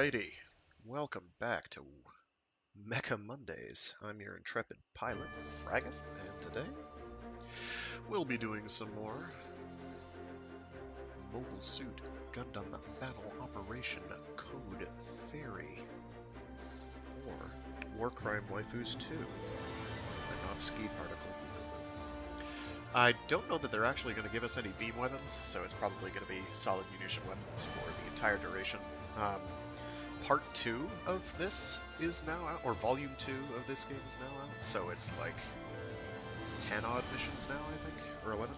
Alrighty, welcome back to Mecha Mondays. I'm your intrepid pilot, Fragath, and today we'll be doing some more Mobile Suit Gundam Battle Operation Code Fairy, or Warcrime Waifus 2, Minovsky Particle Boogaloo. I don't know that they're actually going to give us any beam weapons, so it's probably going to be solid munition weapons for the entire duration. Part 2 of this is now out, or Volume 2 of this game is now out, so it's like 10 odd missions now, I think, or 11.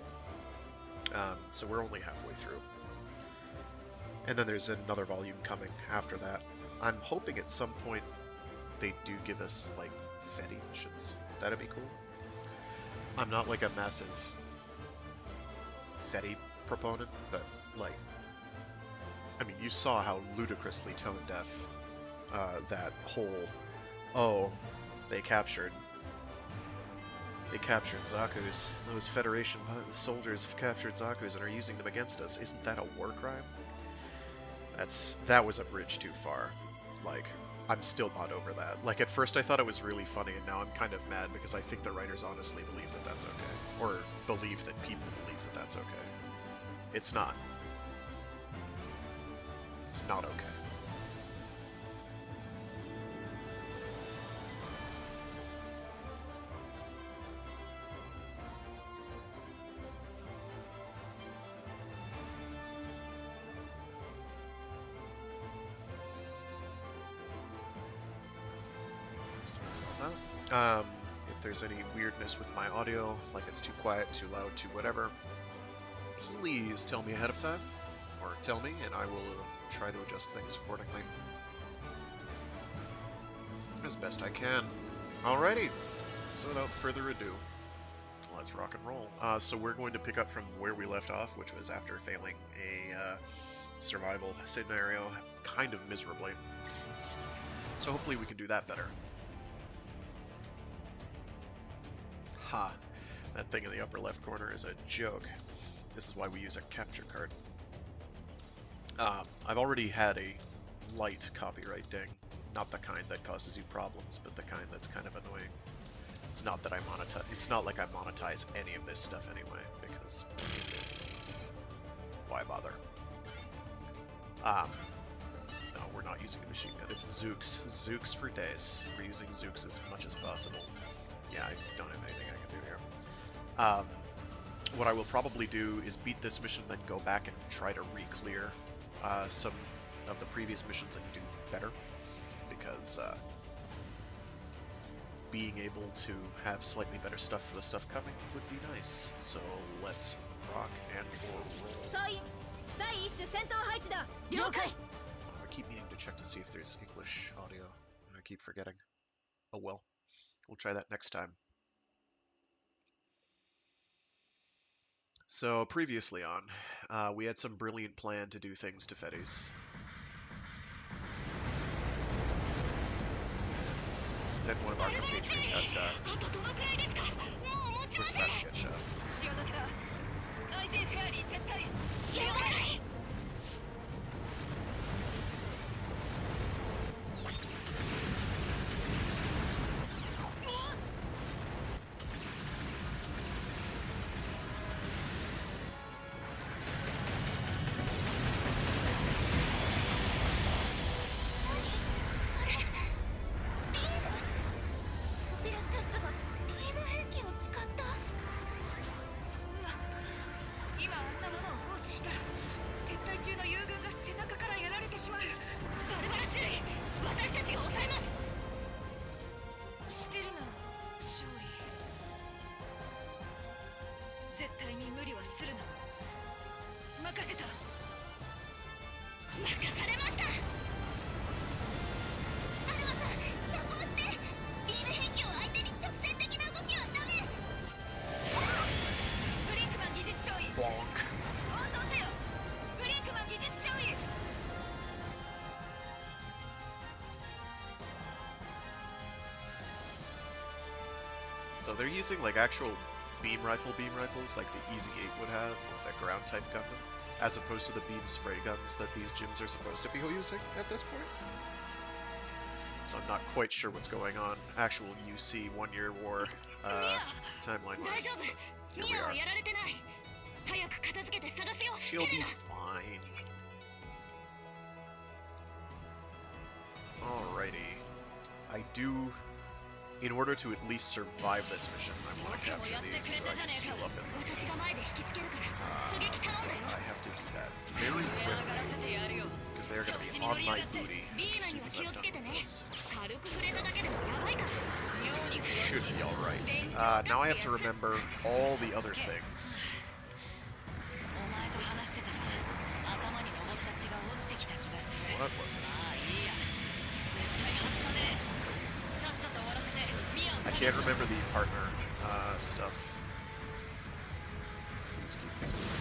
So we're only halfway through. And then there's another volume coming after that. I'm hoping at some point they do give us, like, Fetty missions. That'd be cool. I'm not, like, a massive Fetty proponent, but, like, I mean, you saw how ludicrously tone-deaf that whole, they captured Zaku's. Those Federation soldiers have captured Zaku's and are using them against us. Isn't that a war crime? That was a bridge too far. Like, I'm still not over that. Like, at first I thought it was really funny, and now I'm kind of mad because I think the writers honestly believe that that's okay. Or believe that people believe that that's okay. It's not. It's not okay. If there's any weirdness with my audio, like it's too quiet, too loud, too whatever, please tell me ahead of time, or tell me, and I will try to adjust things accordingly as best I can. Alrighty, so without further ado, let's rock and roll. So we're going to pick up from where we left off, which was after failing a survival scenario kind of miserably. So hopefully we can do that better. Ha! That thing in the upper left corner is a joke. This is why we use a capture card. I've already had a light copyright ding. Not the kind that causes you problems, but the kind that's kind of annoying. It's not that I monetize. It's not like I monetize any of this stuff anyway, because why bother? No, we're not using a machine gun. It's Zooks. Zooks for days. We're using Zooks as much as possible. Yeah, I don't have anything I can do here. What I will probably do is beat this mission, then go back and try to re-clear some of the previous missions and do better, because being able to have slightly better stuff for the stuff coming would be nice. So let's rock and roll. I keep meaning to check to see if there's English audio, and I keep forgetting. Oh well. We'll try that next time. So, previously on, we had some brilliant plan to do things to Fetties. Then one of our compatriots got shot. We're about to get shot. So they're using like actual beam rifles like the Easy 8 would have, with that ground type Gundam. as opposed to the beam spray guns that these gyms are supposed to be using at this point. So I'm not quite sure what's going on actual UC 1 Year War timeline-wise. Here we are. She'll be fine. Alrighty. I do, in order to at least survive this mission, I want to capture these so I can heal up in them. I have to do that very quickly, because they're going to be on my booty as soon as I'm done with this. Should be alright. Now I have to remember all the other things. What was it? I can't remember the partner stuff. Please keep this in mind.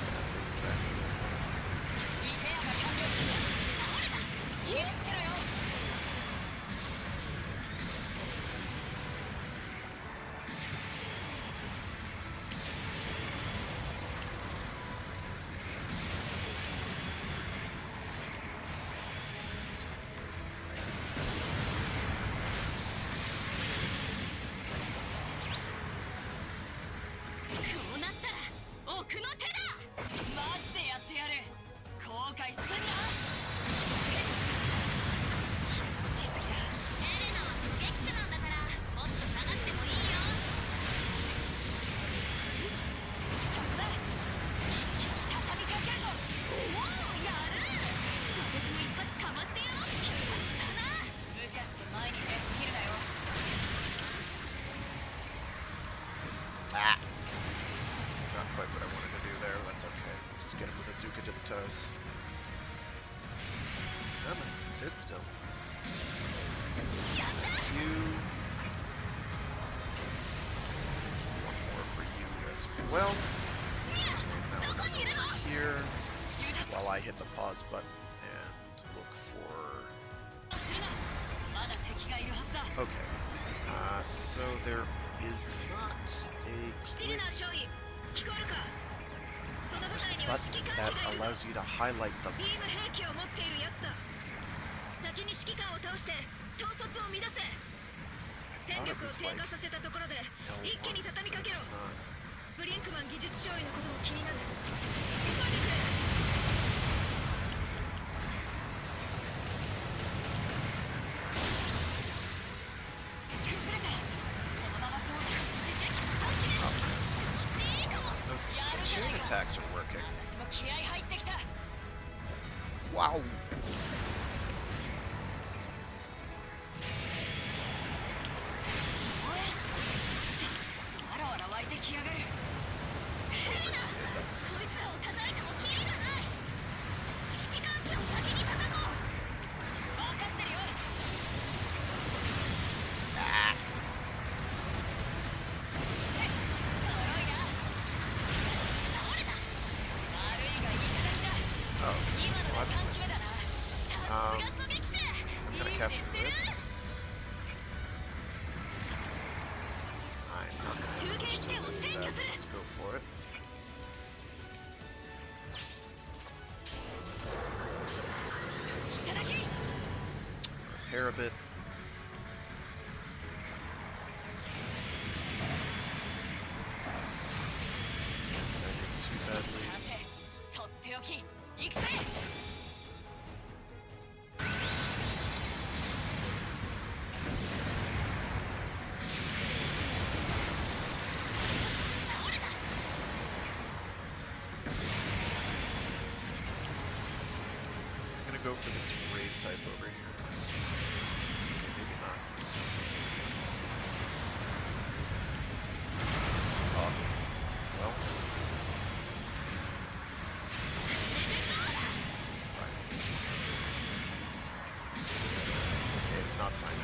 Sit still. You. One more for you as well. Now we're going to go over here while I hit the pause button and look for. Okay. So there is not a quick button that allows you to highlight them. I thought it was like L1, but it's not. Oh, nice. Okay, so chain attacks are working. Wow. I'm gonna capture this. I'm not gonna manage to do that. Let's go for it. Repair a bit. It's not getting too badly. Go for this raid type over here. Okay, maybe not. Oh, well. This is fine. Okay, it's not fine.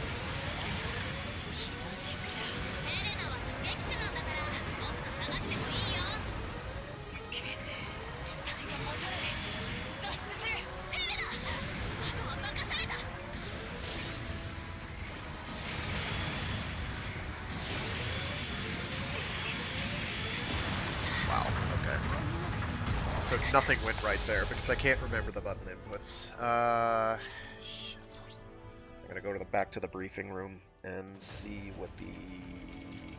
Nothing went right there because I can't remember the button inputs. Shit. I'm gonna go back to the briefing room and see what the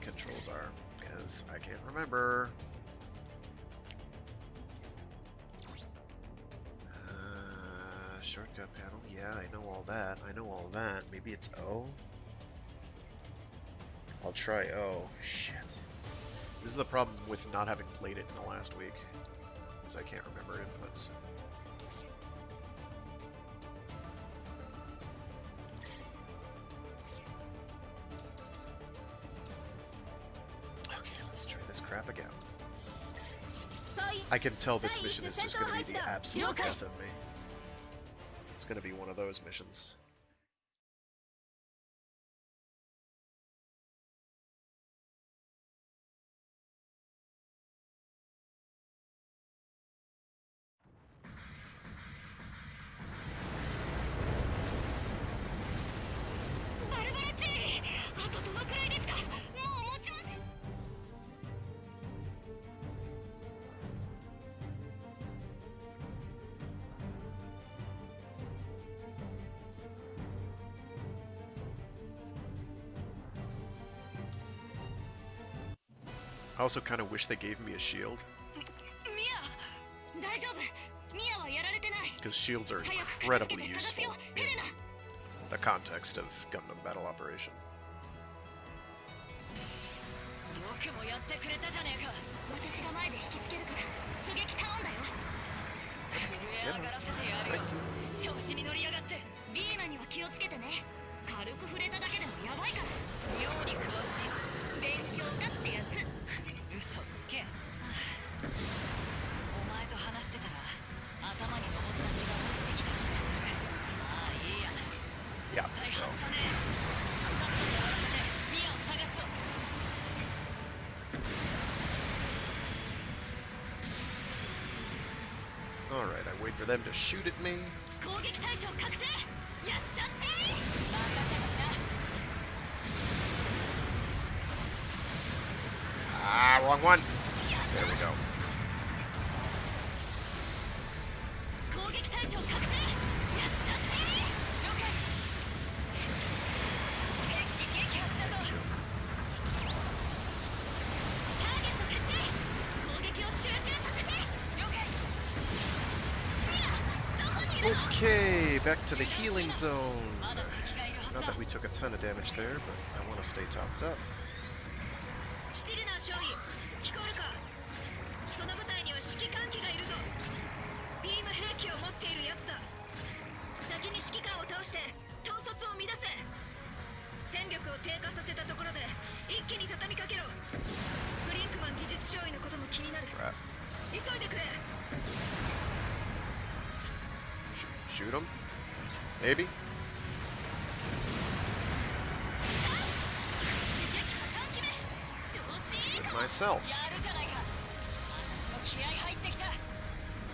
controls are because I can't remember. Shortcut panel. Yeah, I know all that. I know all that. Maybe it's O. I'll try O. Shit. This is the problem with not having played it in the last week. Is I can't remember inputs. Okay, let's try this crap again. I can tell this mission is just going to be the absolute death of me. It's going to be one of those missions. I also kind of wish they gave me a shield. Because shields are incredibly useful in the context of Gundam Battle Operation. Yeah, so. Alright, I wait for them to shoot at me. Ah, wrong one. There we go. Okay, back to the healing zone. Not that we took a ton of damage there, but I want to stay topped up. Crap. Shoot him? Maybe? Shoot myself.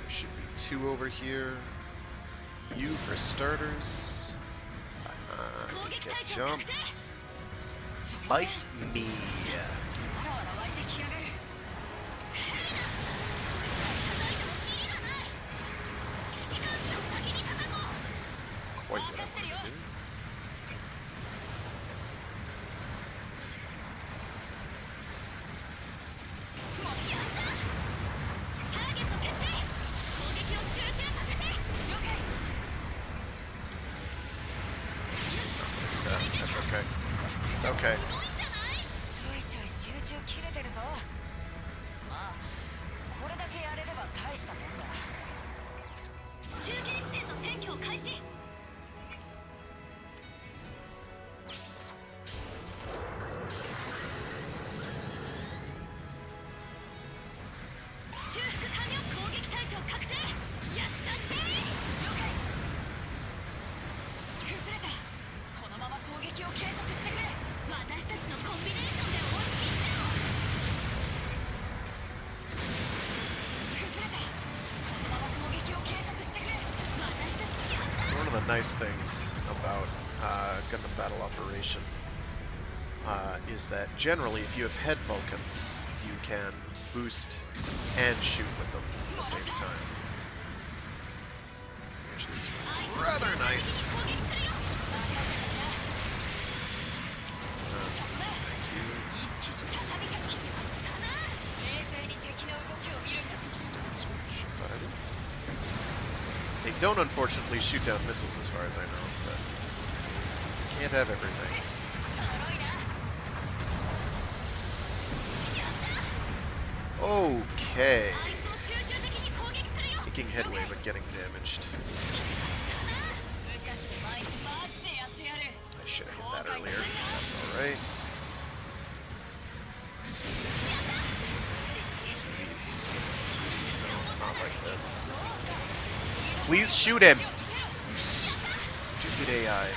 There should be two over here. You for starters. Get jumped. Bite me. Quite what I wanted to do. That's okay. It's okay. Nice things about Gundam Battle Operation is that generally if you have head Vulcans, you can boost and shoot with them at the same time. which is rather nice. Thank you. Instant switch, but I didn't. They don't unfortunately shoot down missiles as far as I know, but can't have everything. Okay. Making headway, but getting damaged. I should have hit that earlier. That's alright. Please. Please, no, not like this. Please shoot him! You stupid AI.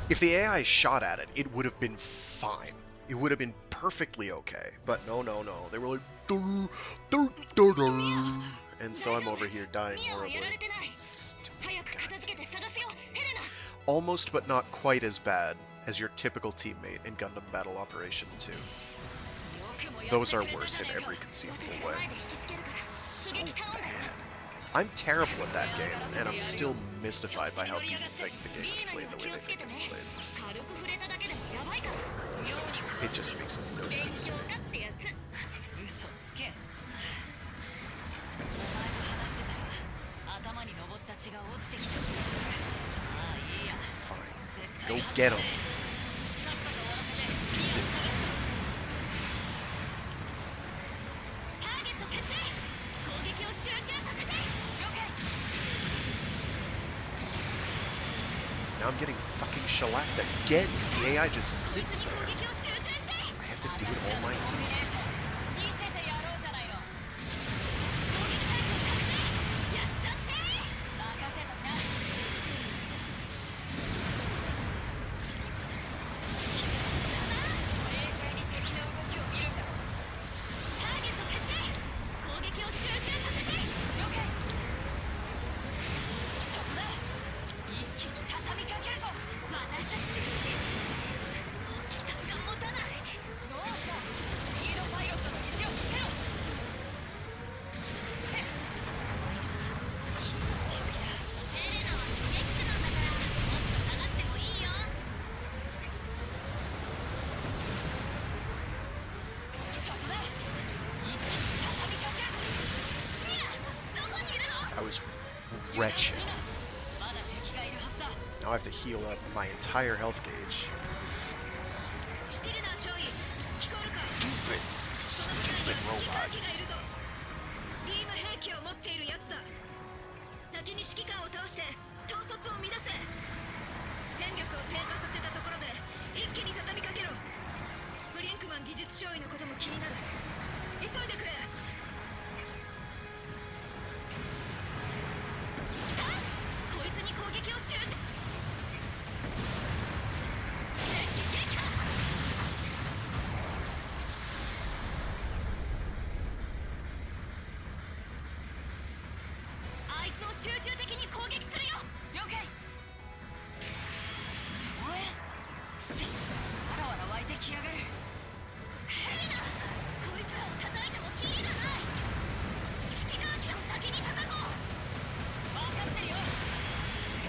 If the AI shot at it, it would have been fine. It would have been perfectly okay. But no. They were like, "Dur, dur, dur, dur." And so I'm over here dying horribly. Almost, but not quite as bad as your typical teammate in Gundam Battle Operation 2. Those are worse in every conceivable way. So bad. I'm terrible at that game, and I'm still mystified by how people think the game is played the way they think it's played. It just makes no sense to me. Fine. Go get him. Now I'm getting fucking shellacked again because the AI just sits there. I have to do it all myself. Wretched. Now I have to heal up my entire health gauge. This is stupid robot.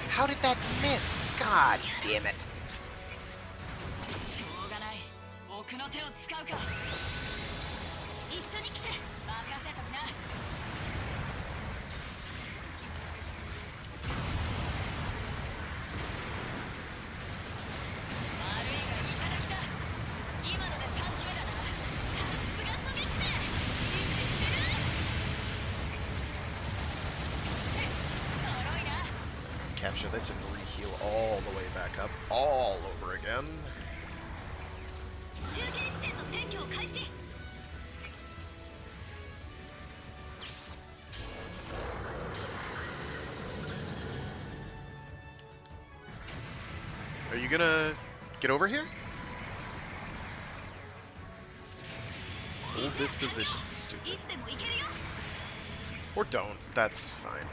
How did that miss? God damn it. Capture this and re-heal all the way back up, all over again. Are you gonna get over here? This position's stupid. Or don't, that's fine.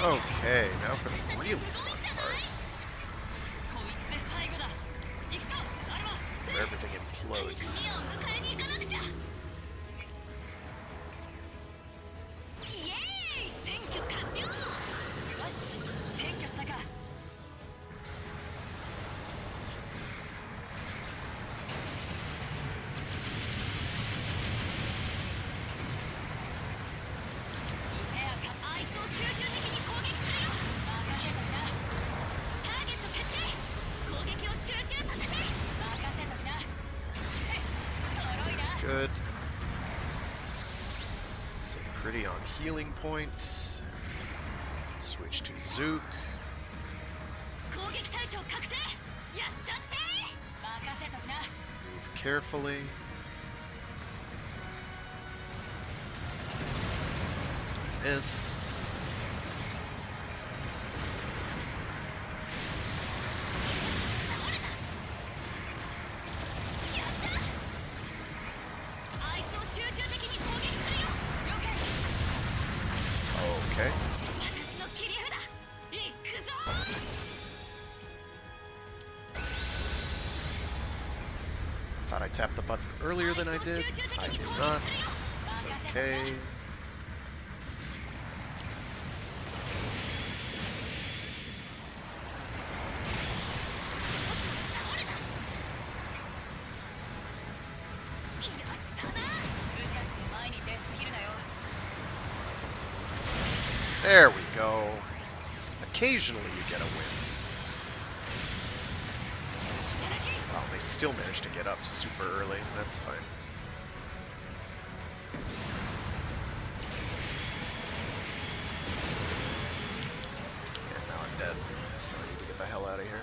Okay, now for the really fun part. Where everything implodes. Good. Some pretty on healing points. Switch to Zook. Move carefully. Missed. Okay. Thought I tapped the button earlier than I did. I did not. It's okay. There we go. Occasionally you get a win. Wow, they still managed to get up super early. That's fine. And now I'm dead, so I need to get the hell out of here.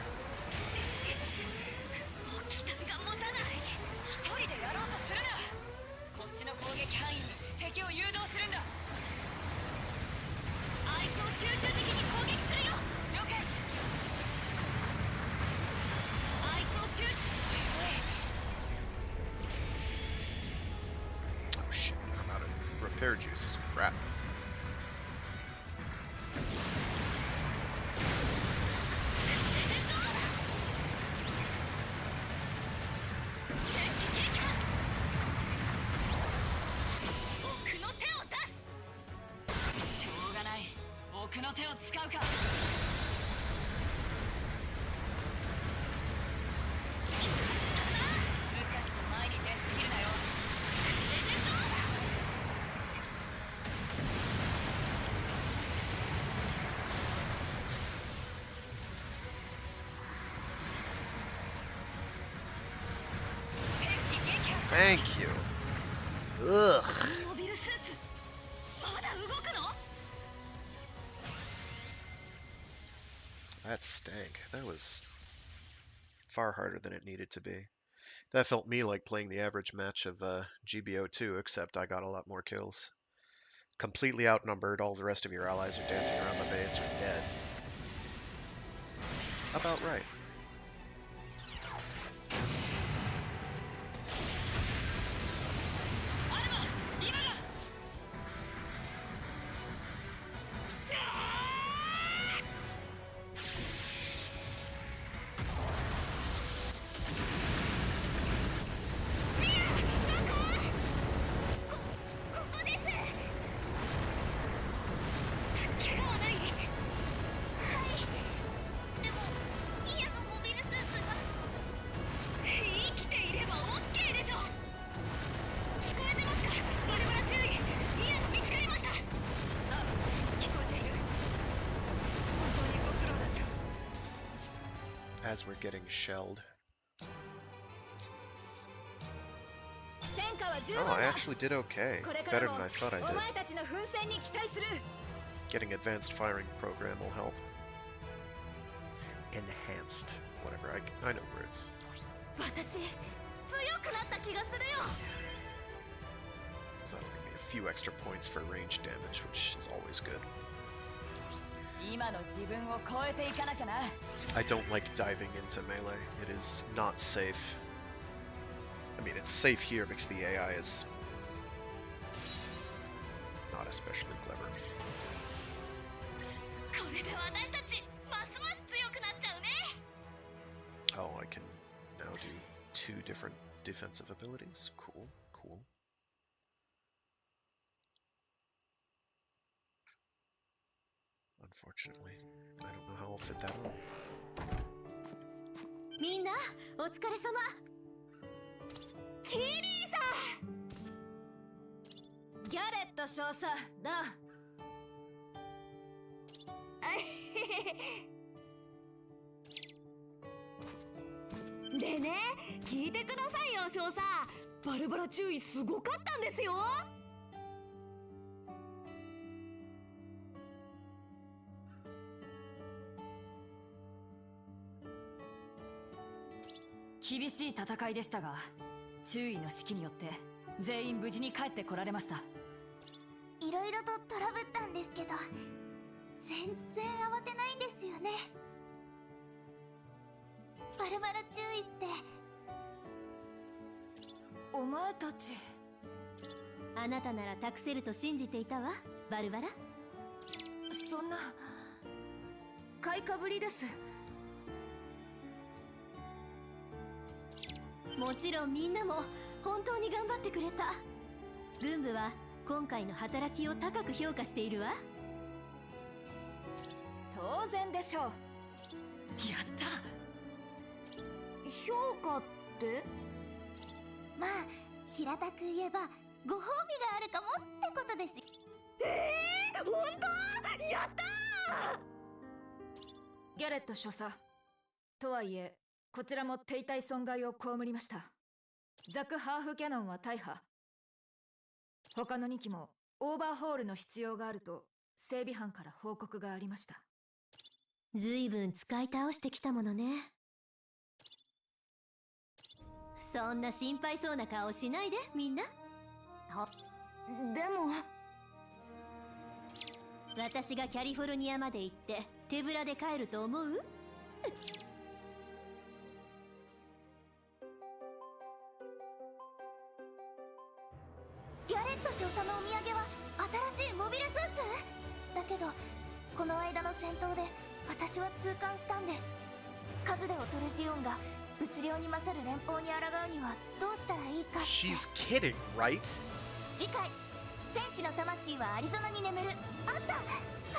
Oh shit, I'm out of repair juice. Crap. Thank you. Ugh. That stank. That was far harder than it needed to be. That felt me like playing the average match of GBO 2, except I got a lot more kills. Completely outnumbered, all the rest of your allies are dancing around the base or dead. About right. As we're getting shelled. Oh, I actually did okay. Better than I thought I did. Getting advanced firing program will help. Enhanced. Whatever, I know words. So that'll give me a few extra points for range damage, which is always good. I don't like diving into melee. It is not safe. I mean, it's safe here because the AI is not especially clever. Oh, I can now do 2 different defensive abilities. Cool, cool. Unfortunately, I don't know how I'll fit that on. Minna, お疲れ様。キリーさん。ギャレット少佐だ。でね、聞いてくださいよ少佐。バルバラ注意すごかったんですよ。厳しい戦いでしたが、注意の指揮によって全員無事に帰ってこられました。いろいろとトラブったんですけど、全然慌てないんですよね。バルバラ注意って。お前たち。あなたなら託せると信じていたわ、バルバラ。そんな。買いかぶりです。もちろんみんなも本当に頑張ってくれた。軍部は今回の働きを高く評価しているわ。当然でしょう。やった。評価って？まあ平たく言えばご褒美があるかもってことです。本当？やったー！ギャレット少佐。とはいえこちらも手痛い損害を被りました。ザクハーフキャノンは大破。他の2機もオーバーホールの必要があると整備班から報告がありました。ずいぶん使い倒してきたものね。そんな心配そうな顔しないでみんな。でも私がキャリフォルニアまで行って手ぶらで帰ると思う？ギャレット少佐のお土産は新しいモビルスーツ？だけどこの間の戦闘で私は痛感したんです。カズデオトレジオンが物量に勝る連邦に抗うにはどうしたらいいか。She's kidding, right? 次回戦士の魂はアリゾナに眠る。あった。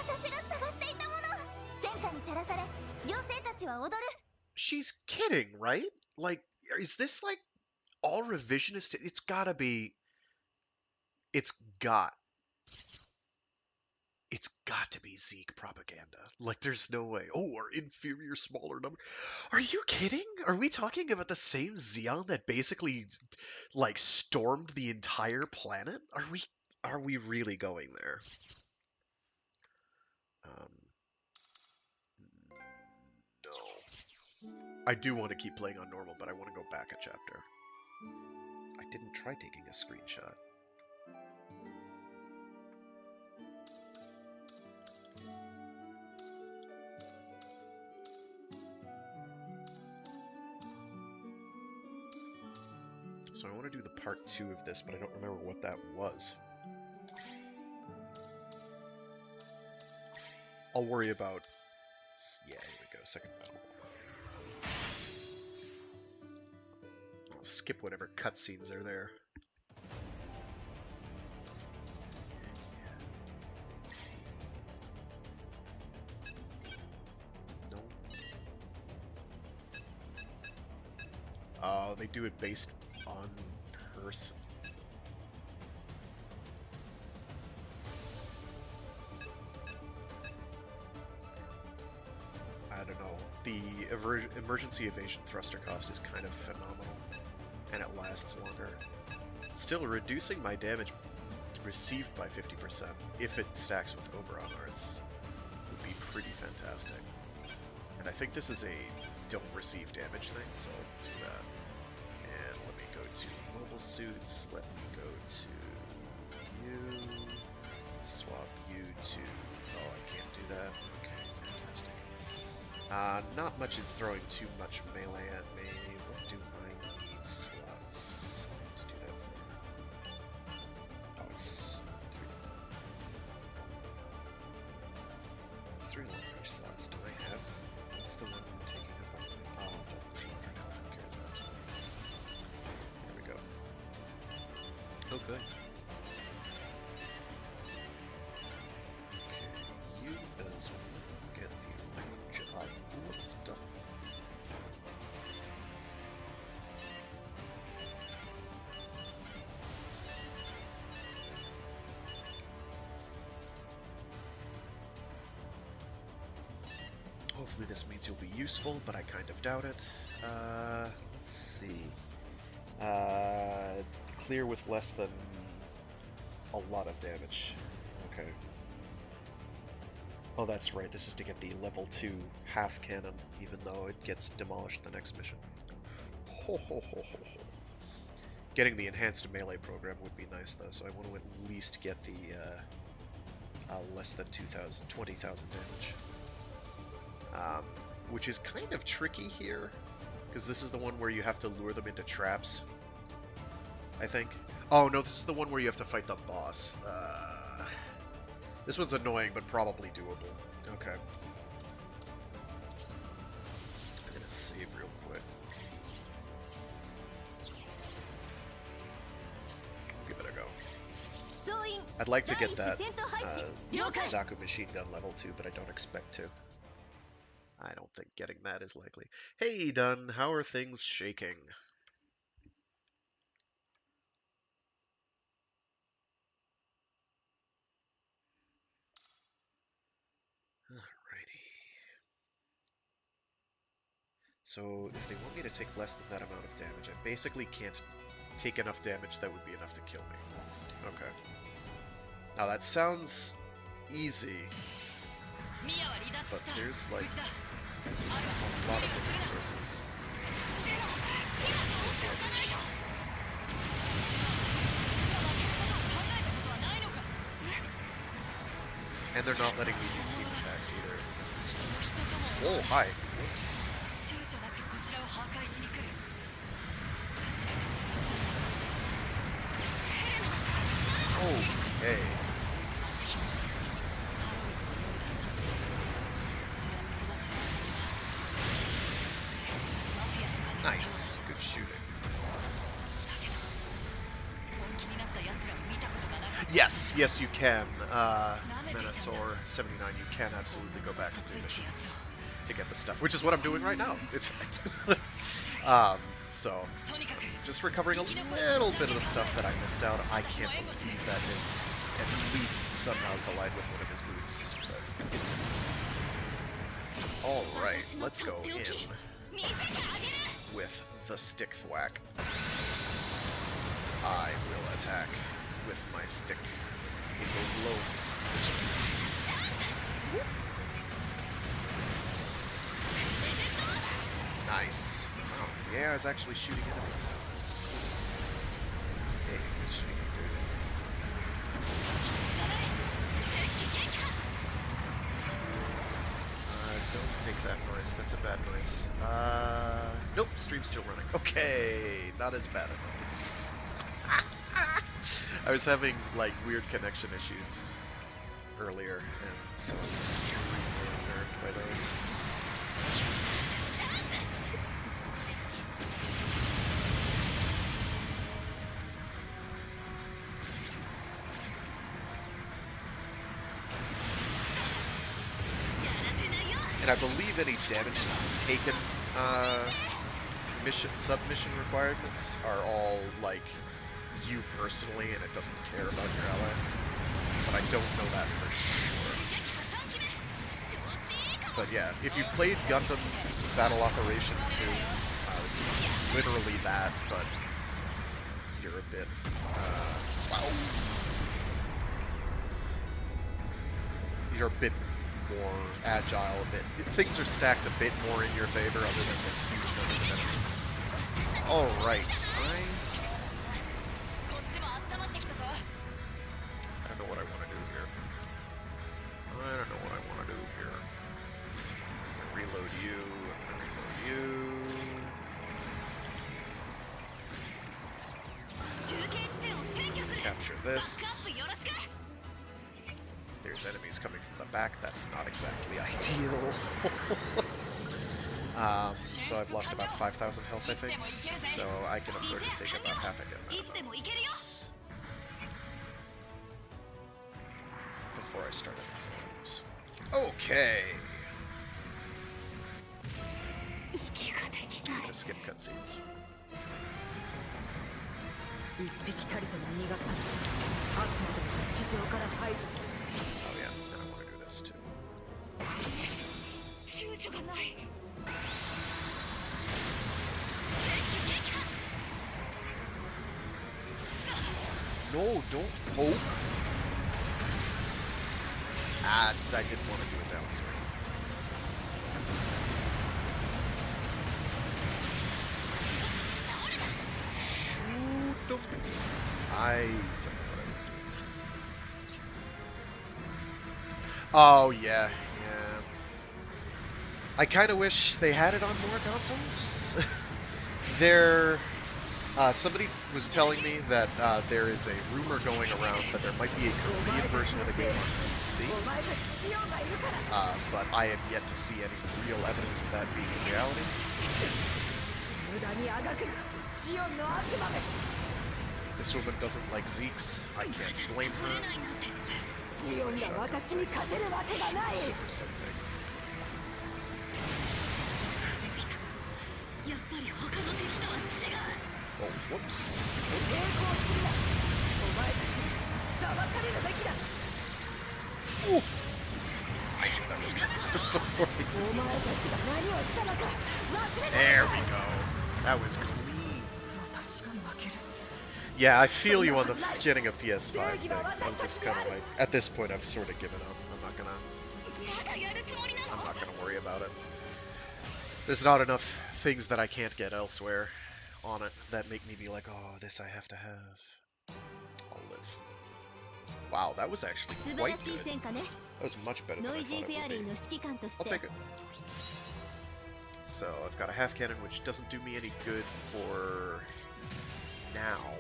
She's kidding, right? Like, is this like all revisionist? It's gotta be. It's got. It's got to be Zeke propaganda. Like, there's no way. Oh, our inferior, smaller number. Are you kidding? Are we talking about the same Xeon that basically, like, stormed the entire planet? Are we really going there? No. I do want to keep playing on normal, but I want to go back a chapter. I didn't try taking a screenshot. So I want to do the part 2 of this, but I don't remember what that was. I'll worry about... Yeah, here we go, second battle. I'll skip whatever cutscenes are there. No. Oh, they do it based on person. I don't know. The emergency evasion thruster cost is kind of phenomenal, and it lasts longer. Still, reducing my damage received by 50% if it stacks with Oberon arts would be pretty fantastic. And I think this is a don't receive damage thing, so I'll do that. And let me go to mobile suits, let me go to you, swap you to... Oh, I can't do that. Okay, fantastic. Not much is throwing too much melee at me. What do I need slots to do that for? Oh, it's 3 long range slots. Do I have... What's the one taking up on my... Oh, 200 health. Who cares about that? There we go. Oh, good. Okay, you as well. Get the range of stuff. Hopefully this means you'll be useful, but I kind of doubt it. Let's see. Clear with less than a lot of damage. Okay. Oh, that's right. This is to get the level 2 half cannon, even though it gets demolished the next mission. Ho ho ho ho ho. Getting the enhanced melee program would be nice, though, so I want to at least get the less than 20,000 damage. Which is kind of tricky here, because this is the one where you have to lure them into traps, I think. Oh, no, this is the one where you have to fight the boss. This one's annoying, but probably doable. Okay. I'm gonna save real quick. Give it a go. I'd like to get that Zaku machine gun level 2, but I don't expect to. I don't think getting that is likely. Hey, Dunn, how are things shaking? Alrighty. So, if they want me to take less than that amount of damage, I basically can't take enough damage that would be enough to kill me. Okay. Now that sounds easy, but there's like a lot of different sources. And they're not letting me do team attacks either. Oh, hi. Whoops. Okay. Nice. Good shooting. Yes, yes, you can. Menasaur 79, you can absolutely go back and do missions to get the stuff, which is what I'm doing right now. In fact. So just recovering a little bit of the stuff that I missed out. I can't believe that it at least somehow collide with one of his boots. All right, let's go in with the stick thwack. I will attack with my stick. It will blow. Nice. Wow, the AI is actually shooting enemies now. This is cool. Hey, he's shooting me good. Don't make that noise. That's a bad noise. Nope, stream's still running. Okay, not as bad. I was having, like, weird connection issues earlier, and so I'm extremely unnerved by those. And I believe any damage taken submission requirements are all, like, you personally, and it doesn't care about your allies. But I don't know that for sure. But yeah, if you've played Gundam Battle Operation 2, this is literally that, but you're a bit, wow. You're a bit more agile, a bit. Things are stacked a bit more in your favor other than the huge numbers of enemies. Alright, I don't know what I want to do here. I don't know what I want to do here. I'm gonna reload you, I'm gonna reload you. Capture this. There's enemies coming from the back. That's not exactly ideal. So I've lost about 5,000 health, I think. So I can afford to take about half again before I start anything else. Okay. I'm gonna skip cutscenes. Oh yeah, and I want to do this too. No, don't poke. Ah, I didn't want to do it downstream. Shoot them. I don't know what I was doing. Oh, yeah, yeah. I kind of wish they had it on more consoles. Somebody was telling me that there is a rumor going around that there might be a Korean version of the game on PC, but I have yet to see any real evidence of that being a reality. This woman doesn't like Zeeks. I can't blame her. Or something. Oh, whoops. Ooh. I knew that was gonna do this before he There we go. That was clean. Yeah, I feel you on the getting a PS5 thing. I'm just kind of like, at this point I've sort of given up. I'm not gonna worry about it. There's not enough things that I can't get elsewhere on it that make me be like, oh, this I have to have. I'll live. Wow, that was actually quite good. That was much better than I thought it would be. I'll take it. So I've got a half cannon, which doesn't do me any good for now,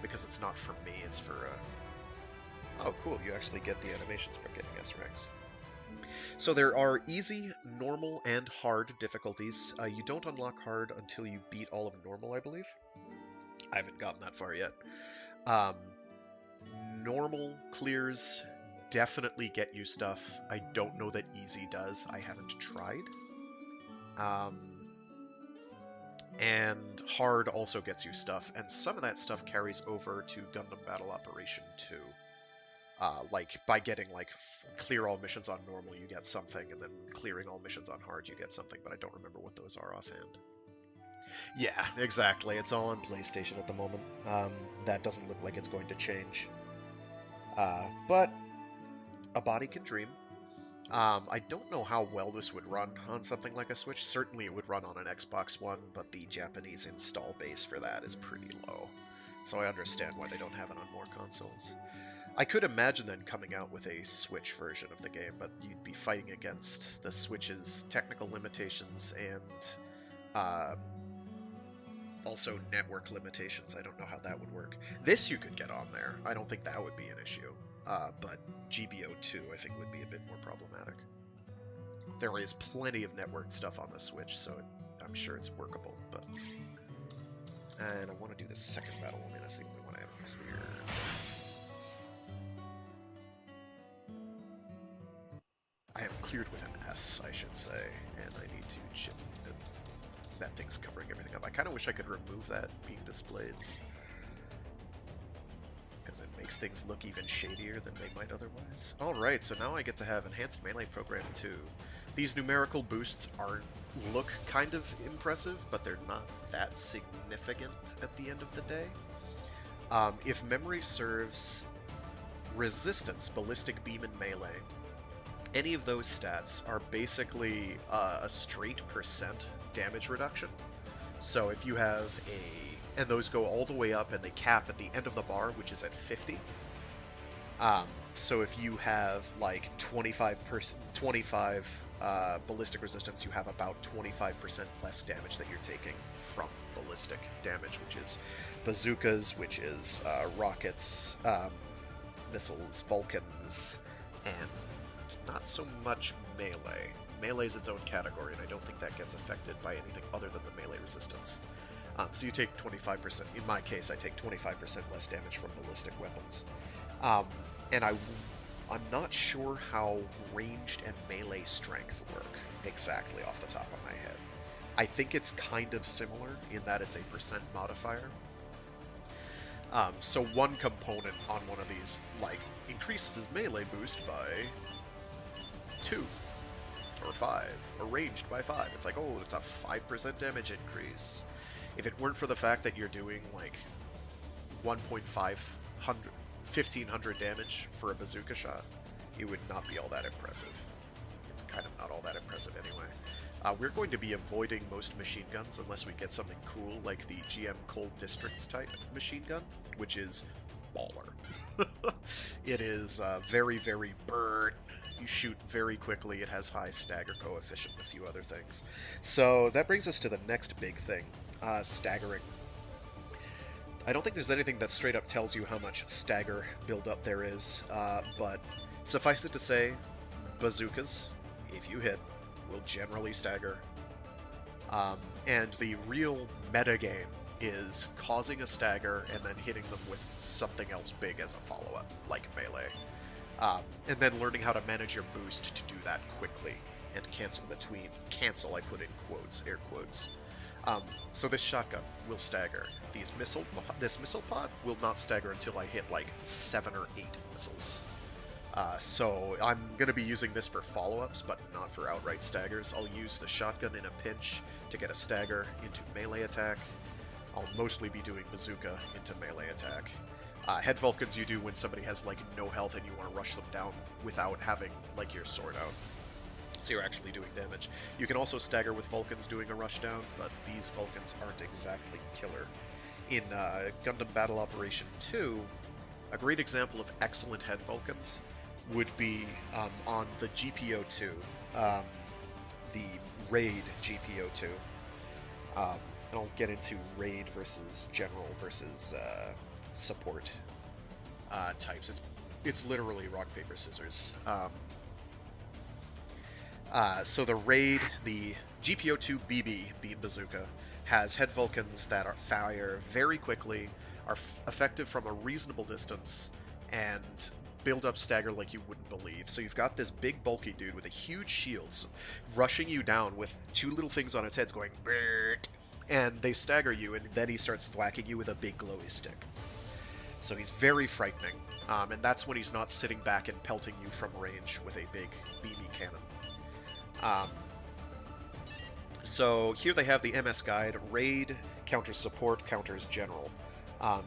because it's not for me, it's for, oh cool, you actually get the animations from getting S-Ranks. So there are easy, normal, and hard difficulties. You don't unlock hard until you beat all of normal, I believe. I haven't gotten that far yet. Normal clears definitely get you stuff. I don't know that easy does. I haven't tried. And hard also gets you stuff, and some of that stuff carries over to Gundam Battle Operation 2. Like, by getting, like, clear all missions on normal, you get something, and then clearing all missions on hard, you get something, but I don't remember what those are offhand. Yeah, exactly. It's all on PlayStation at the moment. That doesn't look like it's going to change. But a body can dream. I don't know how well this would run on something like a Switch. Certainly it would run on an Xbox One, but the Japanese install base for that is pretty low. So I understand why they don't have it on more consoles. I could imagine then coming out with a Switch version of the game, but you'd be fighting against the Switch's technical limitations and also network limitations. I don't know how that would work. This you could get on there. I don't think that would be an issue. But GBO 2 I think would be a bit more problematic. There is plenty of networked stuff on the Switch, so I'm sure it's workable. But and I want to do the second battle only. That's the only one I have cleared. I have cleared with an S, I should say, and I need to chip that thing's covering everything up. I kind of wish I could remove that being displayed, because it makes things look even shadier than they might otherwise. Alright, so now I get to have Enhanced Melee Program 2. These numerical boosts look kind of impressive, but they're not that significant at the end of the day. If memory serves, Resistance, Ballistic Beam, and Melee, any of those stats are basically a straight percent damage reduction. So if you have and those go all the way up and they cap at the end of the bar, which is at 50. So if you have like 25 ballistic resistance, you have about 25% less damage that you're taking from ballistic damage, which is bazookas, which is rockets, missiles, Vulcans, and not so much melee. Melee is its own category, and I don't think that gets affected by anything other than the melee resistance. So you take 25%, in my case, I take 25% less damage from ballistic weapons. And I'm not sure how ranged and melee strength work exactly off the top of my head. I think it's kind of similar in that it's a percent modifier. So one component on one of these, like, increases his melee boost by 2 or 5, or ranged by 5. It's like, oh, it's a 5% damage increase. If it weren't for the fact that you're doing like 1,500 damage for a bazooka shot, it would not be all that impressive. It's kind of not all that impressive anyway. We're going to be avoiding most machine guns unless we get something cool like the GM Cold Districts type machine gun, which is baller. It is very, very burn. You shoot very quickly, it has high stagger coefficient, and a few other things. So that brings us to the next big thing, staggering. I don't think there's anything that straight up tells you how much stagger buildup there is, but suffice it to say, bazookas, if you hit, will generally stagger. And the real metagame is causing a stagger and then hitting them with something else big as a follow-up, like melee. And then learning how to manage your boost to do that quickly and cancel between. Cancel, I put in quotes, air quotes. So this shotgun will stagger. This missile pod will not stagger until I hit like 7 or 8 missiles. So I'm going to be using this for follow-ups, but not for outright staggers. I'll use the shotgun in a pinch to get a stagger into melee attack. I'll mostly be doing bazooka into melee attack. Head Vulcans you do when somebody has like no health and you want to rush them down without having like your sword out. So you're actually doing damage. You can also stagger with Vulcans doing a rush down, but these Vulcans aren't exactly killer. In Gundam Battle Operation 2, a great example of excellent Head Vulcans would be on the GPO 2, the Raid GPO 2. And I'll get into Raid versus General versus support types. It's literally rock, paper, scissors. So the Raid, the GPO-2 BB, Beam Bazooka, has Head Vulcans that fire very quickly, are effective from a reasonable distance, and build up stagger like you wouldn't believe. So you've got this big bulky dude with a huge shield rushing you down with two little things on its heads going Bird! And they stagger you, and then he starts thwacking you with a big glowy stick. So he's very frightening, and that's when he's not sitting back and pelting you from range with a big BB cannon. So here they have the MS guide. Raid counters support, counters general.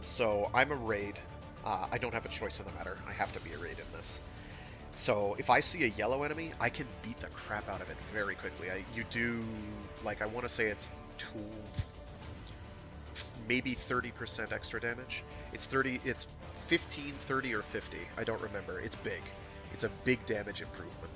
So I'm a raid. I don't have a choice in the matter. I have to be a raid in this. So if I see a yellow enemy, I can beat the crap out of it very quickly. You do, like, I want to say it's maybe 30% extra damage. It's 15, 30, or 50. I don't remember. It's big. It's a big damage improvement.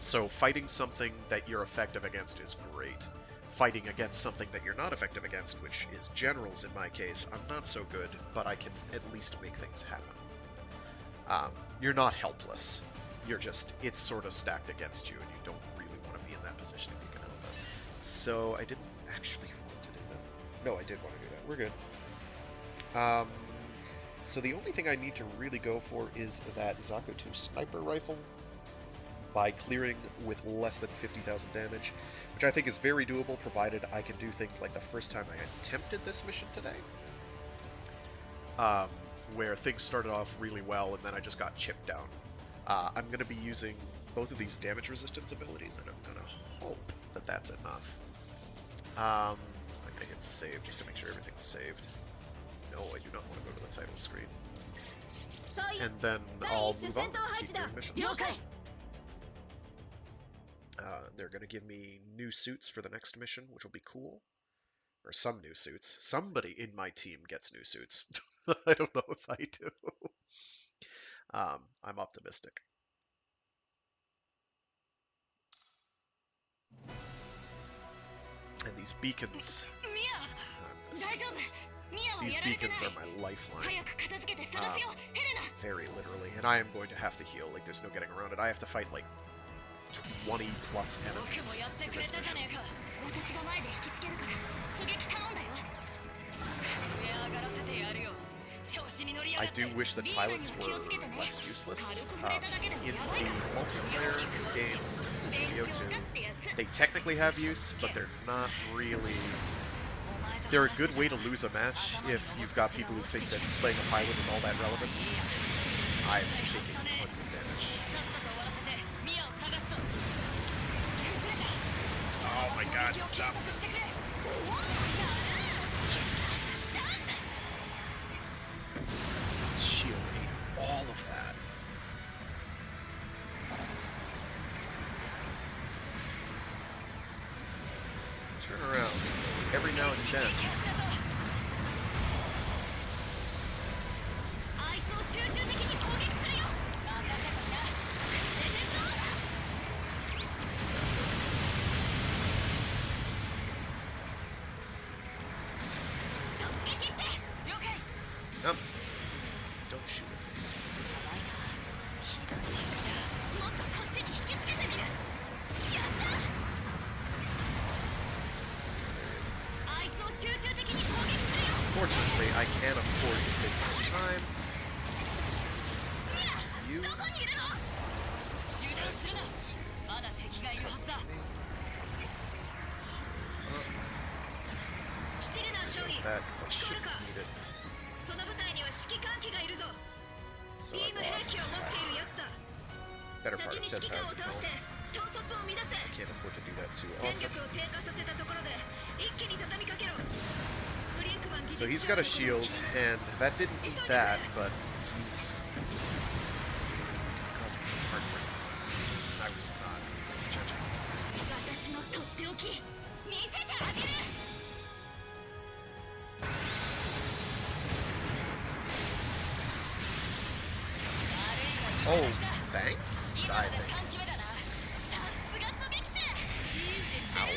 So fighting something that you're effective against is great. Fighting against something that you're not effective against, which is generals in my case, I'm not so good, but I can at least make things happen. You're not helpless. You're just, it's sort of stacked against you, and you don't really want to be in that position if you can help it. So I didn't actually want to do that. No, I did want to do that. We're good. So the only thing I need to really go for is that Zaku 2 sniper rifle by clearing with less than 50,000 damage, which I think is very doable, provided I can do things like the first time I attempted this mission today, where things started off really well and then I just got chipped down. I'm going to be using both of these damage resistance abilities, and I'm going to hope that that's enough. I'm going to hit save just to make sure everything's saved. No, I do not want to go to the title screen. And then I'll move on and keep doing missions. They're going to give me new suits for the next mission, which will be cool. Or some new suits. Somebody in my team gets new suits. I don't know if I do. I'm optimistic. And these beacons... these beacons are my lifeline. Very literally. And I am going to have to heal. Like, there's no getting around it. I have to fight, like, 20 plus enemies in this mission. I do wish that pilots were less useless. In the multiplayer game, GBO 2, they technically have use, but they're not really... They're a good way to lose a match if you've got people who think that playing a pilot is all that relevant. I'm taking tons of damage. Oh my god, stop this. Shield ate all of that. Turn around. Every now and then. Don't shoot it. Fortunately, I can afford to take my time. You... that, because I shouldn't need it. So I lost better part of 10,000 health. I can't afford to do that too often. So he's got a shield, and that didn't eat that, but he's caused me some heartbreak. I was not judging the existence. Oh, thanks? I think. Ow.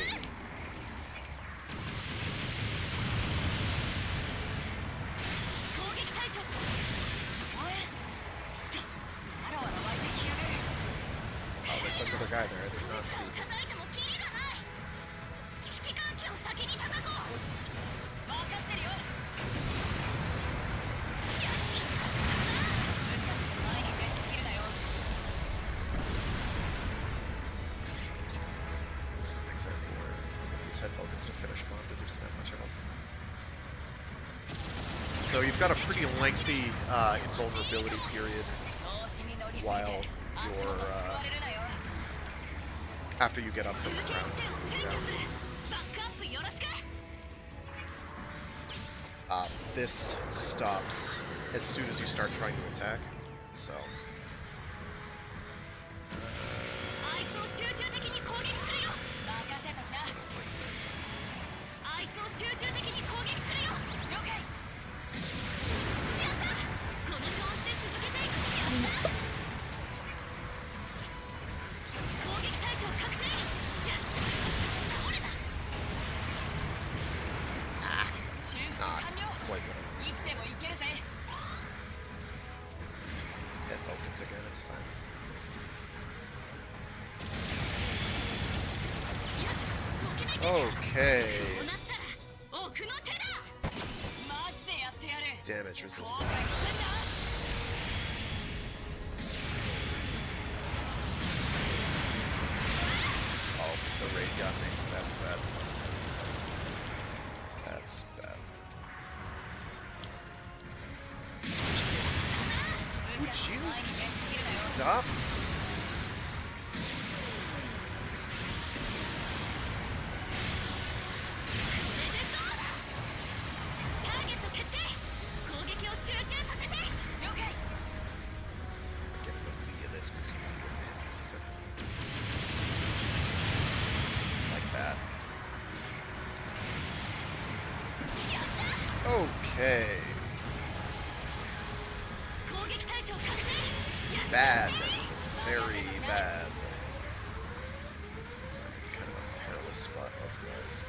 Oh, there's another guy there. I did not see him. you've got a pretty lengthy invulnerability period while you're after you get up from the ground. This stops as soon as you start trying to attack, so. It opens again, it's fine. Okay. Damage resistance. Oh, the raid got me. That's bad. That's bad. Would you stop? Okay. Bad. Very bad. It's kind of a perilous spot both ways.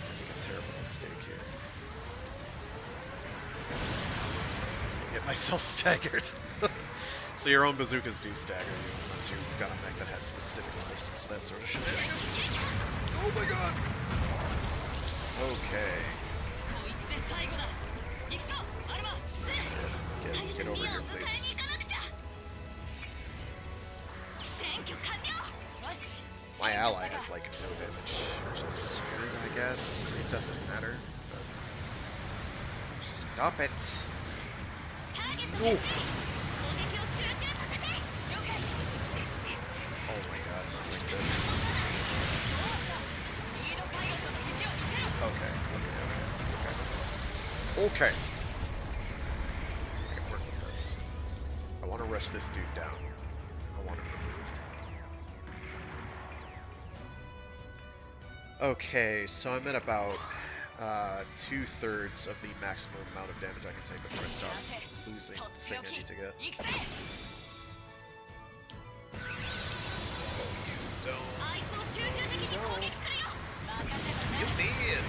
Making a terrible mistake here. Get myself staggered. So your own bazookas do stagger you unless you've got a mech that has specific resistance to that sort of shenanigans. Oh my god! Okay. Get over here, please. My ally has like no damage, which is weird, I guess. It doesn't matter. But... Stop it! No! Oh my god, not like this. Okay. Okay. I can work with this. I want to rush this dude down. I want him removed. Okay, so I'm at about 2/3 of the maximum amount of damage I can take before I start losing the thing I need to get. Oh, you don't. You need.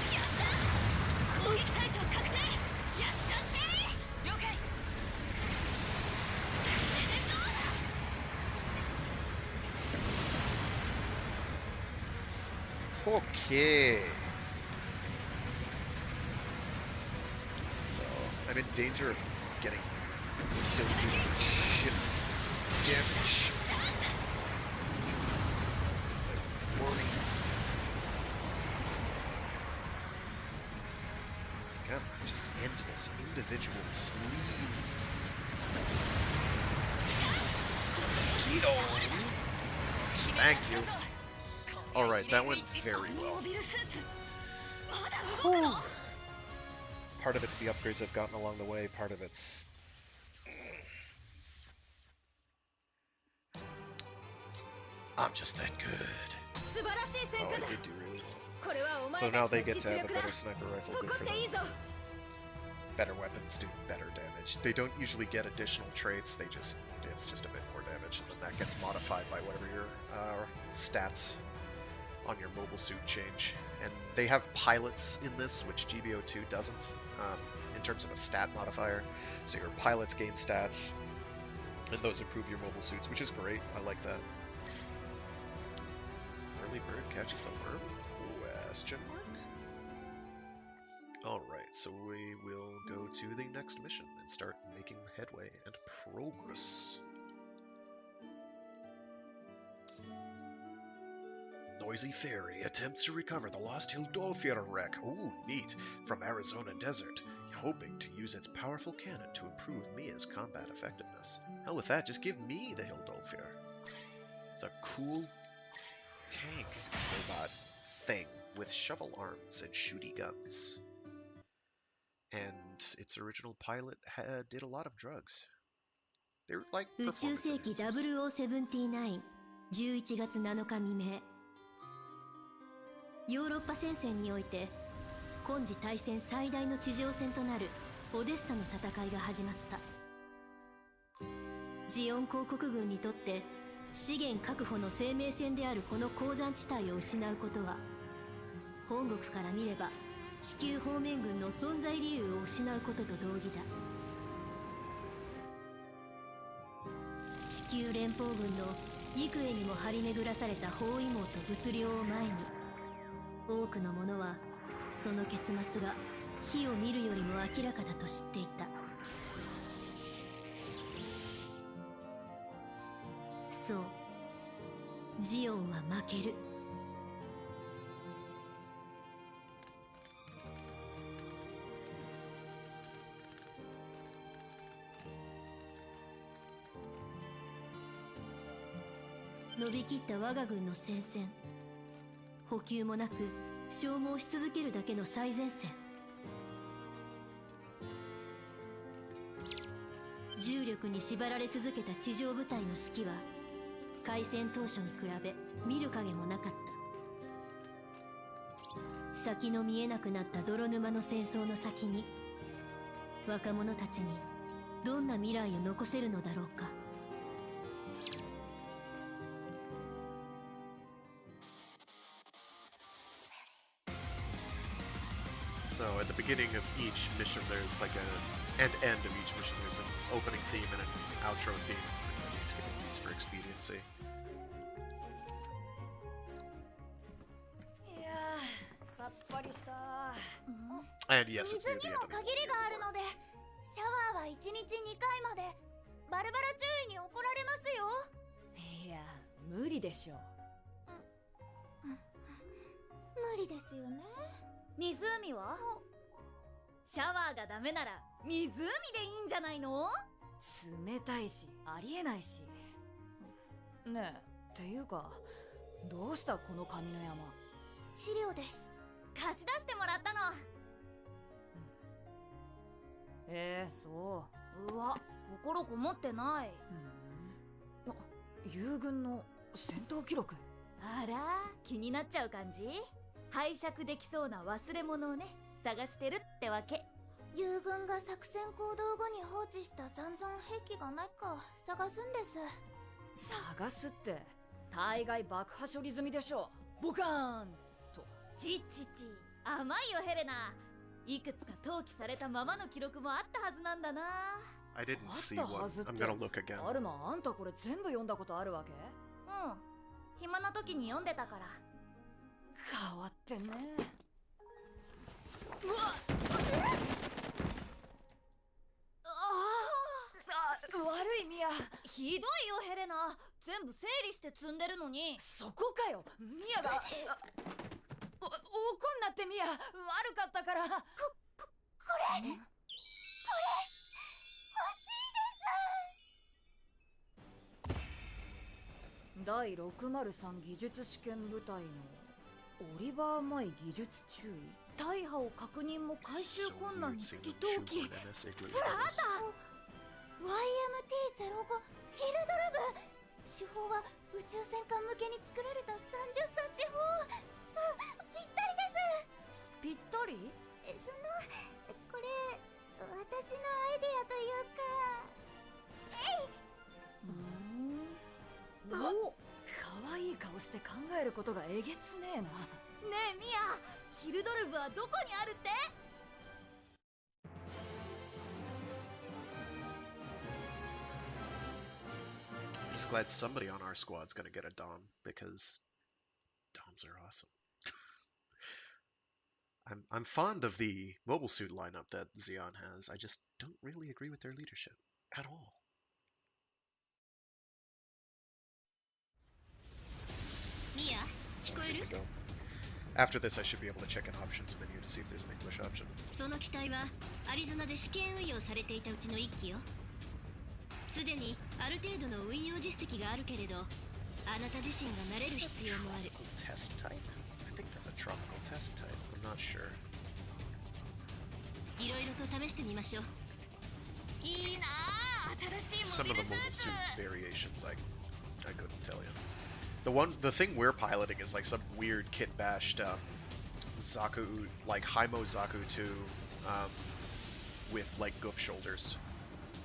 Okay. So, I'm in danger of getting killed due to shit damage. That's my warning. God, just end this individual, please. Keto! Thank you. Alright, that went very well. Whew. Part of it's the upgrades I've gotten along the way, part of it's... I'm just that good. Oh, I did do really well. So now they get to have a better sniper rifle, good for them. Better weapons do better damage. They don't usually get additional traits, it's just a bit more damage, and then that gets modified by whatever your stats on your mobile suit change. And they have pilots in this, which GBO 2 doesn't, in terms of a stat modifier. So your pilots gain stats, and those improve your mobile suits, which is great. I like that. Early bird catches the worm? Question mark? Alright, so we will go to the next mission and start making headway and progress. noisy fairy attempts to recover the lost Hildolfir wreck. Ooh, neat. From Arizona Desert, hoping to use its powerful cannon to improve Mia's combat effectiveness. Hell with that, just give me the Hildolfir. It's a cool tank robot thing with shovel arms and shooty guns. And its original pilot did a lot of drugs. They're like 宇宙世紀 0079 11月7日未明、ヨーロッパ戦線において今時大戦最大の地上戦となるオデッサの戦いが始まった。ジオン公国軍にとって資源確保の生命線であるこの鉱山地帯を失うことは、本国から見れば地球方面軍の存在理由を失うことと同義だ。地球連邦軍の幾重にも張り巡らされた包囲網と物量を前に、多くの者はその結末が火を見るよりも明らかだと知っていた。そう、ジオンは負ける。伸びきった我が軍の戦線、補給もなく消耗し続けるだけの最前線。重力に縛られ続けた地上部隊の士気は開戦当初に比べ見る影もなかった。先の見えなくなった泥沼の戦争の先に、若者たちにどんな未来を残せるのだろうか。So at the beginning of each mission, there's like an end of each mission. There's an opening theme and an outro theme. I'm skipping these for expediency. And yes, it's near the end of the year. シャワーは1日2回までバルバラ注意に怒られますよ。いや、無理でしょ。無理ですよね。湖は？シャワーがダメなら湖でいいんじゃないの？冷たいし、ありえないし。ねえ、っていうか、どうしたこの紙の山。資料です。貸し出してもらったの。そう。うわ、心こもってない。友軍の戦闘記録。あら、気になっちゃう感じ？拝借できそうな忘れ物をね、探してるってわけ。友軍が作戦行動後に放置した残存兵器がないか探すんです。探すって、大概爆破処理済みでしょ。ボカーンと。ちちち、甘いよヘレナ。いくつか登記されたままの記録もあったはずなんだな。I didn't see one. I'm gonna look again. アルマ、あんたこれ全部読んだことあるわけ？うん。暇な時に読んでたから。変わってね。うわっ！悪いミア。ひどいよヘレナ。全部整理して積んでるのに。そこかよ。ミアが怒んなってミア。悪かったから。これ欲しいです。第603技術試験部隊のオリバー・マイ技術注意。大破を確認も回収困難につき登記。ほらあった。YMT-05 ヒルドル部。手法は宇宙戦艦向けに作られた30センチ砲。ぴったりです。ぴったり？これ私のアイデアというか。お、可愛い顔して考えることがえげつねえな。ねえミア、ヒルドルブはどこにあるって？ I'm just glad somebody on our squad's gonna get a Dom, because Doms are awesome. I'm fond of the mobile suit lineup that Xeon has. I just don't really agree with their leadership at all. ミア、There we go. After this, I should be able to check an options menu to see if there's an English option. その機体はアリゾナで試験運用されていたうちの1機よ。すでにある程度の運用実績があるけれど、あなた自身が慣れる必要もある。 Tropical test type? I think that's a tropical test type. I'm not sure. いろいろと試してみましょう。いいなあ、新しい Some モ of ビ the ルスー mobile ツ suit variations, I couldn't tell you. The thing we're piloting is like some weird kit bashed Zaku, like Haimo Zaku 2, with like goof shoulders.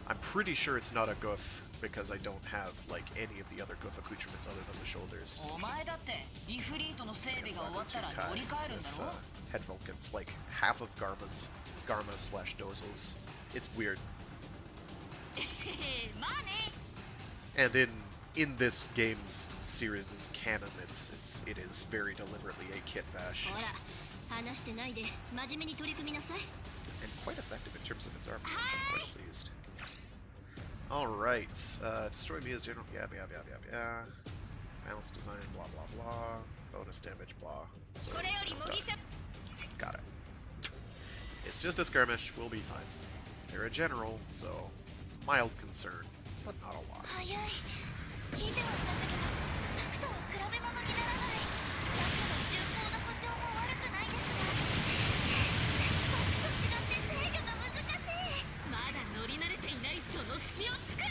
I'm pretty sure it's not a goof because I don't have like any of the other goof accoutrements other than the shoulders. お前だってリフリートの整 It's 備 like が a 終わったら Zaku 乗り 2 換えるん Kai だろ with head Vulcans, like half of Garma slash Dozels. It's weird. まあね And in this game's series' canon, it is very deliberately a kit bash ほら、話してないで真面目に取り組みなさい。 and quite effective in terms of its armor. I'm quite pleased. All right, destroy Mia's general. Yeah. Balance design. Blah blah blah. Bonus damage. Blah. So, これより模擬戦 got it. It's just a skirmish. We'll be fine. They're a general, so mild concern, but not a lot. 早い聞いてはいたんだけどザクとは比べ物にならないザクの重厚な歩調も悪くないですがザクと違って制御が難しいまだ乗り慣れていないその隙を突く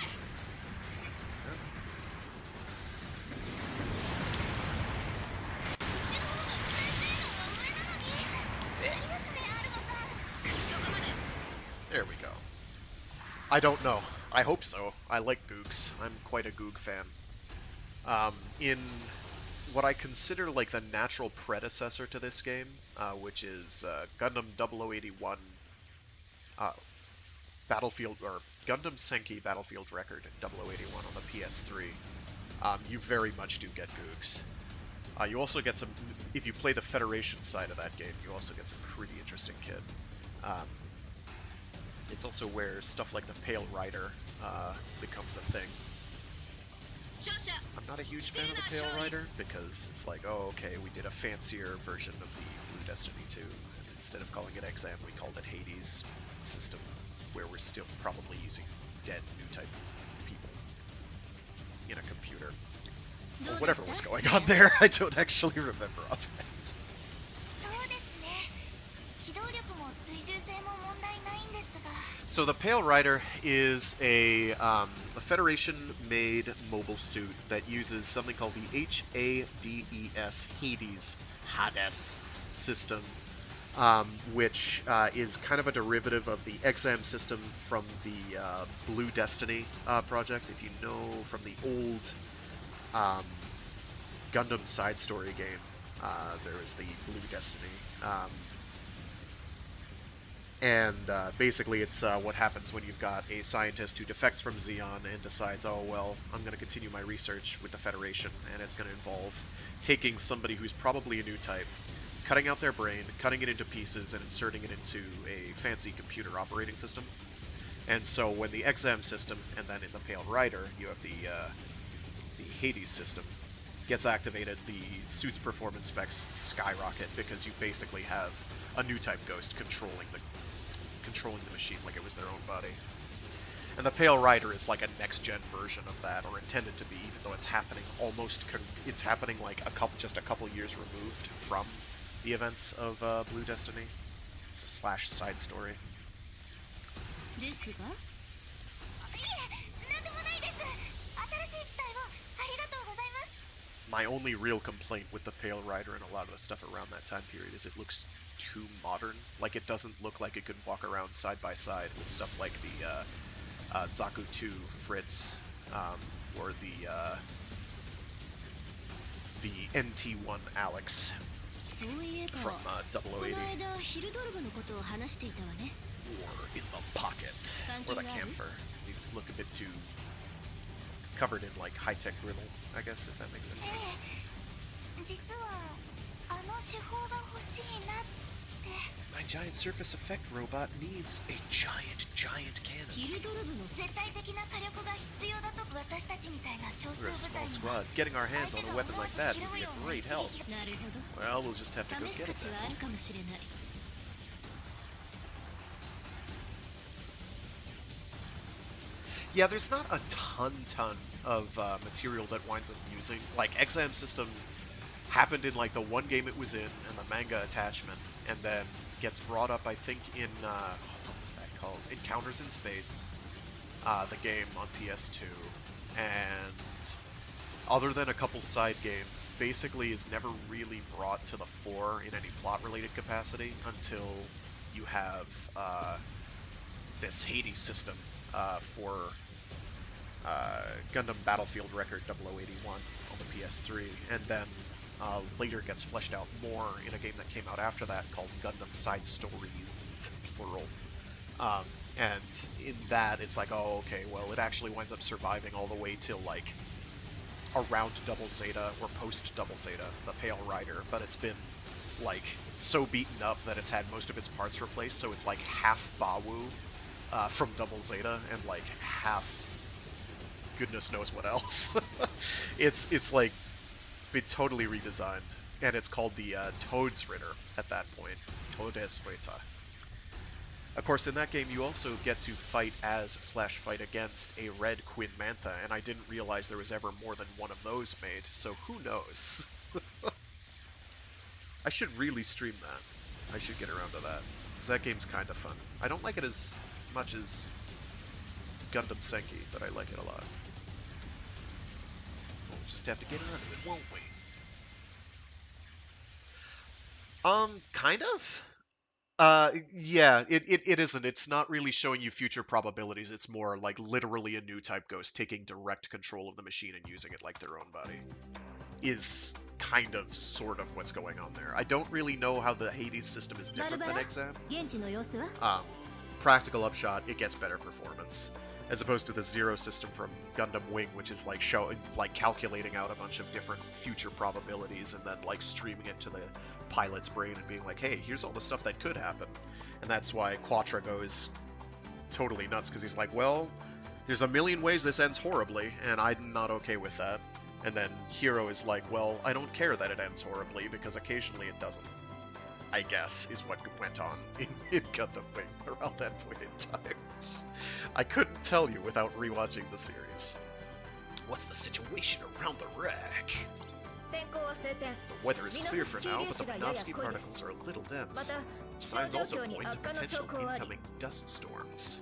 There we go. I don't know. I hope so. I like Googs. I'm quite a Goog fan. In what I consider like the natural predecessor to this game, which is Gundam 0081 Battlefield, or Gundam Senki Battlefield Record 0081 on the PS3, you very much do get Googs. You also get some, if you play the Federation side of that game, you also get some pretty interesting kit. It's also where stuff like the Pale Rider becomes a thing. I'm not a huge fan of the Pale Rider because it's like, oh, okay, we did a fancier version of the Blue Destiny 2. And instead of calling it Exam, we called it Hades system, where we're still probably using dead new type people in a computer. Or whatever was going on there, I don't actually remember offhand. そうですね機動力も追従性も問題ないんですが So the Pale Rider is a Federation-made mobile suit that uses something called the HADES, Hades system, which is kind of a derivative of the Exam system from the Blue Destiny project. If you know from the old Gundam side story game, there is the Blue Destiny. And basically it's what happens when you've got a scientist who defects from Xeon and decides, oh, well, I'm going to continue my research with the Federation, and it's going to involve taking somebody who's probably a new type, cutting out their brain, cutting it into pieces, and inserting it into a fancy computer operating system. And so when the Exam system, and then in the Pale Rider, you have the Hades system, gets activated, the suit's performance specs skyrocket because you basically have a new type ghost controlling the machine like it was their own body. And the Pale Rider is like a next-gen version of that, or intended to be, even though it's happening it's happening like just a couple years removed from the events of Blue Destiny. It's a slash side story. ですがいえなんでもないです新しい機体をありがとうございます My only real complaint with the Pale Rider and a lot of the stuff around that time period is it looks too modern. Like, it doesn't look like it could walk around side by side with stuff like the Zaku 2 Fritz, or the NT1 Alex そういえば from この 0080. 間ヒルドルブのことを話していたわね Or in the pocket, or the camphor. These look a bit too covered in like high-tech griddle, I guess, if that makes any sense. 実はあの手法が欲しいなっ My giant surface effect robot needs a giant cannon. We're a small squad. Getting our hands on a weapon like that would be a great help. Well, we'll just have to go get it then. Yeah, there's not a ton of material that winds up using. Like, Exam System happened in, like, the one game it was in, and the manga attachment, and then gets brought up, I think, in, what was that called? Encounters in Space, the game on PS2, and other than a couple side games, basically is never really brought to the fore in any plot-related capacity until you have, this Hades system, for Gundam Battlefield Record 0081 on the PS3, and then later gets fleshed out more in a game that came out after that called Gundam Side Stories, plural. And in that, it's like, oh, okay, well, it actually winds up surviving all the way till, like, around Double Zeta, or post-Double Zeta, the Pale Rider, but it's been, like, so beaten up that it's had most of its parts replaced, so it's, like, half Bawu from Double Zeta, and, like, half goodness knows what else. It's like, been totally redesigned, and it's called the Toads Ritter at that point. Todes Rita. Of course, in that game, you also get to fight as / fight against a red Queen Mantha, and I didn't realize there was ever more than one of those made, so who knows? I should really stream that. I should get around to that, because that game's kind of fun. I don't like it as much as Gundam Senki, but I like it a lot. We'll just have to get around to it, won't we? Kind of? Yeah, it isn't. It's not really showing you future probabilities. It's more like literally a new type ghost taking direct control of the machine and using it like their own body. Is kind of, sort of what's going on there. I don't really know how the Hades system is different than Exam. Practical upshot, it gets better performance. As opposed to the Zero system from Gundam Wing, which is like calculating out a bunch of different future probabilities and then like streaming it to the pilot's brain and being like, hey, here's all the stuff that could happen. And that's why Quattro goes totally nuts, because he's like, well, there's a million ways this ends horribly, and I'm not okay with that. And then Hero is like, well, I don't care that it ends horribly, because occasionally it doesn't. I guess, is what went on in Gundam Wing around that point in time. I couldn't tell you without rewatching the series. What's the situation around the wreck? The weather is clear for now, but the Minovsky particles are a little dense. Signs also point to potential incoming dust storms.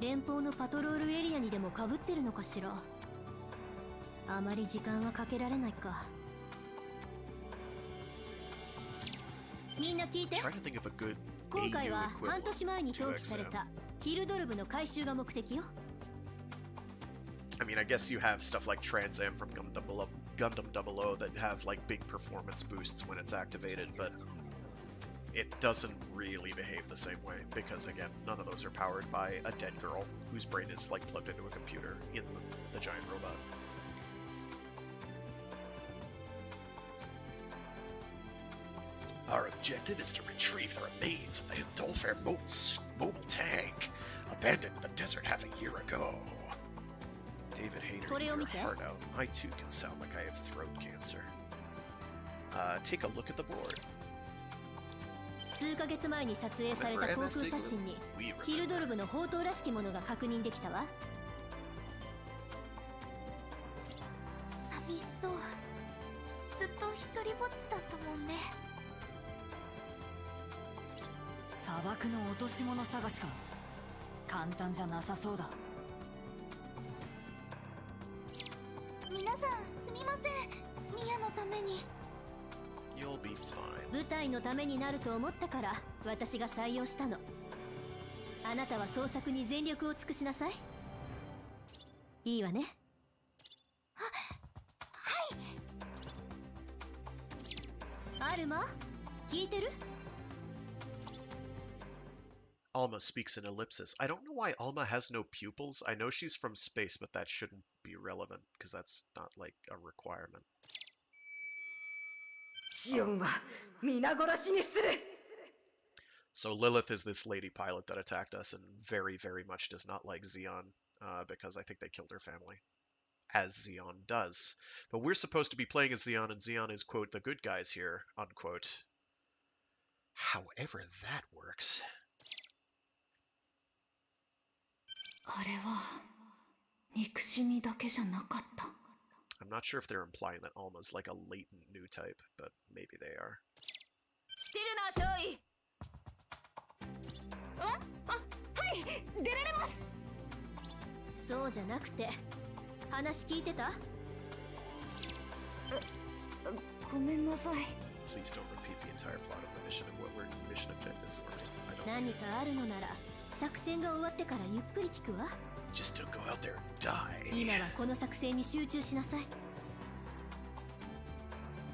連邦のパトロールエリアにでも被ってるのかしら。あまり時間はかけられないか。みんな聞いて。今回は半年前に登記されたヒルドルブの回収が目的よ。I mean, I guess you have stuff like Trans Am from Gundam 00 that have like big performance boosts when it's activated, but it doesn't really behave the same way, because again, none of those are powered by a dead girl whose brain is like plugged into a computer in the giant robot. Our objective is to retrieve the remains of the Hildolfair mobile tank, abandoned in the desert half a year ago. David Hayter, your heart out. I too can sound like I have throat cancer. Take a look at the board. 数ヶ月前に撮影された航空写真にヒルドルブの砲塔らしきものが確認できたわ。寂しそう。ずっと一人ぼっちだったもんね。砂漠の落とし物探しか。簡単じゃなさそうだ。皆さんすみません。ミヤのために。You'll be fine. 舞台のためになると思ったから私が採用したの。あなたは創作に全力を尽くしなさい。いいわね。はい。アルマ、聞いてる？ Alma speaks in ellipsis. I don't know why Alma has no pupils. I know she's from space, but that shouldn't be relevant, because that's not, like, a requirement. シオンは皆殺しにする。So Lilith is this lady pilot that attacked us and very, very much does not like Xeon because I think they killed her family, as Xeon does. But we're supposed to be playing as Xeon, and Xeon is, quote, the good guys here, unquote. However that works. あれは憎しみだけじゃなかった。 I'm not sure if they're implying that Alma's like a latent new type, but maybe they are. してるな、少尉。はい、出られます。そうじゃなくて、話聞いてた？ごめんなさい。 Please don't repeat the entire plot of the mission and what were mission objectives for me. I don't. 何かあるのなら作戦が終わってからゆっくり聞くわ。 Just don't go out there and die. 今はこの作戦に集中しなさい。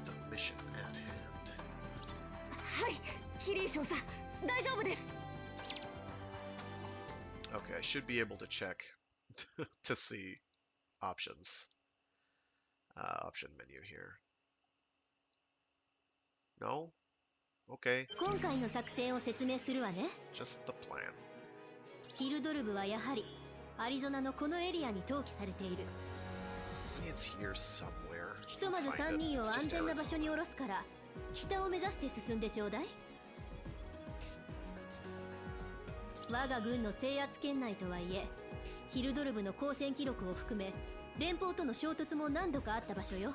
The mission at hand. はい、ヒリー少佐、大丈夫です。 Okay, I should be able to check to see options. Option menu here. No? Okay. 今回の作戦を説明するわね。 Just the plan. ヒルドルブはやはりアリゾナのこのエリアに投棄されている。 It's here somewhere. ひとまず Find 3 it. 人を It's 安 just 全な場 Arizona. 所に降ろすから北を目指して進んでちょうだい。我が軍の制圧圏内とはいえヒルドルブの交戦記録を含め連邦との衝突も何度かあった場所よ。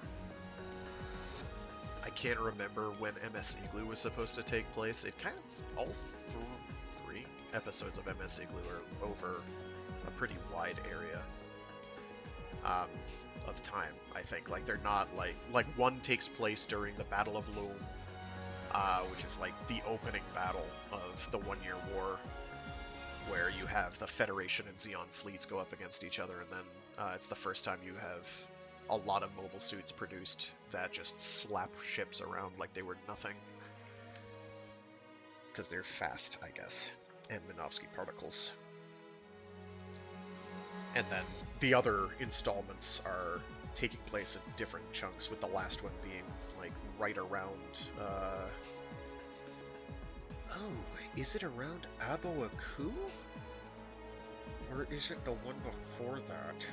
I can't remember when MS Igloo was supposed to take place. It kind of all three episodes of MS Igloo are over a pretty wide area of time. I think like they're not like one takes place during the Battle of Loom, which is like the opening battle of the 1-year war, where you have the Federation and Xeon fleets go up against each other, and then it's the first time you have a lot of mobile suits produced that just slap ships around like they were nothing. Because they're fast, I guess. And Minovsky particles. And then the other installments are taking place in different chunks, with the last one being like right around oh, is it around Aboaku? Or is it the one before that?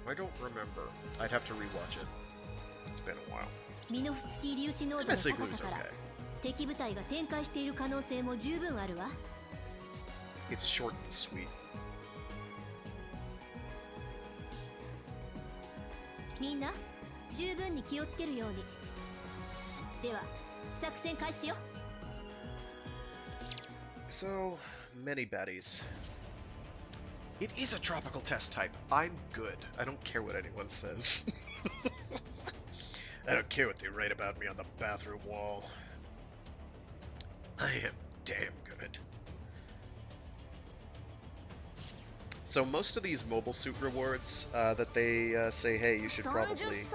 I don't remember. I'd have to rewatch it. It's been a while. ミノフスキー粒子濃度の MS 高 Igloo's さから okay. 敵部隊が展開している可能性も十分あるわ。 It's short and sweet. みんな十分に気をつけるように。では作戦開始よ。 So many baddies. It is a tropical test type. I'm good. I don't care what anyone says. I don't care what they write about me on the bathroom wall. I am damn good. So most of these mobile suit rewards that they say, hey, you should probably,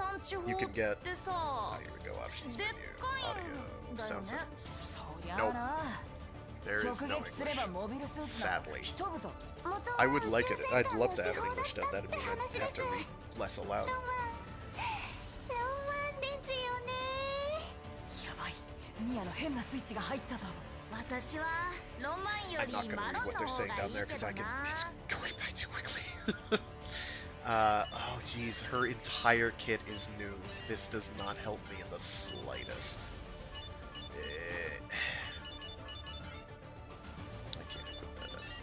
you can get, oh, here we go, options menu, audio, sound settings. Nope. There is no English, sadly. I would like it. I'd love to have an English dub. That'd mean I'd have to read less aloud. やばい、ミアの変なスイッチが入ったぞ。私はロマンよ I'm り not gonna マ read ロン what の they're 方 saying が down い there いけ because ど I can. な。 It's going by too quickly. Oh, geez, her entire kit is new. This does not help me in the slightest. I can't equip that. That's...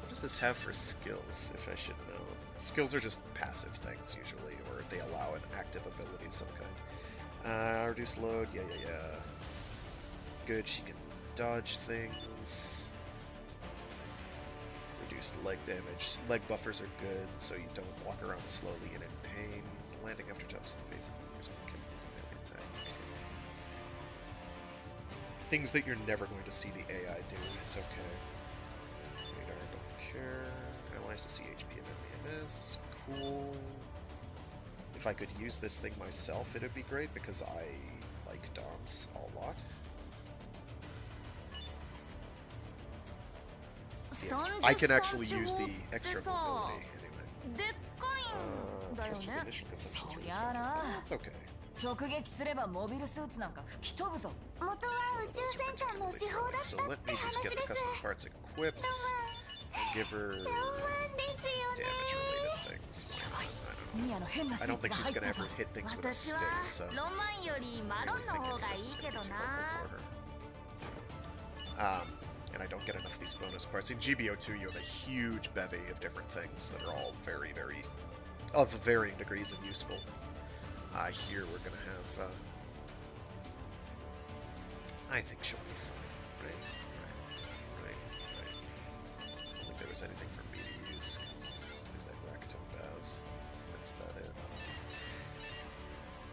What does this have for skills, if I should know? Skills are just passive things, usually, or they allow an active ability of some kind. Reduce load, yeah. Good, she can dodge things. Reduced leg damage. Leg buffers are good, so you don't walk around slowly and in pain. Landing after jumps in the face of movers and cancel the attack. Things that you're never going to see the AI do. It's okay. Radar, don't care. Analyze to see HP and MEMS. Cool. If I could use this thing myself, it would be great because I like DOMs a lot. Yes, I can actually use the extra mobility anyway. It's just initial consumption. It's okay. 直撃すればモビルスーツなんか吹き飛ぶぞ。元は宇宙戦艦の手法だった So って let me just 話 get で the す。 custom parts equipped and give her ロマンですよね。 damage-related things. Why not? I don't know. ミアの変なスイ I ッ don't チ think が she's 入った gonna ぞ。 ever hit things with a 私 stick, は so ロマンよりマロン really の think 方 any が of い this い is け gonna ど be too な。 helpful for her. And I don't get enough of these bonus parts. In GBO2, you have a huge bevy of different things that are all very, very, of varying degrees and useful. Here we're gonna have, I think she'll be fine, right? I don't think there was anything for me to use, because there's that Racktone Baz. That's about it.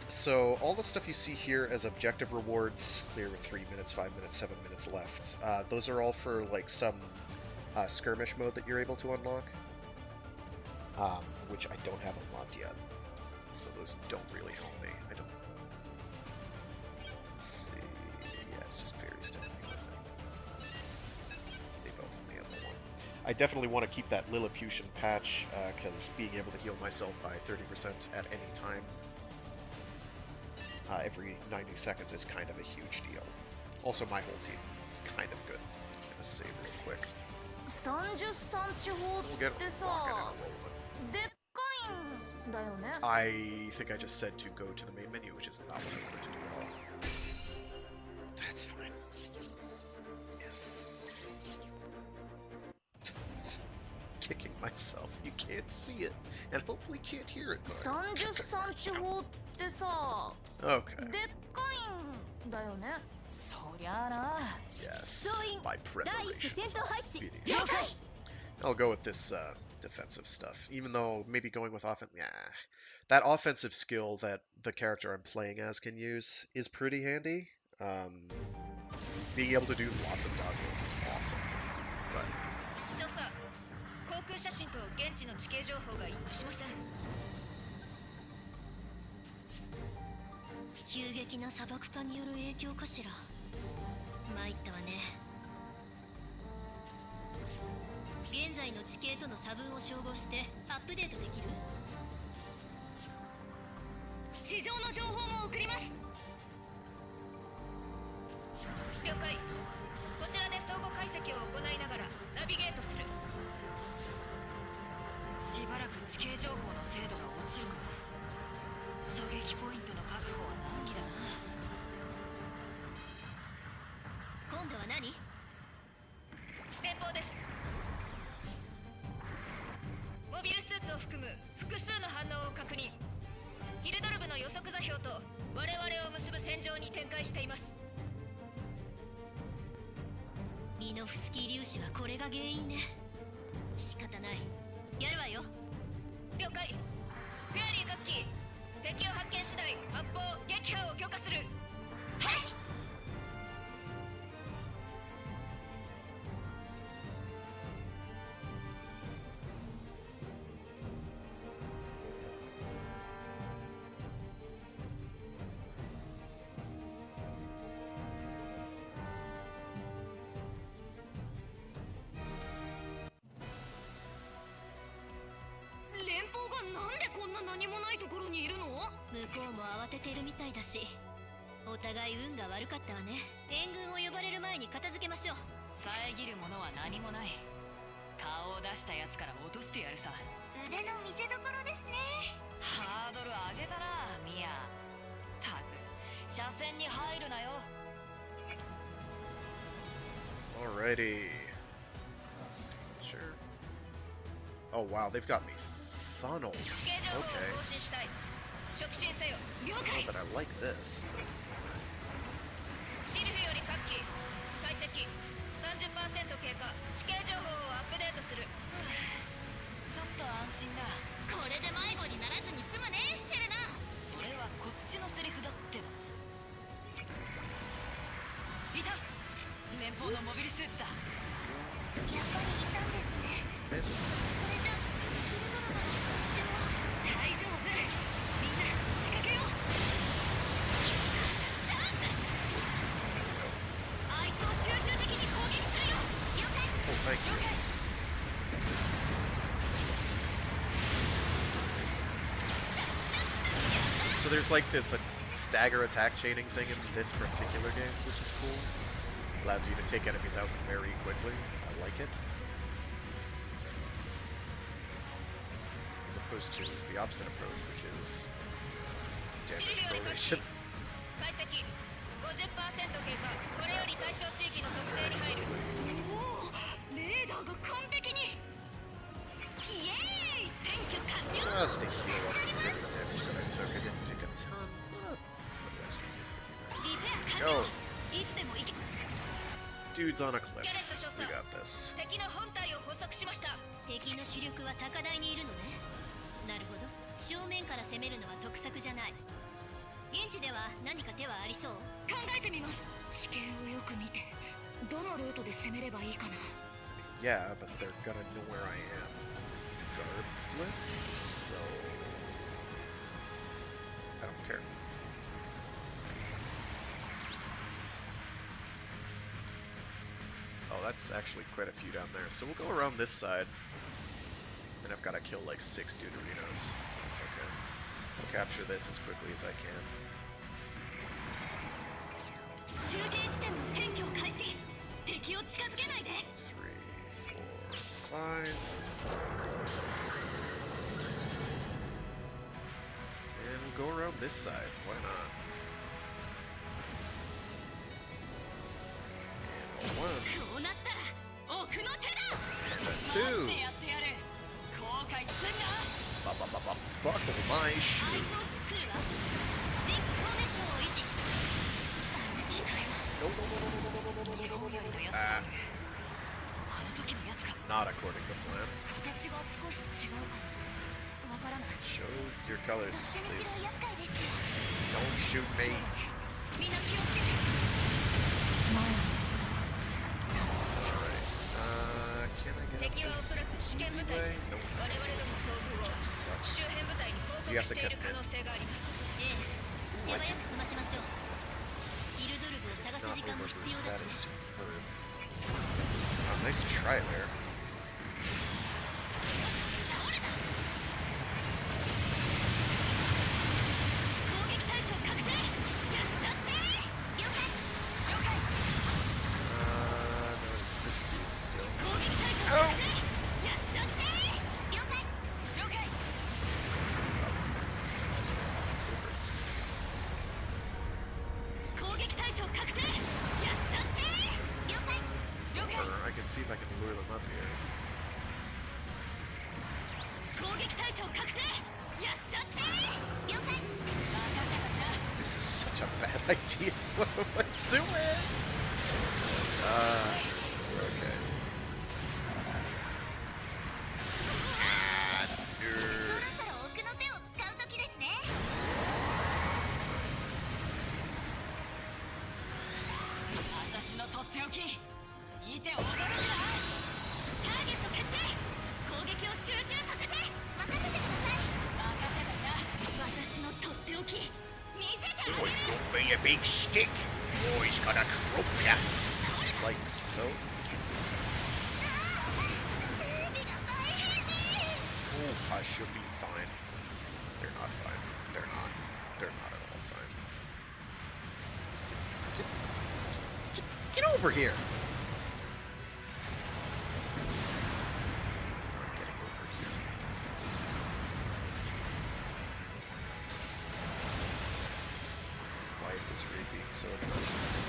So, all the stuff you see here as objective rewards, clear with 3 minutes, 5 minutes, 7 minutes left, those are all for, like, some skirmish mode that you're able to unlock, which I don't have unlocked yet. So those don't really help me. I don't... Let's see... Yeah, it's just fairy standing with them. They both only have one. I definitely want to keep that Lilliputian patch, because being able to heal myself by 30% at any time every 90 seconds is kind of a huge deal. Also, my whole team, kind of good. Just gonna save real quick. 30サンチ砲 We'll っ get て rocking さ、 and rolling. でっかいんだよね。 I think I just said to go to the main menu, which is not what I wanted to do at all. That's fine. Yes. Kicking myself. You can't see it, and hopefully can't hear it. 30サンチ砲ってさ、 Okay. でっかいんだよね。そりゃあな。 Yes. 総員 My 第一戦 preparations 闘 are 配置 finished. 了解。 I'll go with this defensive stuff, even though maybe going with offense. Yeah, that offensive skill that the character I'm playing as can use is pretty handy. Being able to do lots of dodge rolls is awesome. But 少佐、航空写真と現地の地形情報が一致しません。急激な砂漠化による影響かしら。参ったわね。現在の地形との差分を照合してアップデートできる？地上の情報も送ります。了解。こちらで相互解析を行いながらナビゲートする。しばらく地形情報の精度が落ちるか。狙撃ポイントの確保は難儀だな。今度は何？前方です。モビルスーツを含む複数の反応を確認。ヒルドルブの予測座標と我々を結ぶ戦場に展開しています。ミノフスキー粒子はこれが原因ね。仕方ない。やるわよ。了解。フェアリー各機、敵を発見次第発砲撃破を許可する。はい。連邦がなんでこんな何もないところにいるの？向こうも慌ててるみたいだし、お互い運が悪かったわね。援軍を呼ばれる前に片付けましょう。遮るものは何もない。顔を出したやつから落としてやるさ。腕の見せ所ですね。ハードル上げたな、ミア。たく、車線に入るなよ。alrighty. Sure. Oh wow, they've got me funneled. 地形情報を Okay. 更新したい。直進せよ。了 I 解 don't know。that I like this. シルフより各機、解析 30% 経過。地形情報をアップデートする。ちょっと安心だ。これで迷子にならずに済むね、ヘレナ。それはこっちのセリフだってば。いた。連邦のモビルスーツだ。やっぱりいたんですね。 Miss. これじゃヒルドルブの仕事は。大丈夫。みんな仕掛けよう。チャンス。あいつを集中的に攻撃するよ。了解。 Oh, thank 了 you. 解。 So there's like this stagger attack chaining thing in this particular game, which is cool. Allows you to take enemies out very quickly. I like it. As opposed to the opposite approach, which is damage proration. Just to heal up the damage that I took. I didn't take a ton. Go! Dude's on a cliff. We got this. 敵の主力は高台にいるのね。なるほど。正面から攻めるのは得策じゃない。現地では何か手はありそう？考えてみます。地形をよく見て、どのルートで攻めればいいかな。Yeah, but they're gonna know where I am regardless, so I don't care. Oh, that's actually quite a few down there. So we'll go around this side. And I've got to kill like 6 Deuterinos. That's okay. We'll capture this as quickly as I can. 3, 4, 5. And we'll go around this side. Why not? And 1. And a 2. Buckle my shoe. No. Not according to plan. Show your colors, please. Don't shoot me. Alright. Can I get this easy way? Nope. Sucks. So you have to commit. What? Not overboost. That is superb. Oh, nice try there. Notice this dude still. Oh! I can see if I can lure them up here. This is such a bad idea. What am I doing? Okay. Oh, he's gonna be a big stick. Oh, he's gonna crump ya. Like so. Oh, I should be fine. They're not fine. They're not. They're not at all fine. Get over here. I'm getting over here. Why is this raid being so obnoxious?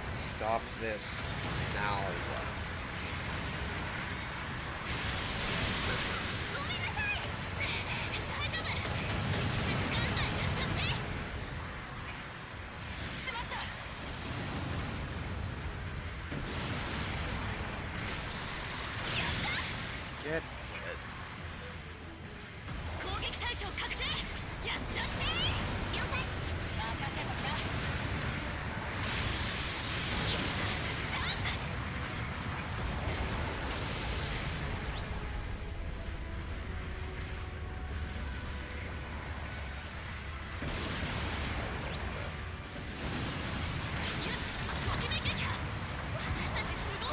Stop this now. Get dead.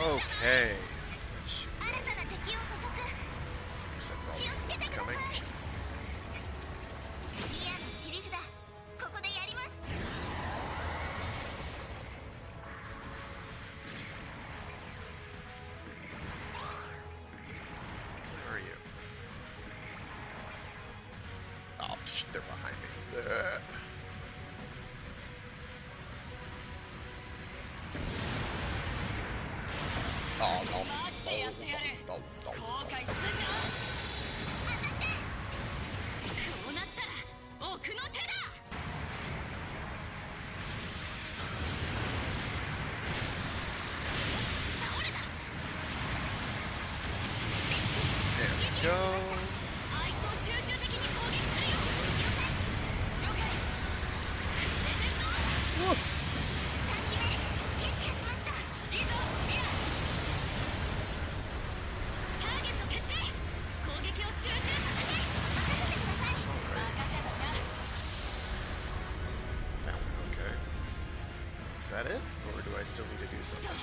Okay. Let's shoot that. Except for all the ones coming. they're behind me. Ugh. Oh, no. No, no, no. There we go. Is that it? Or do I still need to do something?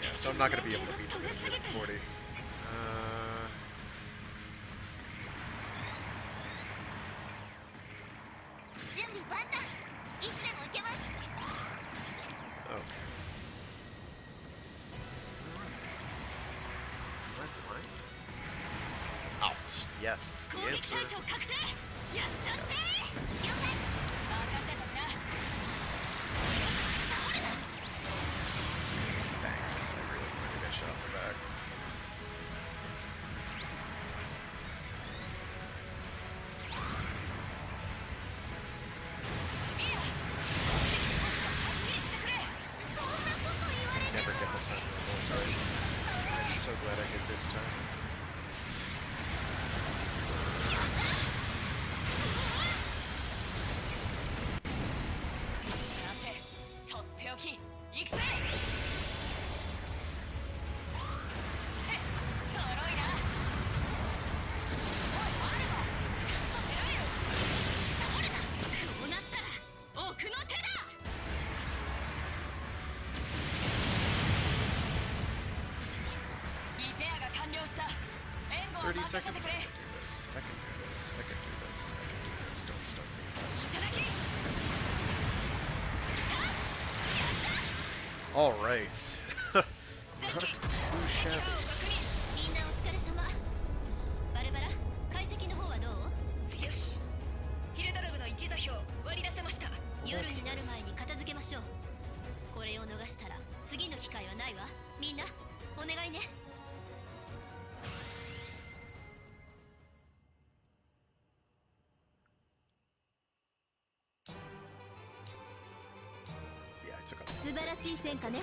Yeah, so I'm not going to be able to beat them in minute 40. Okay. Am I blind? Out. Yes. The answer is yes. Thanks. I really wanted to get shot in the back. Never get the time almost right. I'm so glad I hit this time. Seconds. I can do this. I can do this. I can do this. I can do this. Don't stun me. I can do this. All right. Not too shabby. Yeah, I took a 素晴らしい戦果ね。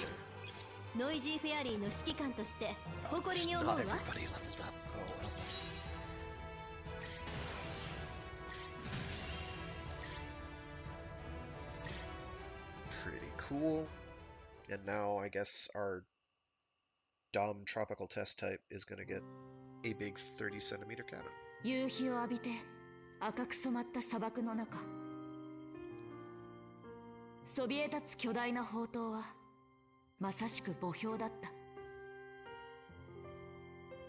ノイジーフェアリーの指揮官として誇りに思うわ。 Not everybody leveled up. Oh well. Pretty cool. And now I guess our dumb tropical test type is gonna get a big 30cm cannon. 夕日を浴びて赤く染まった砂漠の中、そびえ立つ巨大な砲塔はまさしく墓標だった。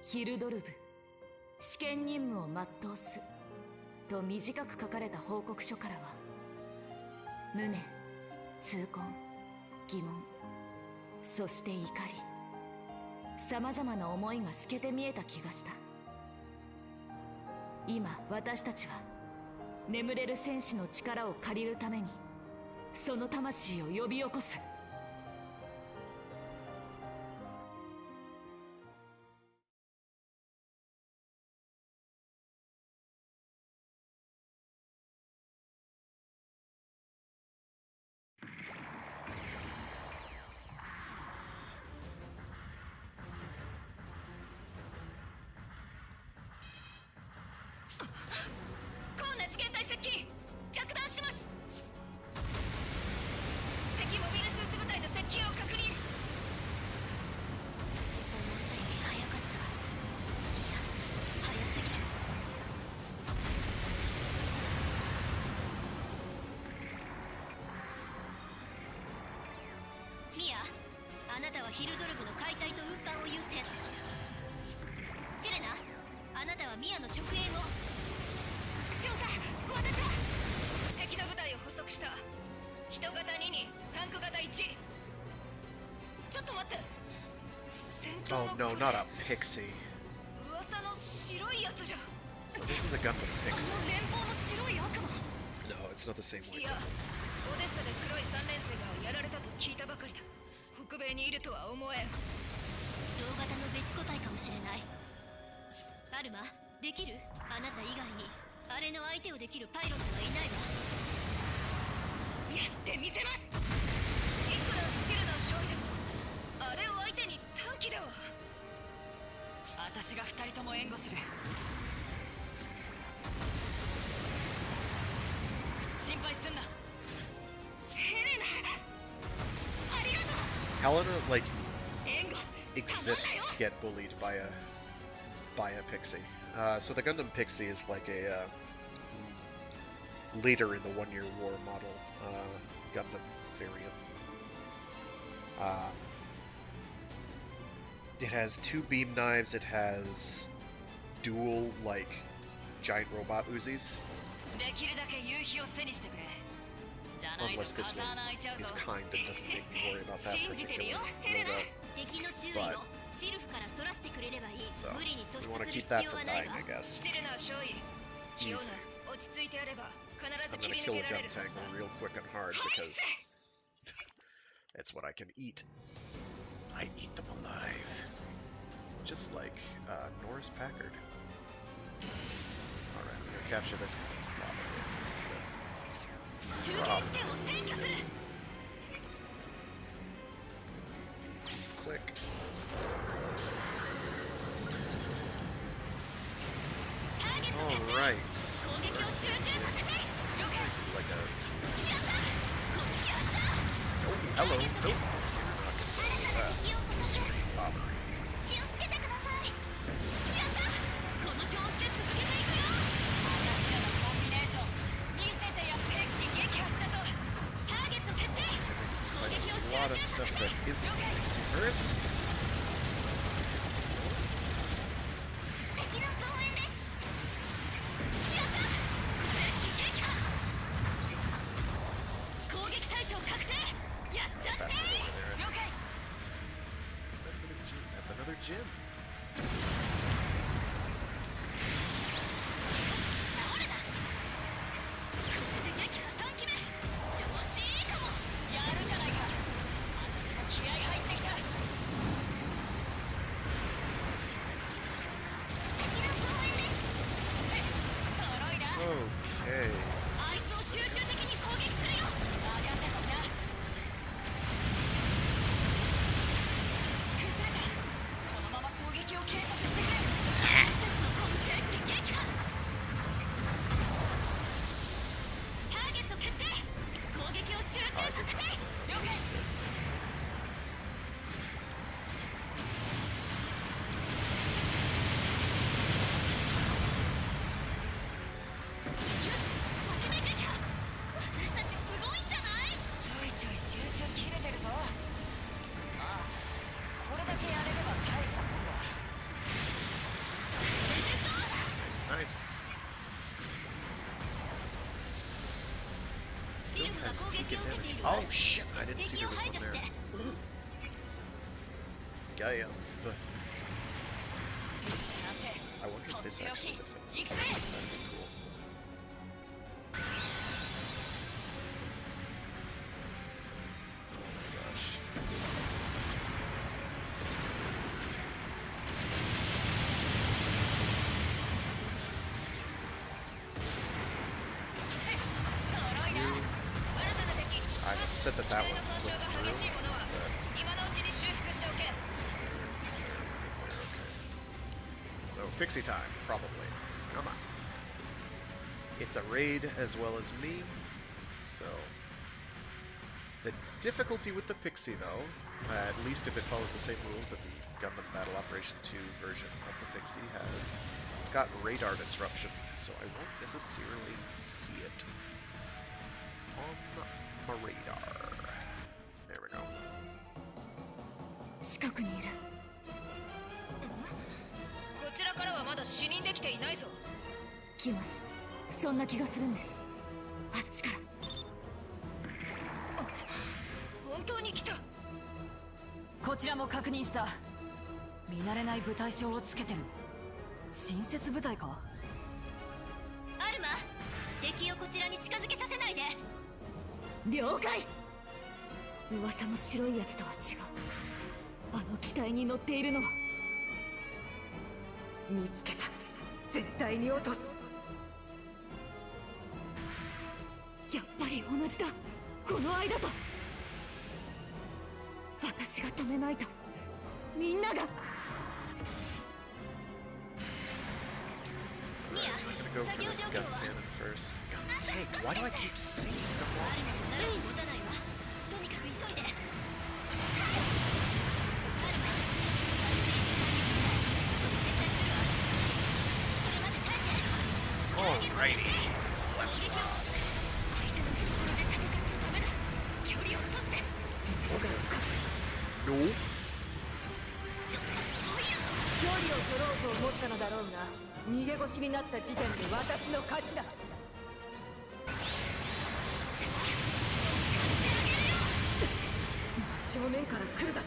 ヒルドルブ、試験任務を全うすと短く書かれた報告書からは、無念、痛恨、疑問、そして怒り、さまざまな思いが透けて見えた気がした。今私たちは眠れる戦士の力を借りるためにその魂を呼び起こす。あなたはヒルドルブの解体と運搬を優先。テレナ、あなたはミアの直営を。少佐、私は敵の部隊を捕捉した。人型2にタンク型1。ちょっと待って。戦闘 Oh の no, not a pixie. 噂の白いやつじゃ。So this is a Gundam Pixie. No, it's not the same way. オデッサで黒い三連星がやられたと聞いたばかりだ。北米にいるとは思えん。小型の別個体かもしれない。アルマ、できる？あなた以外にあれの相手をできるパイロットはいないわ。やってみせます。いくらスキルの勝利でもあれを相手に短期では。私が二人とも援護する。心配すんな。ヘレナ、ありがとう。Helena, like, exists to get bullied by a Pixie. So the Gundam Pixie is like a later in the One-Year War model Gundam variant. It has 2 beam knives. It has dual, like, giant robot Uzis. Unless this one is kind and doesn't make me worry about that particular robot. But, so, we want to keep that from dying, I guess. Easy. I'm gonna kill a gun tank real quick and hard because it's what I can eat. I eat them alive. Just like Norris Packard. Alright, I'm gonna capture this because I'm probably. Click. Alright. Like a. Oh, hello. Nope. A lot of stuff that isn't Pixie bursts. That's another gym. Okay. Nice. Silk has taken damage. Oh shit, I didn't see there was one there. Gasp. I wonder if this actually defends this. That'd be cool. Oh my gosh. I'm upset that that one slipped through, but... Okay. So, Pixie time, probably. Come on. It's a raid as well as me, so... The difficulty with the Pixie, though, at least if it follows the same rules that the Gundam Battle Operation 2 version of the Pixie has, is it's got radar disruption, so I won't necessarily see it on my radar. There we go. 近くにいる。こちらからはまだ視認できていないぞ。来ます。そんな気がするんです。あっちから。本当に来た。こちらも確認した。見慣れない部隊章をつけてる。新設部隊か。敵をこちらに近づけさせないで。了解。噂の白いやつとは違う。あの機体に乗っているのは。見つけた。絶対に落とす。やっぱり同じだ。この間と。私が止めないとみんなが。I'm gonna go for this gun cannon first. Dang, why do I keep seeing the wrong thing? Alrighty, let's rock. No. 距離を取ろうと思ったのだろうが、逃げ腰になった時点で私の勝ちだ。正面から来るだと。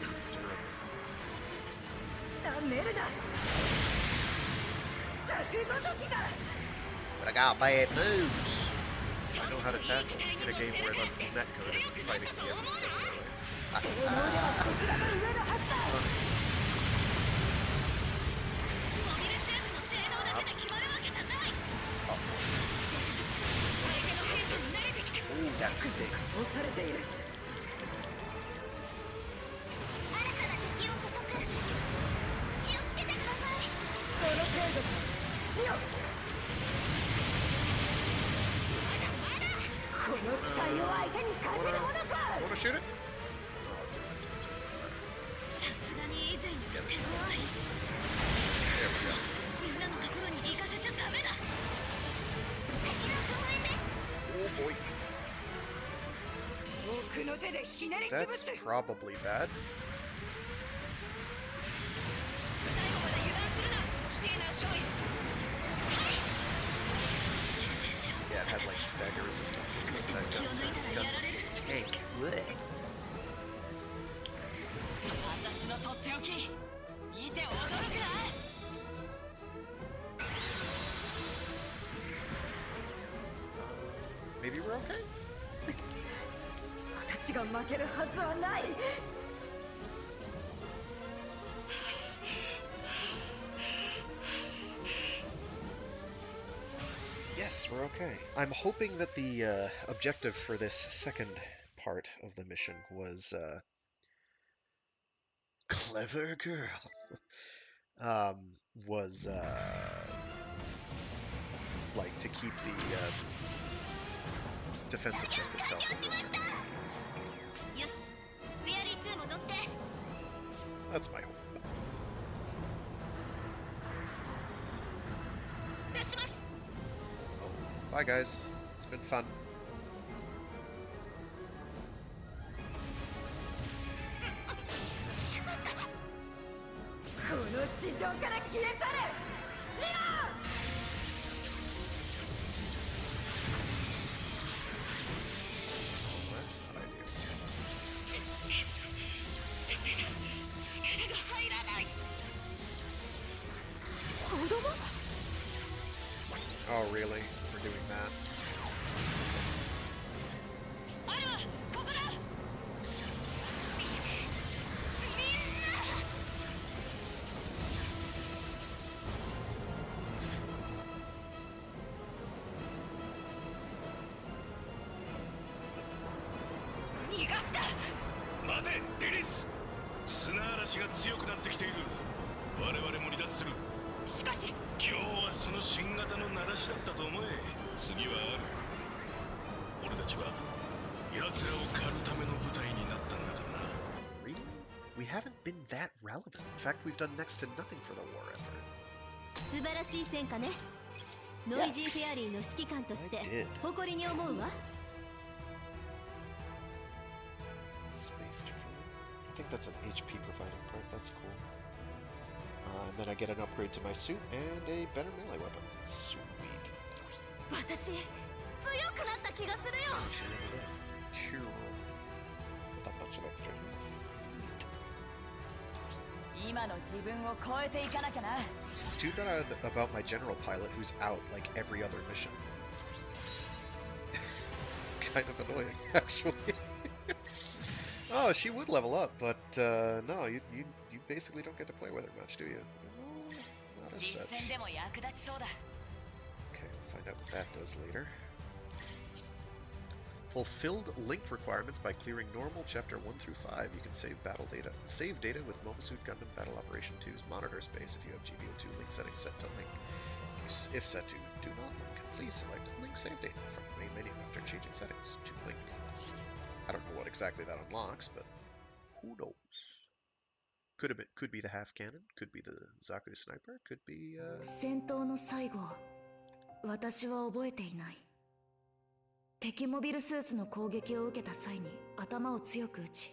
なめるな。ザクごときだ。 But I got bad news. I know how to tackle in a game where the netcode isn't fighting the episode. That's funny. Ooh, that stings. Wanna shoot it? Oh, it's a yeah, this is there we go. Oh boy. That's probably bad. Yeah, it had like stagger resistance. Let's make that gun tank. Blech. Maybe we're okay? Yes, we're okay. I'm hoping that the objective for this second part of the mission was clever girl. Was like to keep the defense objective self over a certain point. That's my hope. Oh, bye guys. It's been fun. That's not ideal. Oh, really? We're doing that? Really? We haven't been that relevant. In fact, we've done next to nothing for the war effort. 素晴らしい戦果ね。ノイジーフェアリーの指揮官として誇りに思うわ。Spaced food. I think that's an HP providing part. That's cool. And then I get an upgrade to my suit and a better melee weapon. Sweet. 私、強くなった気がするよ。Cool. With a bunch of extra health. 今の自分を超えていかなきゃな。 It's too bad about my general pilot who's out like every other mission. kind of annoying, actually. Oh, she would level up, but no, you basically don't get to play with her much, do you? No, not as such. Okay, we'll find out what that does later. Fulfilled linked requirements by clearing normal chapter 1 through 5. You can save battle data. Save data with Mobile Suit Gundam Battle Operation 2's monitor space if you have GBO 2 link settings set to link. If set to do not link, please select link save data from the main menu after changing settings to link. I don't know what exactly that unlocks, but who knows? Could be the half cannon, could be the Zaku sniper, could be 戦闘の最後、私は覚えていない。敵モビルスーツの攻撃を受けた際に頭を強く打ち、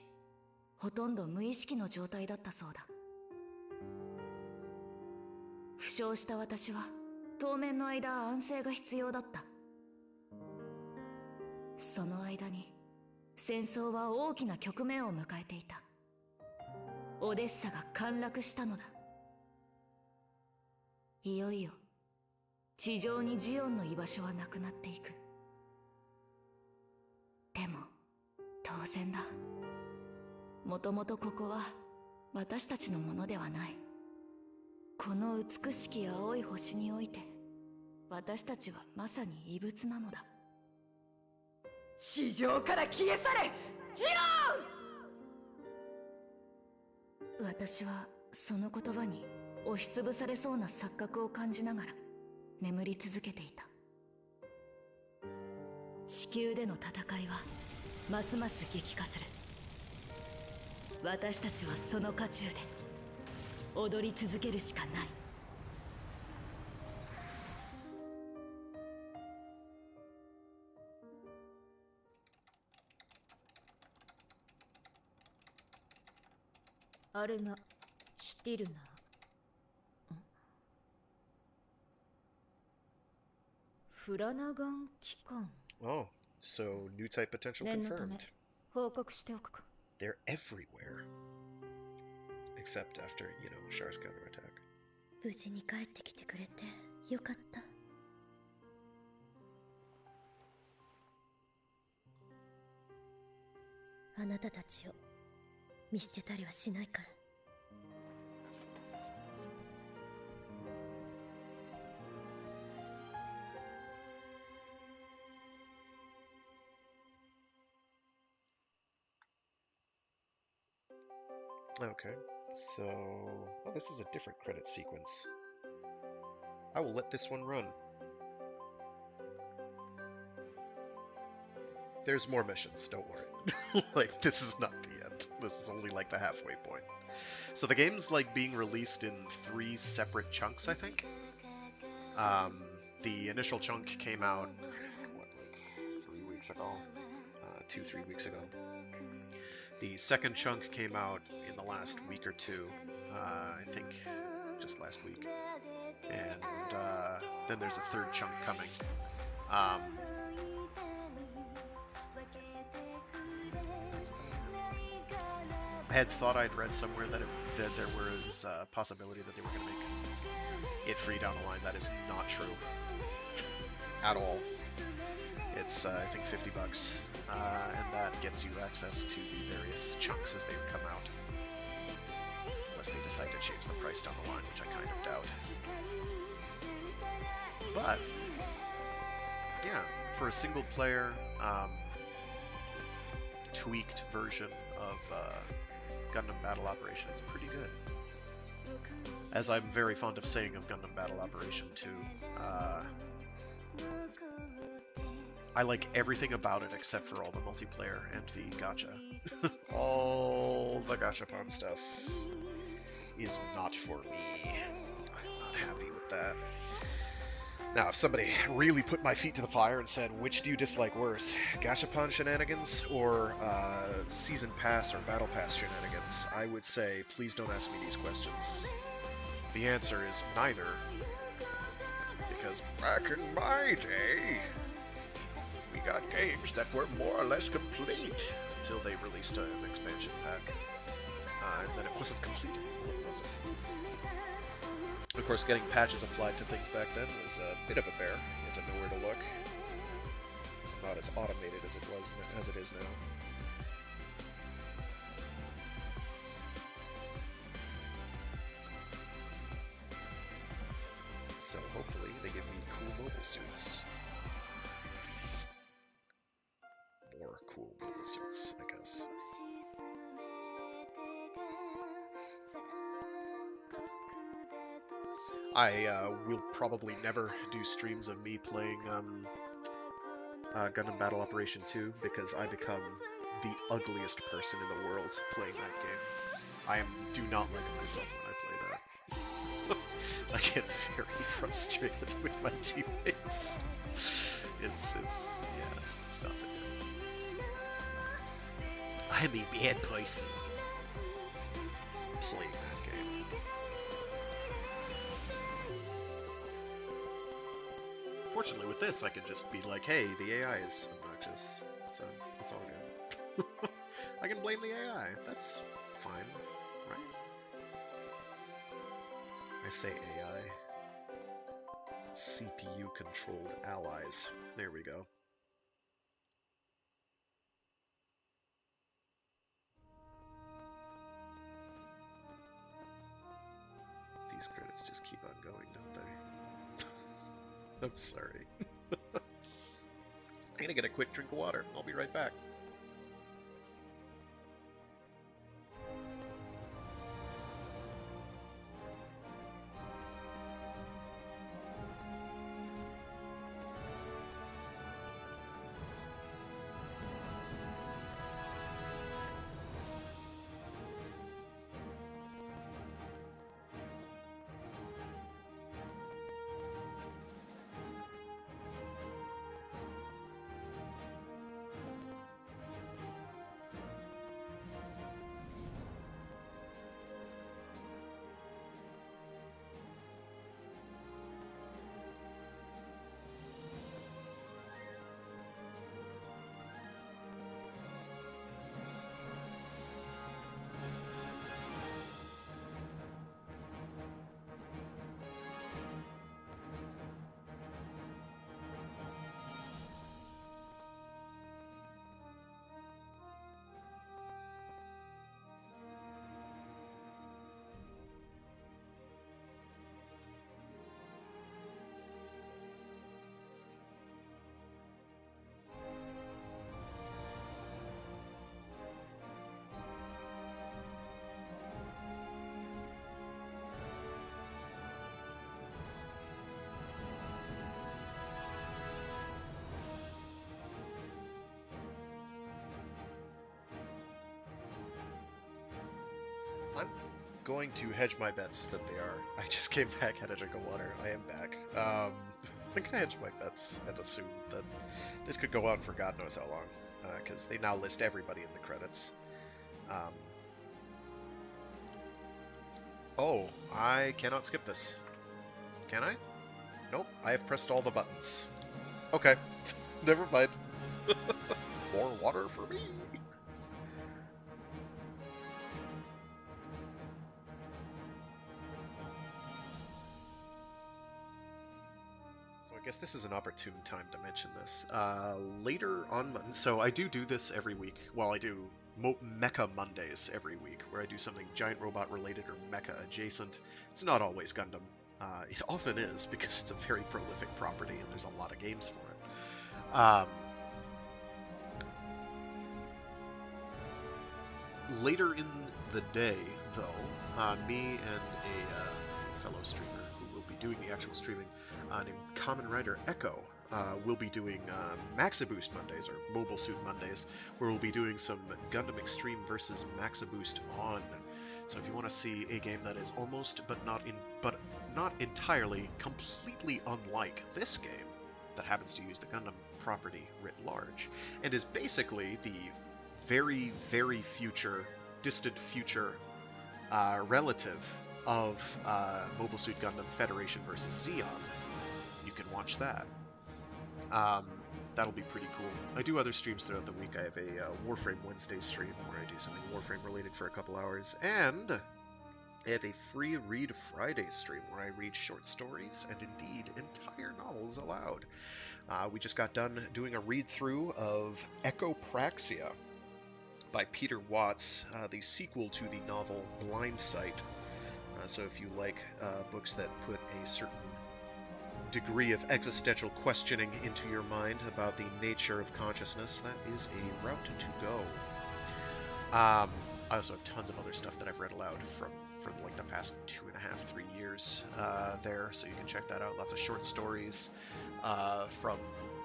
ほとんど無意識の状態だったそうだ。負傷した私は当面の間安静が必要だった。その間に戦争は大きな局面を迎えていた。オデッサが陥落したのだ。いよいよ地上にジオンの居場所はなくなっていく。でも当然だ。もともとここは私たちのものではない。この美しき青い星において私たちはまさに異物なのだ。地上から消え去れジオン。私はその言葉に押しつぶされそうな錯覚を感じながら眠り続けていた。地球での戦いはますます激化する。私たちはその渦中で踊り続けるしかない。あれがシュティルナー。フラナガン機関。Oh, so new type potential confirmed. 報告しておくか。They're everywhere. Except after, Char's counterattack. 無事に帰ってきてくれてよかった。あなたたちを見捨てたりはしないから。Okay, so... Oh, this is a different credit sequence. I will let this one run. There's more missions, don't worry. This is not the end. This is only the halfway point. So the game's being released in 3 separate chunks, I think. The initial chunk came out, 3 weeks ago? 2-3 weeks ago. The second chunk came out in the last week or two, I think just last week. And then there's a third chunk coming. I had thought I'd read somewhere that there was a possibility that they were going to make it free down the line. That is not true at all. It's, I think, $50, and that gets you access to the various chunks as they come out. Unless they decide to change the price down the line, which I kind of doubt. But, yeah, for a single-player, tweaked version of Gundam Battle Operation, it's pretty good. As I'm very fond of saying of Gundam Battle Operation 2, I like everything about it except for all the multiplayer and the gacha. All the gachapon stuff is not for me. I'm not happy with that. Now, if somebody really put my feet to the fire and said, which do you dislike worse, gachapon shenanigans or season pass or battle pass shenanigans, I would say, please don't ask me these questions. The answer is neither. Because back in my day, we got games that were more or less complete until they released an expansion pack. And then it wasn't complete anymore, was it? Of course, getting patches applied to things back then was a bit of a bear. You had to know where to look. It was not as automated as it is now. So hopefully they give me cool mobile suits. More cool mobile suits, I guess. I will probably never do streams of me playing Gundam Battle Operation 2 because I become the ugliest person in the world playing that game. I do not like myself when I play that. I get very frustrated with my teammates. It's not so good. I'm a bad person playing that game. Fortunately, with this, I can just be like, hey, the AI is obnoxious, so it's all good. I can blame the AI. That's fine, right? I say AI. CPU-controlled allies. There we go. These credits just keep on going, don't they? I'm sorry. I'm gonna get a quick drink of water. I'll be right back. I'm going to hedge my bets that they are. I just came back, had a drink of water. I am back. I'm gonna hedge my bets and assume that this could go on for God knows how long, because they now list everybody in the credits. Oh, I cannot skip this. Can I? Nope, I have pressed all the buttons. Okay, never mind. More water for me. I guess this is an opportune time to mention this. Later on, so I do this every week. Well, I do Mecha Mondays every week, where I do something giant robot related or mecha adjacent. It's not always Gundam. It often is, because it's a very prolific property and there's a lot of games for it. Later in the day, though, me and a fellow streamer who will be doing the actual streaming, named Kamen Rider Echo, we'll be doing Maxiboost Mondays, or Mobile Suit Mondays, where we'll be doing some Gundam Extreme versus Maxiboost On. So if you want to see a game that is almost, but not entirely, completely unlike this game, that happens to use the Gundam property writ large, and is basically the very, very distant future relative of Mobile Suit Gundam Federation versus Zeon. You can watch that. That'll be pretty cool. I do other streams throughout the week. I have a Warframe Wednesday stream where I do something Warframe related for a couple hours, and I have a free Read Friday stream where I read short stories and indeed entire novels aloud. We just got done doing a read-through of Echopraxia by Peter Watts, the sequel to the novel Blind Sight. So if you like books that put a certain degree of existential questioning into your mind about the nature of consciousness, that is a route to go. I also have tons of other stuff that I've read aloud for like the past 2.5, 3 years there, so you can check that out. Lots of short stories from,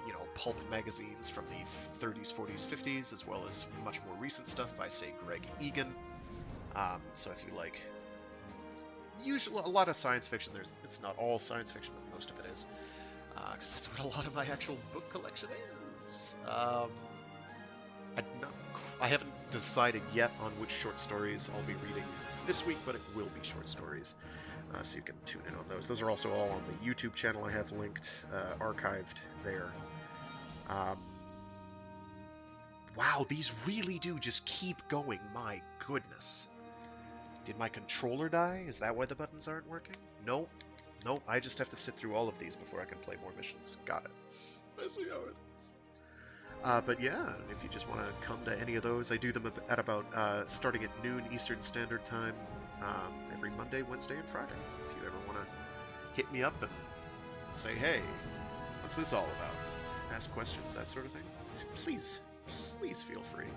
you know, pulp magazines from the 30s, 40s, 50s, as well as much more recent stuff by, say, Greg Egan. So if you like usually a lot of science fiction, it's not all science fiction, but most of it is, because that's what a lot of my actual book collection is. I haven't decided yet on which short stories I'll be reading this week, but it will be short stories, so you can tune in on those. Those are also all on the YouTube channel I have linked, archived there. Wow, these really do just keep going, my goodness. Did my controller die? Is that why the buttons aren't working? Nope. Nope, I just have to sit through all of these before I can play more missions. Got it. I see how it is. But yeah, if you just want to come to any of those, I do them at about starting at noon Eastern Standard Time every Monday, Wednesday, and Friday. If you ever want to hit me up and say, hey, what's this all about? Ask questions, that sort of thing. Please feel free.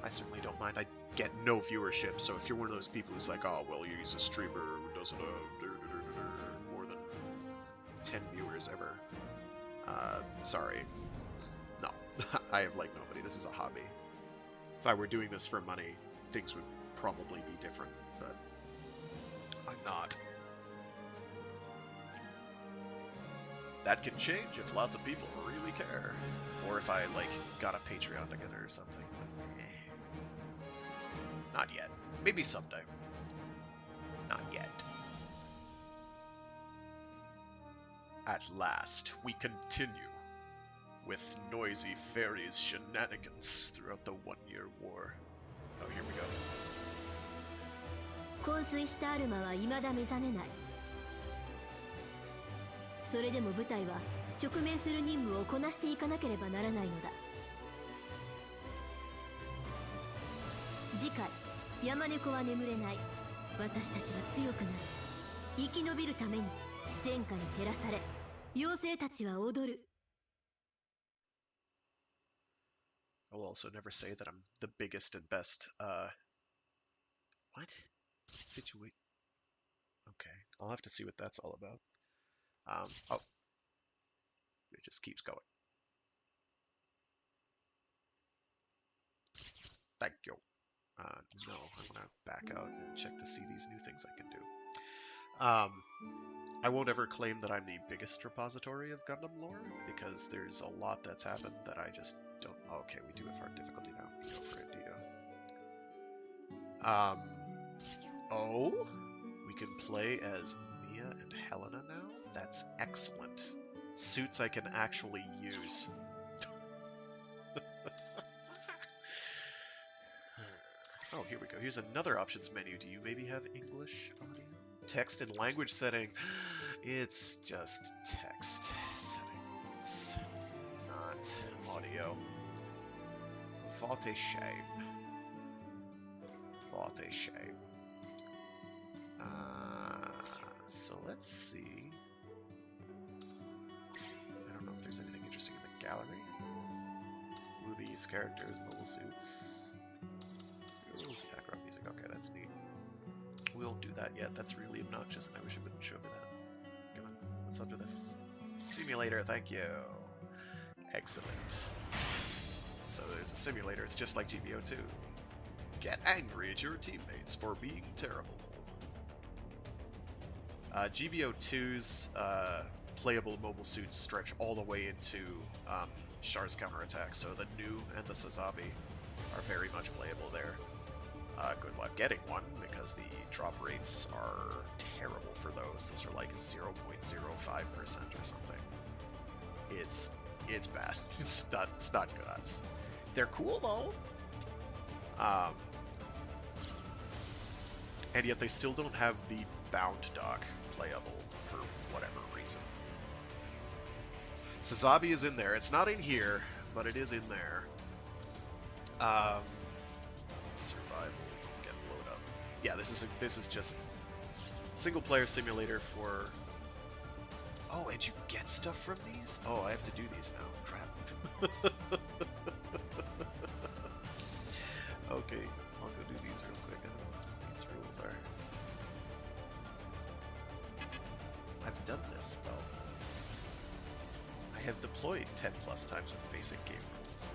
I certainly don't mind. I get no viewership, so if you're one of those people who's like, oh, well, he's a streamer who doesn't have more than 10 viewers ever, sorry. No, I have like nobody. This is a hobby. If I were doing this for money, things would probably be different, but I'm not. That can change if lots of people really care. Or if I, like, got a Patreon together or something, but not yet. Maybe someday. Not yet. At last, we continue with Noisy Fairy's shenanigans throughout the One-Year War. Oh, here we go. 昏睡したアルマは未だ目覚めない。それでも部隊は直面する任務をこなしていかなければならないのだ。次回、山猫は眠れない。私たちは強くなる。生き延びるために戦火に照らされ、妖精たちは踊る。I'll also never say that I'm the biggest and best, what? Situate. Okay, I'll have to see what that's all about. Oh. It just keeps going. Thank you. No, I'm gonna back out and check to see these new things I can do. I won't ever claim that I'm the biggest repository of Gundam lore, because there's a lot that's happened that I just don't... Oh, okay, we do have hard difficulty now. Go for it, Dio. Oh? We can play as Mia and Helena now? That's excellent. Suits I can actually use. Oh, here we go. Here's another options menu. Do you maybe have English audio? Text and language setting. It's just text settings, not audio. What a shame. What a shame. So let's see. I don't know if there's anything interesting in the gallery. Movies, characters, mobile suits. Rules, background music. Okay, that's neat. We won't do that yet. That's really obnoxious, and I wish it wouldn't show me that. Come on, let's undo this. Simulator, thank you. Excellent. So there's a simulator. It's just like GBO 2. Get angry at your teammates for being terrible. GBO 2's playable mobile suits stretch all the way into Char's counterattack, so the Nu and the Sazabi are very much playable there. Good luck getting one, because the drop rates are terrible for those. Those are like 0.05% or something. It's bad. It's not good. They're cool though. and yet they still don't have the bound dock playable for whatever reason. Sazabi is in there. It's not in here, but it is in there. Survival, get load up. Yeah, this is just single player simulator for. Oh, and you get stuff from these? Oh, I have to do these now. Crap. Okay, I'll go do these real quick. I don't know what these rules are. I've done this, though. I have deployed 10 plus times with basic game rules.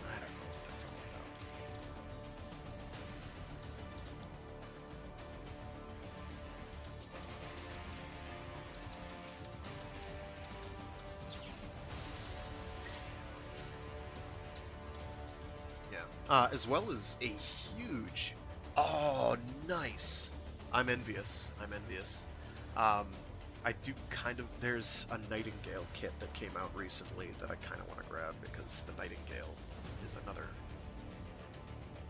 I don't know what that's all about. As well as a huge... Oh, nice! I'm envious. I'm envious. I do kind of... There's a Nightingale kit that came out recently that I kind of want to grab because the Nightingale is another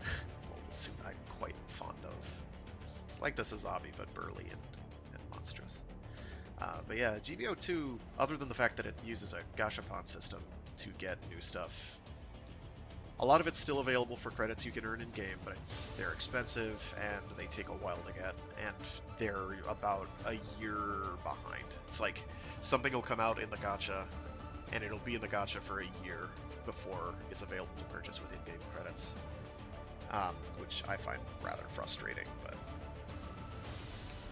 mobile suit I'm quite fond of. It's like the Sazabi, but burly and monstrous. But yeah, GBO 2, other than the fact that it uses a Gashapon system to get new stuff, a lot of it's still available for credits you can earn in-game, but they're expensive, and they take a while to get, and they're about a year behind. It's like, something will come out in the gacha, and it'll be in the gacha for a year before it's available to purchase with in-game credits. Which I find rather frustrating, but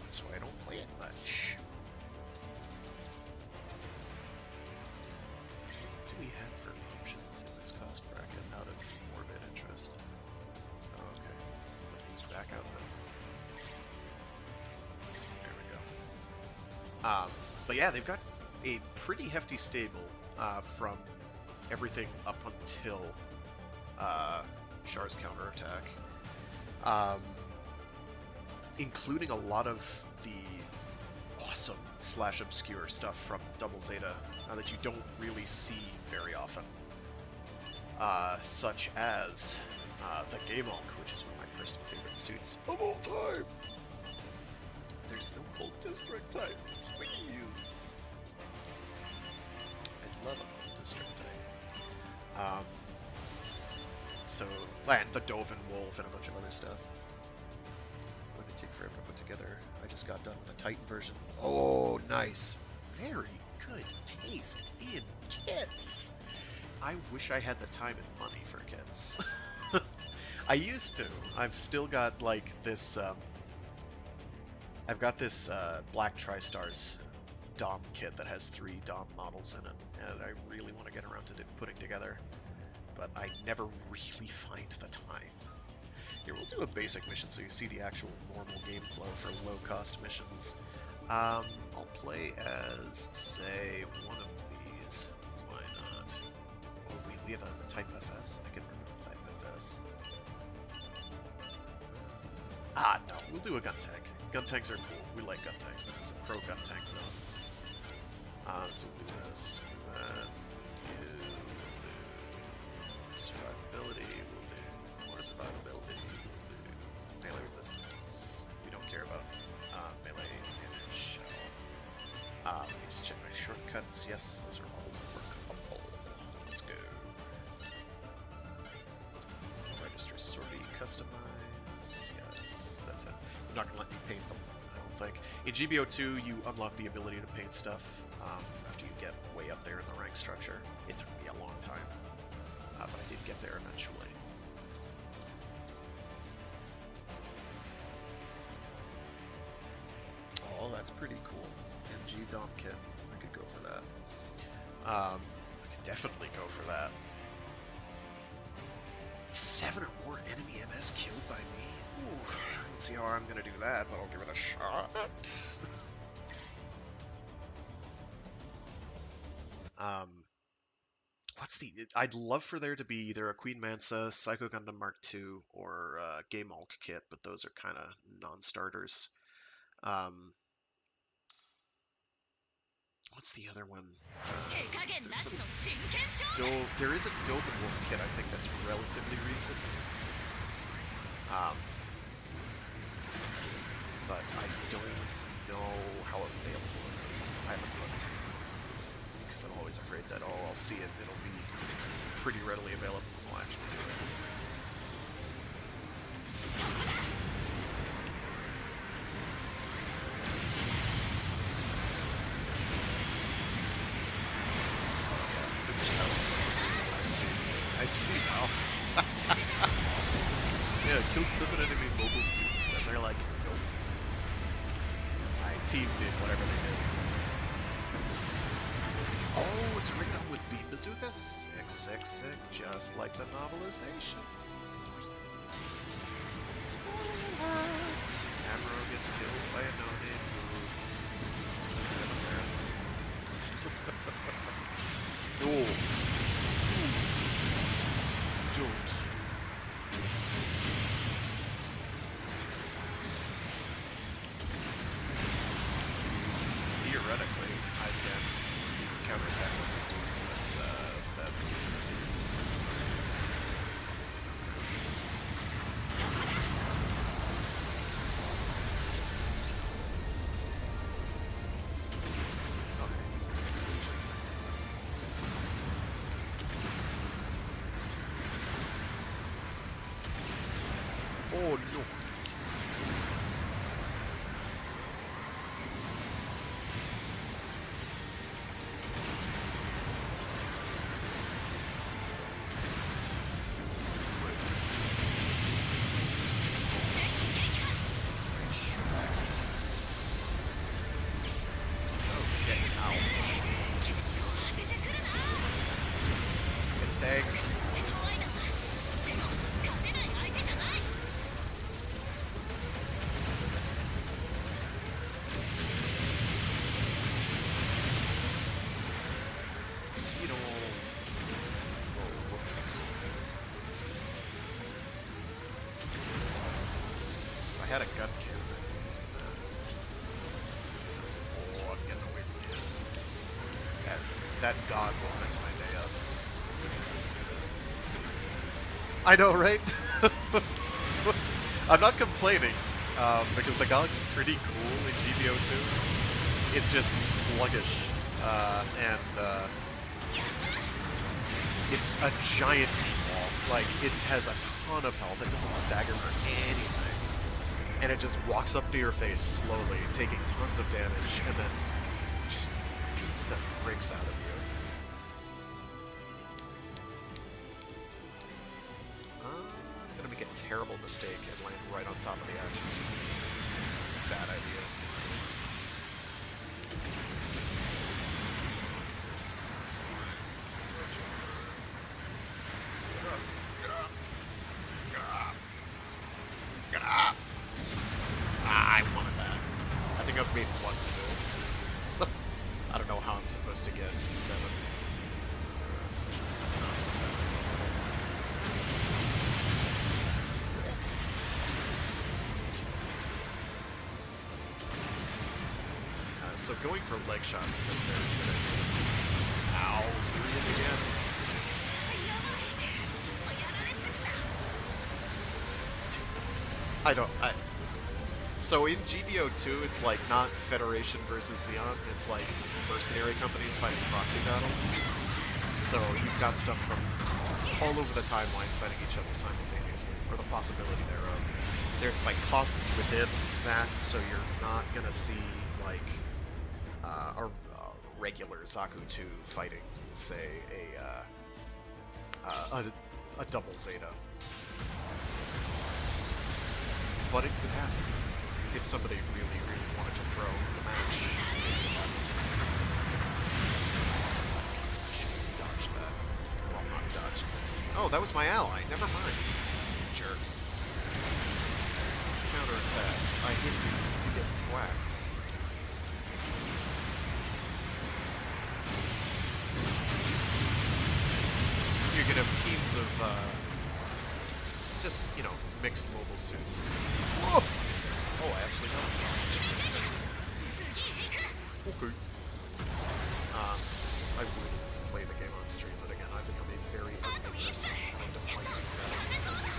that's why I don't play it much. What do we have for options in this cost bracket out of morbid interest? Oh, okay. Let me back out then. There we go. But yeah, they've got a pretty hefty stable from everything up until Char's counterattack, including a lot of the awesome / obscure stuff from Double Zeta that you don't really see very often, such as the Game-Hulk, which is one of my personal favorite suits of all time. There's no Cold District type, please. I love a Cold District type. And the Dovin Wolf and a bunch of other stuff. It's going to take forever to put together. I just got done with the Titan version. Oh, nice. Very good taste in kits. I wish I had the time and money for kits. I used to. I've still got like this. I've got this Black Tri-Stars Dom kit that has 3 Dom models in it, and I really want to get around to putting together, but I never really find the time. Here, we'll do a basic mission so you see the actual normal game flow for low-cost missions. I'll play as, say, one of these. Why not? Oh, we have a Type FS. I can remember the Type FS. No, we'll do a gun tank. Gun tanks are cool. We like gun tanks. This is a pro gun tank zone. So we'll do this. Survivability. We'll do more survivability. We'll do melee resistance. We don't care about melee damage. Let me just check my shortcuts. Yes, those are all workable. Let's go. Register sortie, customize. Yes, that's it. They're not gonna let me paint them, I don't think. In GBO 2, you unlock the ability to paint stuff after you get way up there in the rank structure. It took me a long time, but I did get there eventually. Oh, that's pretty cool. MG Dom kit. I could go for that. I could definitely go for that. 7 or more enemy MS killed by me? Ooh, I don't see how I'm gonna do that, but I'll give it a shot. I'd love for there to be either a Queen Mansa, Psycho Gundam Mark II, or Game Hulk kit, but those are kind of non-starters. What's the other one? There is a Dovin Wolf kit, I think, that's relatively recent. but I don't know how available it is. I haven't looked, because I'm always afraid that, oh, I'll see it, it'll be pretty readily available, and I'll actually do it. This is how it's going. I see now. Yeah, kill 7 enemy mobile suits, and they're like, nope. My team did whatever they did. Oh, it's rigged up with beam bazooka? Sick, sick, sick, just like the novelization. Amuro gets killed by a no-name move. It's a bit embarrassing. No. Don't. Theoretically, I can do counterattacks on these dudes, but that's... Oh no! Okay, ow. It stags. I had a gun cannon, I'd be using that. Oh, I'm getting away from you. That god will mess my day up. I know, right? I'm not complaining, because the god's pretty cool in GBO 2. It's just sluggish, and it's a giant meatball. Like, it has a ton of health, it doesn't stagger for anything. And it just walks up to your face slowly, taking tons of damage, and then just beats the bricks out of you. I'm gonna make a terrible mistake and land right on top of the action. It's a bad idea. Get up! Get up! Get up! I wanted that. I think I've made one kill. I don't know how I'm supposed to get 7. So going for leg shots is a very good idea. Ow, here he is again. So in GBO 2, it's like not Federation versus Xeon, it's like mercenary companies fighting proxy battles. So you've got stuff from all over the timeline fighting each other simultaneously, or the possibility thereof. There's like costs within that, so you're not gonna see like a regular Zaku 2 fighting, say, a double Zeta. But it could happen if somebody really, really wanted to throw the match. Dodged that. Well, not dodged. Oh, that was my ally. Never mind. Jerk. Counterattack. I hit you. You get whacked. So you're gonna have teams of, just, you know, mixed mobile suits. Whoa! Oh, I actually got it. Okay. I would play the game on stream, but again, I've become a very ugly person. I don't like that person.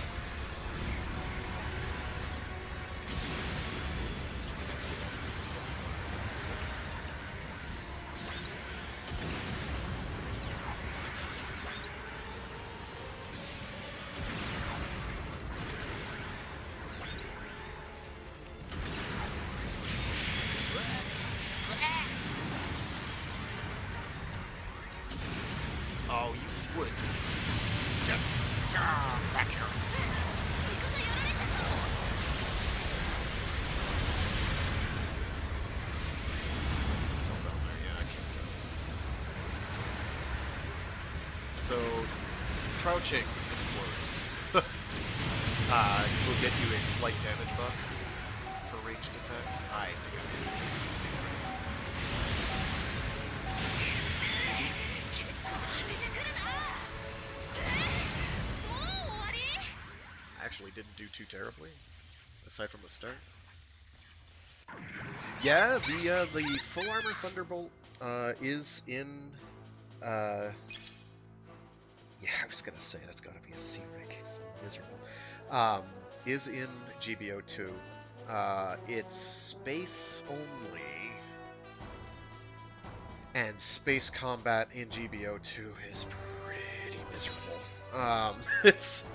So, crouching, of course, will get you a slight damage buff for ranged attacks. I think I'm going to use the difference. Actually didn't do too terribly, aside from the start. Yeah, the full armor Thunderbolt is in yeah, I was gonna say that's gotta be a C rank. It's miserable. Is in GBO 2. It's space only, and space combat in GBO 2 is pretty miserable. It's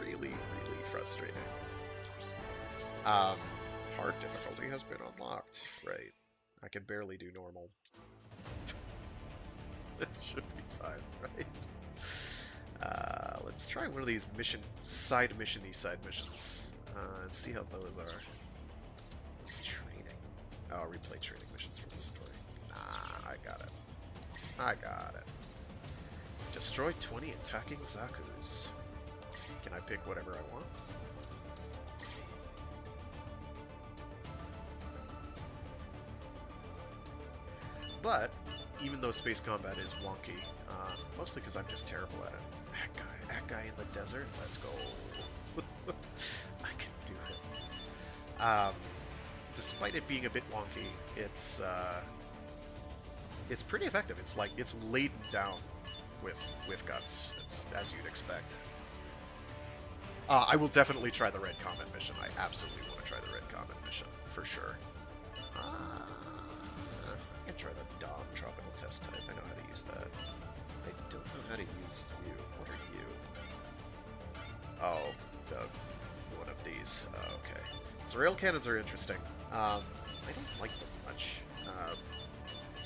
really frustrating. Hard difficulty has been unlocked. Right. I can barely do normal. It should be fine, right? Let's try one of these side missions and see how those are. It's training. Oh, replay training missions from the story. Nah, I got it. I got it. Destroy 20 attacking Zakus. Can I pick whatever I want? But, even though space combat is wonky, mostly because I'm just terrible at it. That guy in the desert, let's go. I can do it. Despite it being a bit wonky, it's pretty effective. It's like, it's laden down with guts. It's as you'd expect. I will definitely try the Red Comet mission. I absolutely want to try the Red Comet mission, for sure. I can try the Dom Tropical Test Type. I know how to use that. I don't know how to use you. What are you? Oh, one of these. Okay. So rail cannons are interesting. I don't like them much,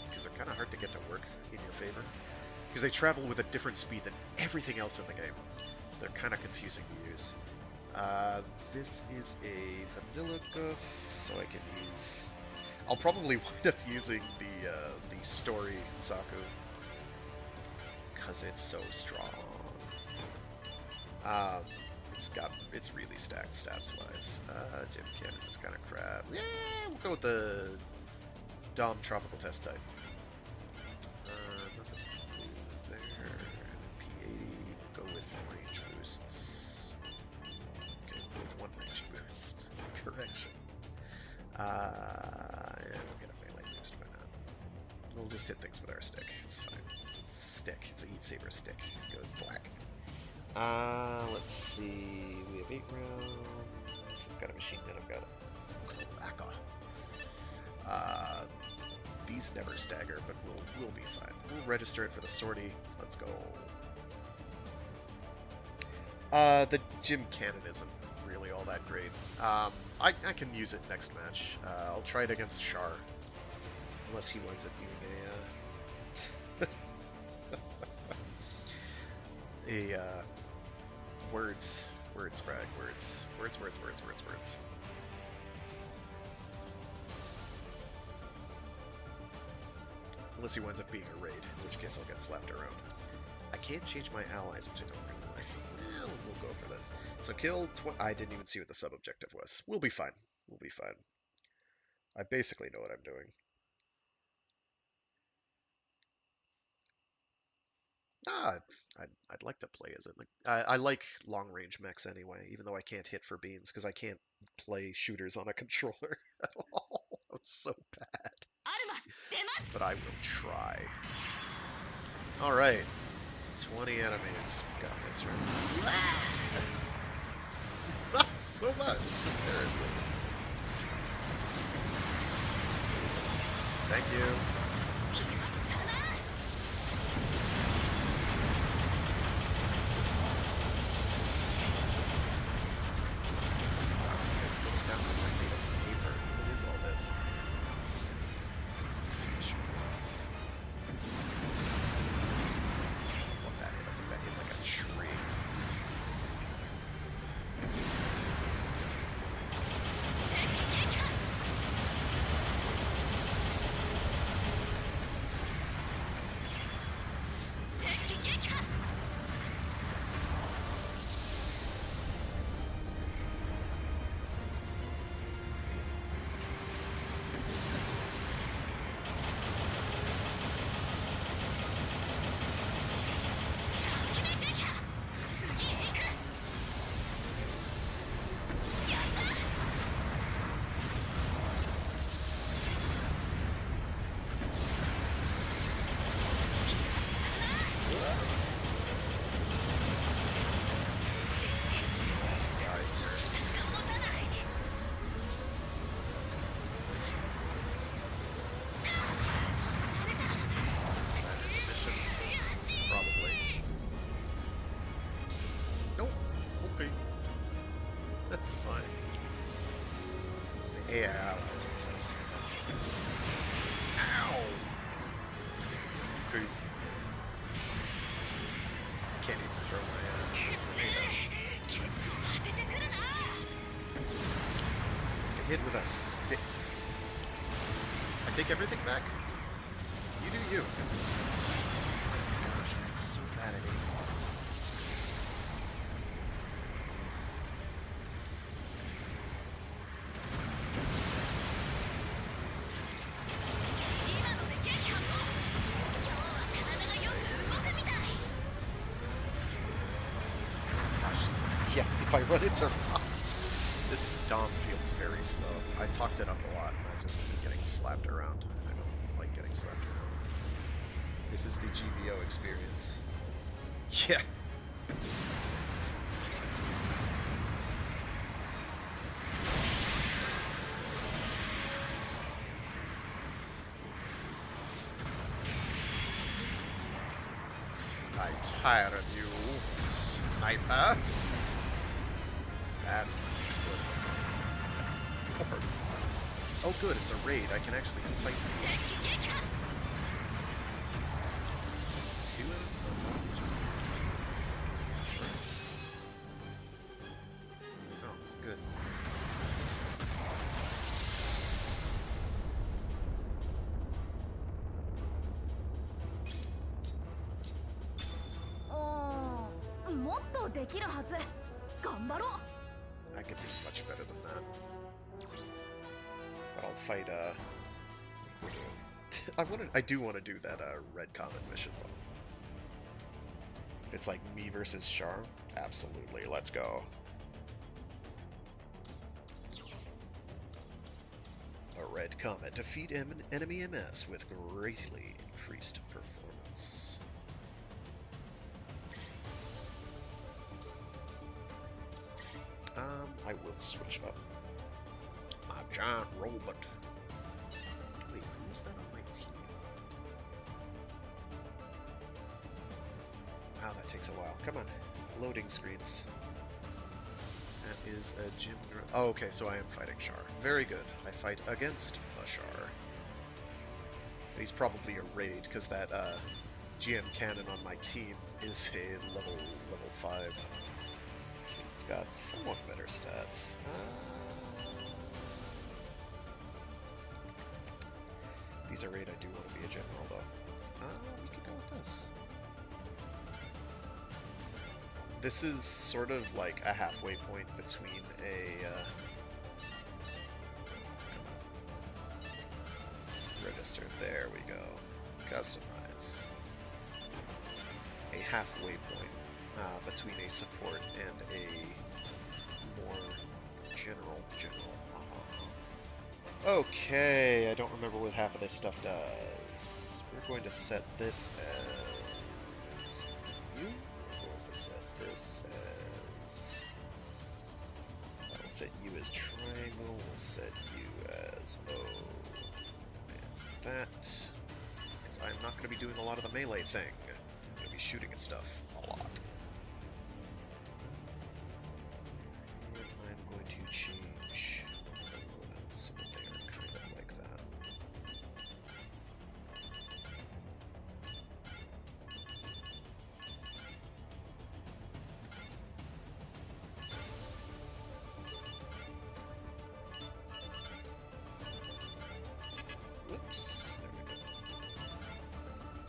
because they're kind of hard to get to work in your favor. Because they travel with a different speed than everything else in the game. So they're kind of confusing to use. This is a vanilla goof, so I can use... I'll probably wind up using the story Zaku, because it's so strong. It's really stacked stats-wise. Gym Cannon is kind of crap. Yeah, we'll go with the Dom Tropical Test Type. Nothing there. P80, go with range boosts. Okay, go with one range boost. Correction. Yeah, we'll get a melee boost by now. We'll just hit things with our stick. It's fine. It's a stick. It's a Heat Saber stick. It goes black. Let's see. We have 8 rounds. I've got a machine gun. I've got a Mecha. These never stagger, but we'll be fine. We'll register it for the sortie. Let's go. The Gym Cannon isn't really all that great. I can use it next match. I'll try it against Char, unless he winds up being a words frag, words. Unless he winds up being a raid, in which case I'll get slapped around. I can't change my allies, which I don't really like. Well, we'll go for this. So kill I didn't even see what the sub-objective was. We'll be fine. We'll be fine. I basically know what I'm doing. I'd like to play as it. I like long-range mechs anyway, even though I can't hit for beans, because I can't play shooters on a controller at all. I'm so bad. But I will try. Alright. 20 enemies. Got this, right? Not so much, apparently. Thank you. AI allies are toast. That's okay. Ow! Good. Can't even throw my grenade out. Get hit with a stick. I take everything back? You do you. Gosh, I'm so bad at it. Yeah, if I run into rocks. This stomp feels very slow. I talked it up a lot, and I just keep getting slapped around. I don't like getting slapped around. This is the GBO experience. Yeah. I'm tired of you, sniper. That exploded. Oh good, it's a raid. I can actually fight these. Two enemies on top of each other. Sure. Oh, good. I could do much better than that. But I'll fight, I do want to do that, Red Comet mission, though. If it's like me versus Char, absolutely, let's go. A Red Comet. Defeat enemy MS with greatly increased performance. I will switch up. My giant robot. Wait, who is that on my team? Wow, that takes a while. Come on. Loading screens. That is a gym. Oh, okay, so I am fighting Char. Very good. I fight against the Char. He's probably a raid, because that GM cannon on my team is a level 5. It's got somewhat better stats. If he's a raid, I do want to be a general, though. We could go with this. This is sort of like a halfway point between a register. There we go. Customize. A halfway point between a support and a more general. Okay, I don't remember what half of this stuff does. We're going to set this as you. We're going to set this as. I'll set you as triangle. We'll set you as O. And that. Because I'm not going to be doing a lot of the melee thing. I'm going to be shooting at stuff a lot. And I'm going to change components so that they are kind of like that. Whoops, there we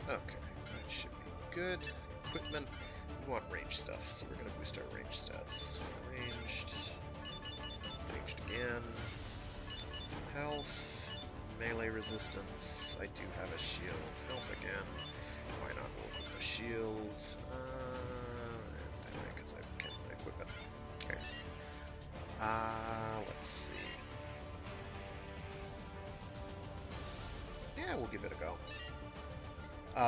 go. Okay, that should be good. Equipment, we want range stuff, so we're going to boost our range stats. Ranged again. Health, melee resistance. I do have a shield. Health again. Why not go with the shield? Anyway, because I can equip it. Okay. Let's see. Yeah, we'll give it a go.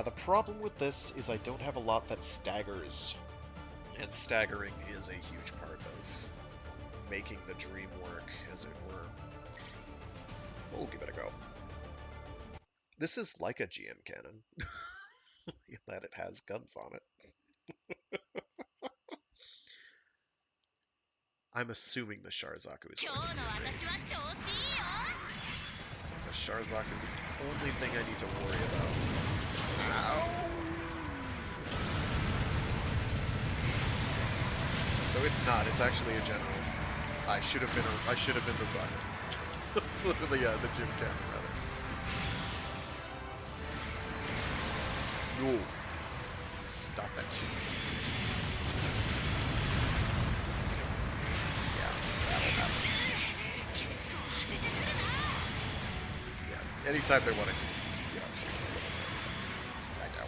The problem with this is I don't have a lot that staggers, and staggering is a huge part of making the dream work, as it were. We'll give it a go. This is like a GM cannon, in that it has guns on it. I'm assuming the Char Zaku is going to be great. Zaku, the only thing I need to worry about. Ow! So it's not. It's actually a general. I should have been the Zaku. the gym cannon rather. No. Stop it. Yeah, that'll happen. Yeah, anytime they want to just, shoot. I know.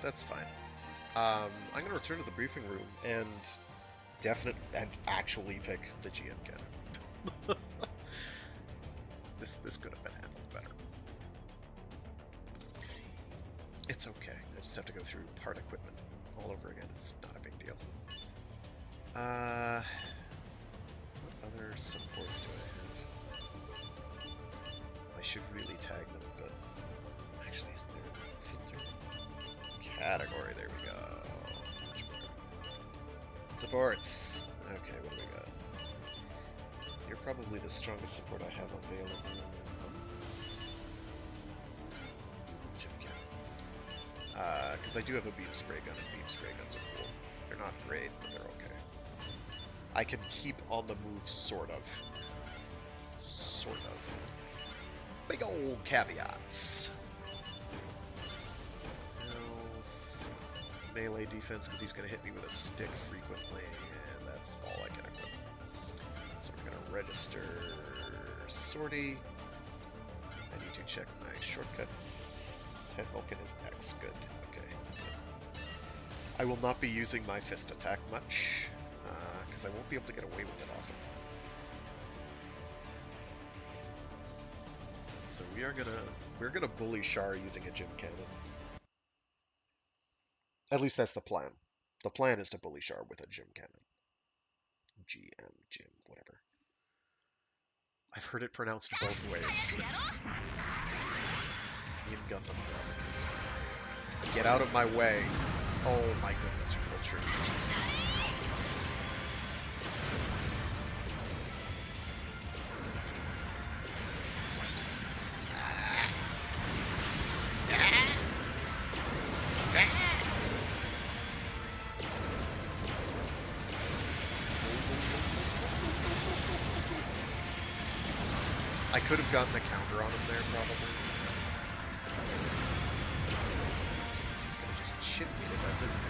That's fine. I'm gonna return to the briefing room and actually pick the GM cannon. This could have been handled better. It's okay. I just have to go through part equipment all over again. It's not a big deal. What other supports do I have? I should really tag them, but actually, is there a filter? Category, there we go. Much better. Supports. Okay, what do we got? You're probably the strongest support I have available. Gym cannon. Because I do have a beam spray gun, and beam spray guns are cool. They're not great, but they're okay. I can keep on the move, sort of. Sort of. Big old caveats. Melee defense because he's going to hit me with a stick frequently, and that's all I can equip. So we're going to register sortie. I need to check my shortcuts. Head Vulcan is X. Good. Okay. I will not be using my fist attack much because I won't be able to get away with it often. So we're gonna bully Char using a gym cannon. At least that's the plan. The plan is to bully Char with a gym cannon. Gym, whatever. I've heard it pronounced both ways. In Gundam Chronicles. Get out of my way. Oh my goodness, culture. I could have gotten a counter on him there, probably. He's gonna just chip me to death, isn't he?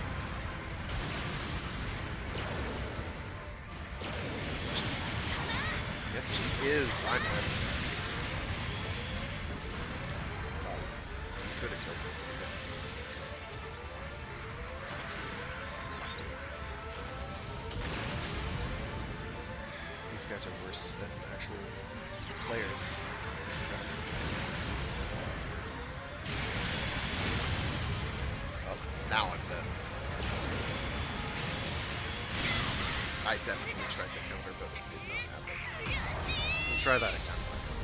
Yes, he is. I'm ready. Oh, he could have killed me. These guys are worse than actual players. Oh, now I'm dead. I definitely tried to counter, but it did not happen. We'll try that again.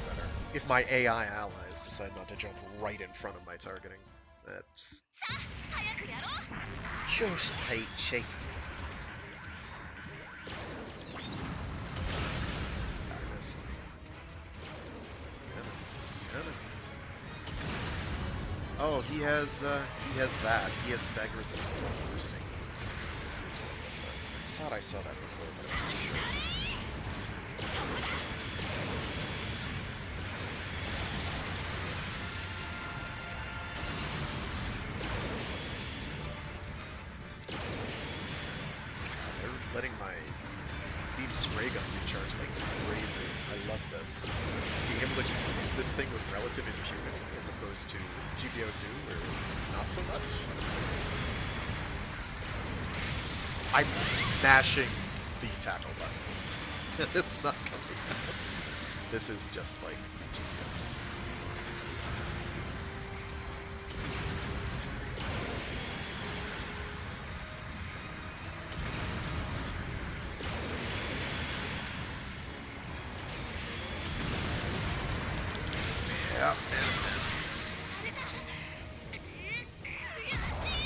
Better. If my AI allies decide not to jump right in front of my targeting, that's just peachy. I missed. Oh, he has that. He has stagger resistance while bursting. This is what I saw. I thought I saw that before, but I'm not sure. ray gun recharge like crazy. I love this. Being able to just use this thing with relative impunity as opposed to GBO 2 where not so much. I'm mashing the tackle button. It's not coming out. This is just like GBO.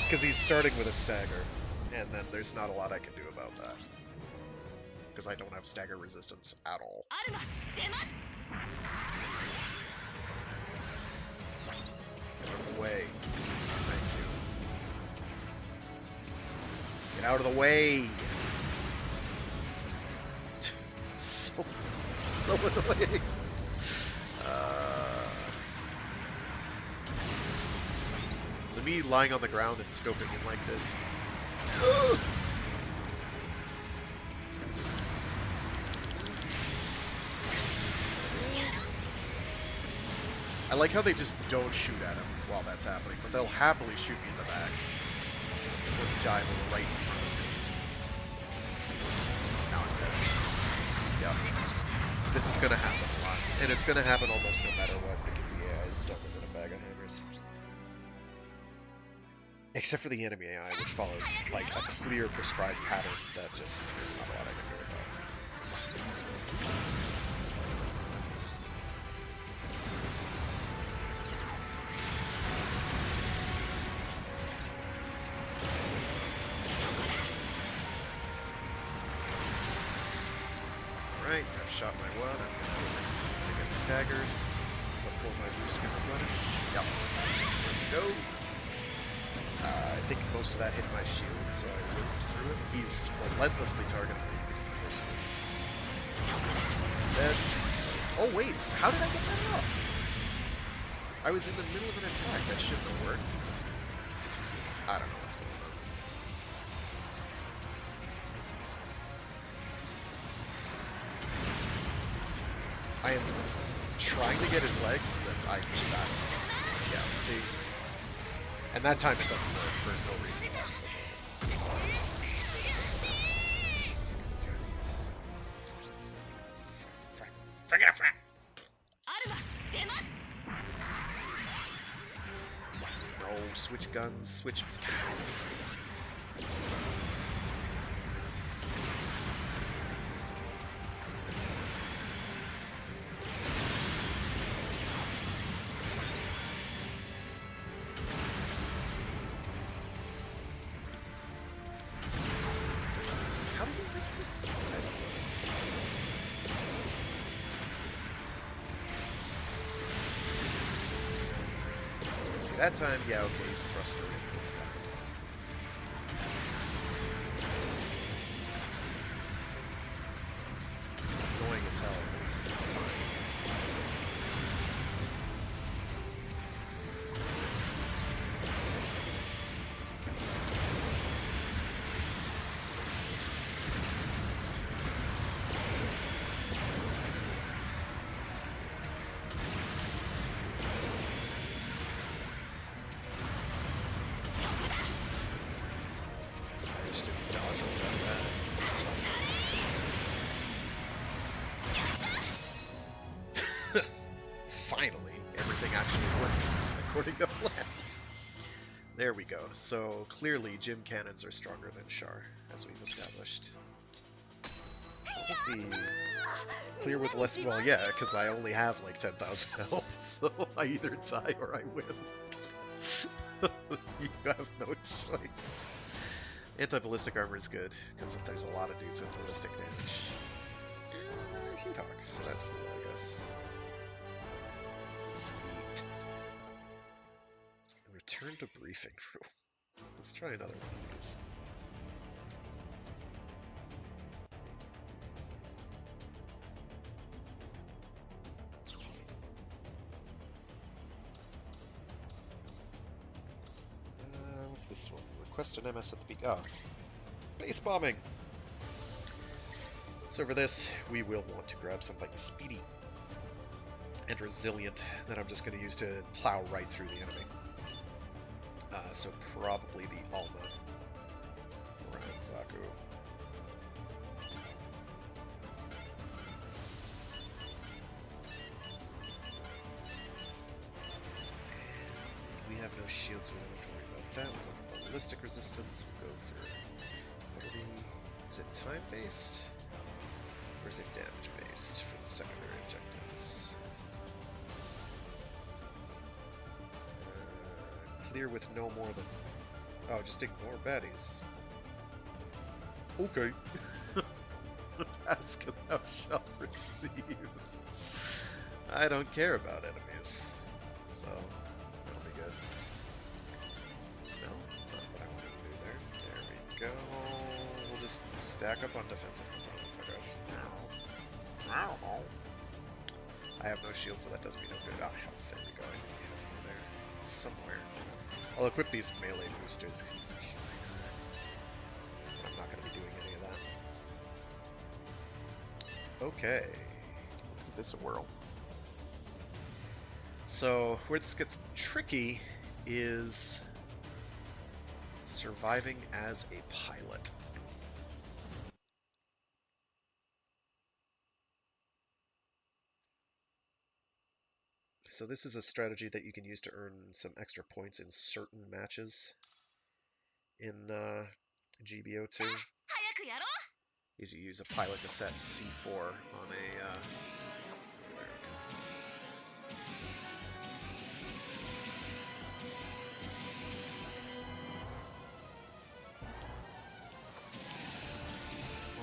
Because he's starting with a stagger, and then there's not a lot I can do about that. Because I don't have stagger resistance at all. Get out of the way. Thank you. Get out of the way! so annoying. So me lying on the ground and scoping him like this. I like how they just don't shoot at him while that's happening, but they'll happily shoot me in the back. Or jive right in front of me. Now I'm dead. Yep. This is gonna happen a lot. And it's gonna happen almost no matter what, because the AI is dumber than a bag of hammers. Except for the enemy AI, which follows like a clear prescribed pattern that just there's not a lot I can do about. Alright, I've shot my one. I'm gonna get staggered before my boost can replenish. Yep. There we go. I think most of that hit my shield, so I lived through it. He's relentlessly targeting me because of course he's dead. Oh wait, how did I get that off? I was in the middle of an attack. That shouldn't have worked. I don't know what's going on. I am trying to get his legs, but I got him. Yeah, see? And that time it doesn't work for no reason at all. No, switch guns, switch. That time, yeah, okay, he's thruster in. It's fine. It's annoying as hell, but it's fine. Finally, everything actually works according to plan. There we go. So clearly, gym cannons are stronger than Char, as we've established. What was the clear with less? Well, yeah, because I only have like 10,000 health, so I either die or I win. You have no choice. Anti-ballistic armor is good because there's a lot of dudes with ballistic damage. Heat Hawk, so that's cool, I guess. Neat. Return to briefing room. Let's try another one of these. What's this one? Request an MS at the beak. Oh. Base bombing! So for this, we will want to grab something speedy and resilient that I'm just going to use to plow right through the enemy. So probably the Alma. Around Zaku. We have no shields, so we don't have to worry about that. We'll go for ballistic resistance. We'll go for... What are we... Is it time-based? Or is it damage-based for the secondary objectives? Clear with no more than... Oh, just ignore baddies. Okay. Ask and thou shalt receive. I don't care about enemies. So, that'll be good. No, not what I wanted to do there. There we go. We'll just stack up on defensive components, I guess. I have no shield, so that does me no good. Ah, health. There we go. I think we have one there. Somewhere. I'll equip these melee boosters. I'm not going to be doing any of that. Okay. Let's give this a whirl. So, where this gets tricky is surviving as a pilot. So this is a strategy that you can use to earn some extra points in certain matches in GBO 2. Is you use a pilot to set C4 on a...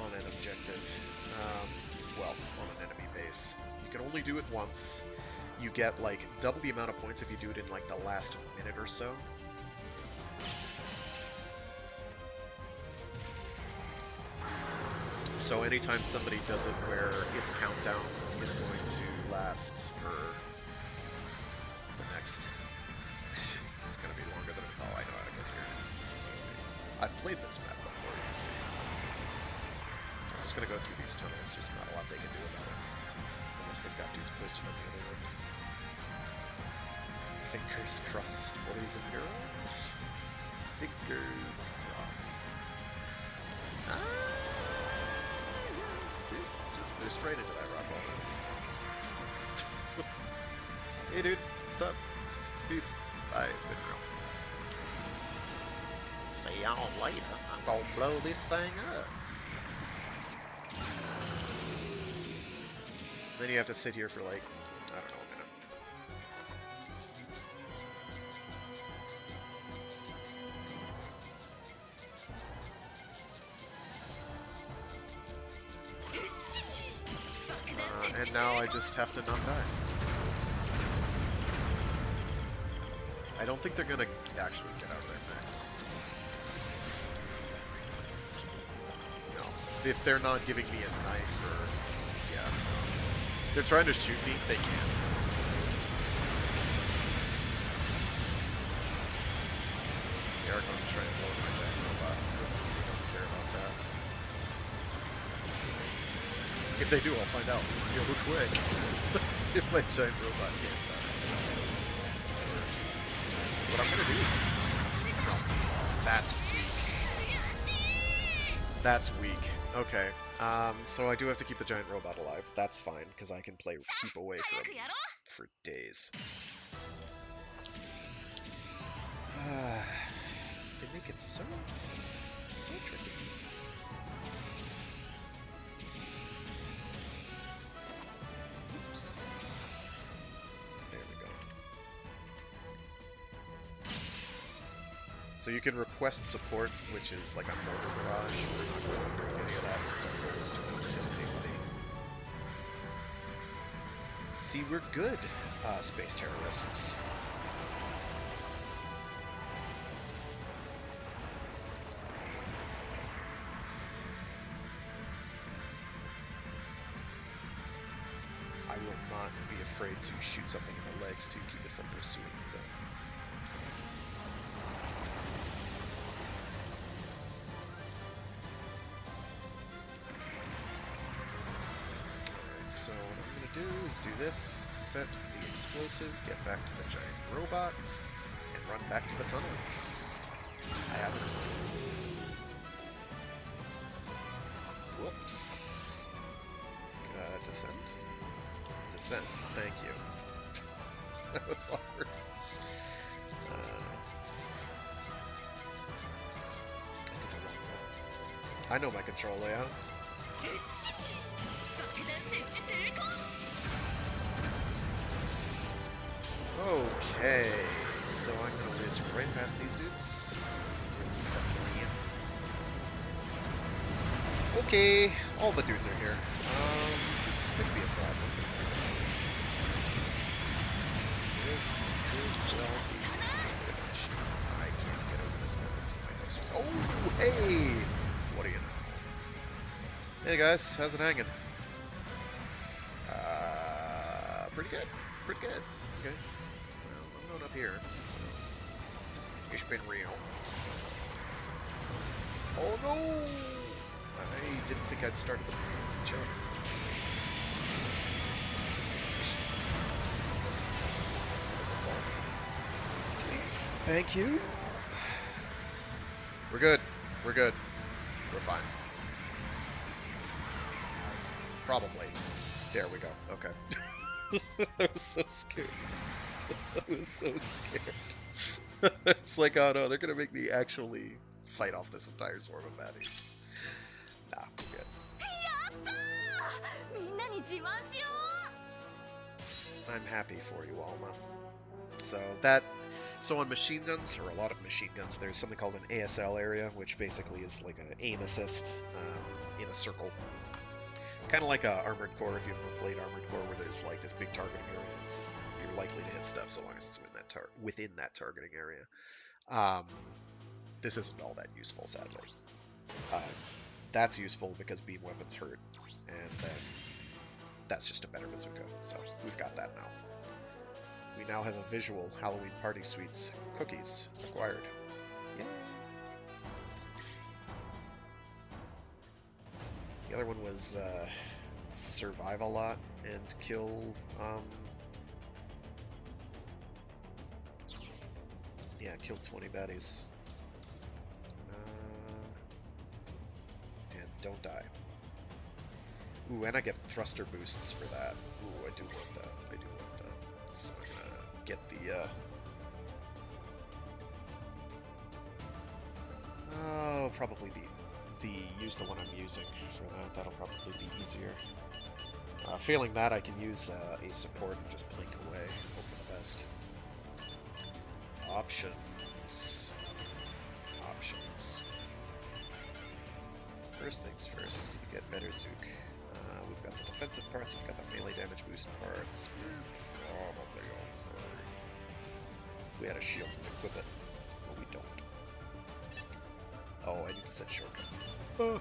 on an objective. Well, on an enemy base. You can only do it once. You get like double the amount of points if you do it in like the last minute or so. So anytime somebody does it where its countdown is going to last for the next... it's going to be longer than... Oh, I know how to go here. This is easy. I've played this map before, you see. So I'm just going to go through these tunnels. There's not a lot they can do about it. Unless they've got dudes posted on the other end. Fingers crossed, boys and girls. Fingers crossed. Ah, yes, just go straight into that rock wall. Hey dude, what's up? Peace. Bye, it's been real. See y'all later. I'm gonna blow this thing up. Then you have to sit here for like, I don't know, a minute. And now I just have to not die. I don't think they're gonna actually get out of their mechs. No. If they're not giving me a knife or... yeah, no. They're trying to shoot me, they can't. They are going to try and blow my giant robot. I don't care about that. If they do, I'll find out real quick. If my giant robot can't die. What I'm gonna do is... no. That's weak. That's weak. Okay. So I do have to keep the giant robot alive. That's fine, because I can play keep away for days. They make it so tricky. Oops. There we go. So you can request support, which is like a mortar barrage. We're not going to do any of that because our goal is to eliminate anybody. See, we're good, space terrorists. I will not be afraid to shoot something in the legs to keep it from pursuing me, though. do this, set the explosive, get back to the giant robot, and run back to the tunnels. I have it. Whoops. Descend. Descend, thank you. That was awkward. I know my control layout. Okay, so I'm gonna whiz right past these dudes. Okay, all the dudes are here. This could be a problem. This could well be. I can't get over this thing. Oh, hey! What do you know? Hey guys, how's it hanging? Pretty good. Pretty good. Okay. Well, I'm going up here, so it's been real. Oh no! I didn't think I'd started the jump. Please. Thank you. We're good. We're good. We're fine. Probably. There we go. Okay. I was so scared. I was so scared. It's like, oh no, they're gonna make me actually fight off this entire swarm of baddies. Nah, we're good. I'm happy for you, Alma. So on machine guns, or a lot of machine guns, there's something called an ASL area, which basically is like an aim assist in a circle. Kind of like a Armored Core, if you've ever played Armored Core, where there's like this big targeting area. You're likely to hit stuff so long as it's within that targeting area. This isn't all that useful, sadly. That's useful because beam weapons hurt, and then that's just a better bazooka, so we've got that now. We now have a visual Halloween party sweets cookies acquired. Yay! The other one was survive a lot and kill kill 20 baddies. And don't die. Ooh, and I get thruster boosts for that. Ooh, I do want that. I do want that. So I'm gonna get the oh, probably use the one I'm using for that. That'll probably be easier. Failing that, I can use a support and just blink away. Hope for the best. Options. Options. First things first, you get better Zook. We've got the defensive parts, we've got the melee damage boost parts. Probably all. We had a shield and equip it. But we don't. Oh, I need to set shortcuts. You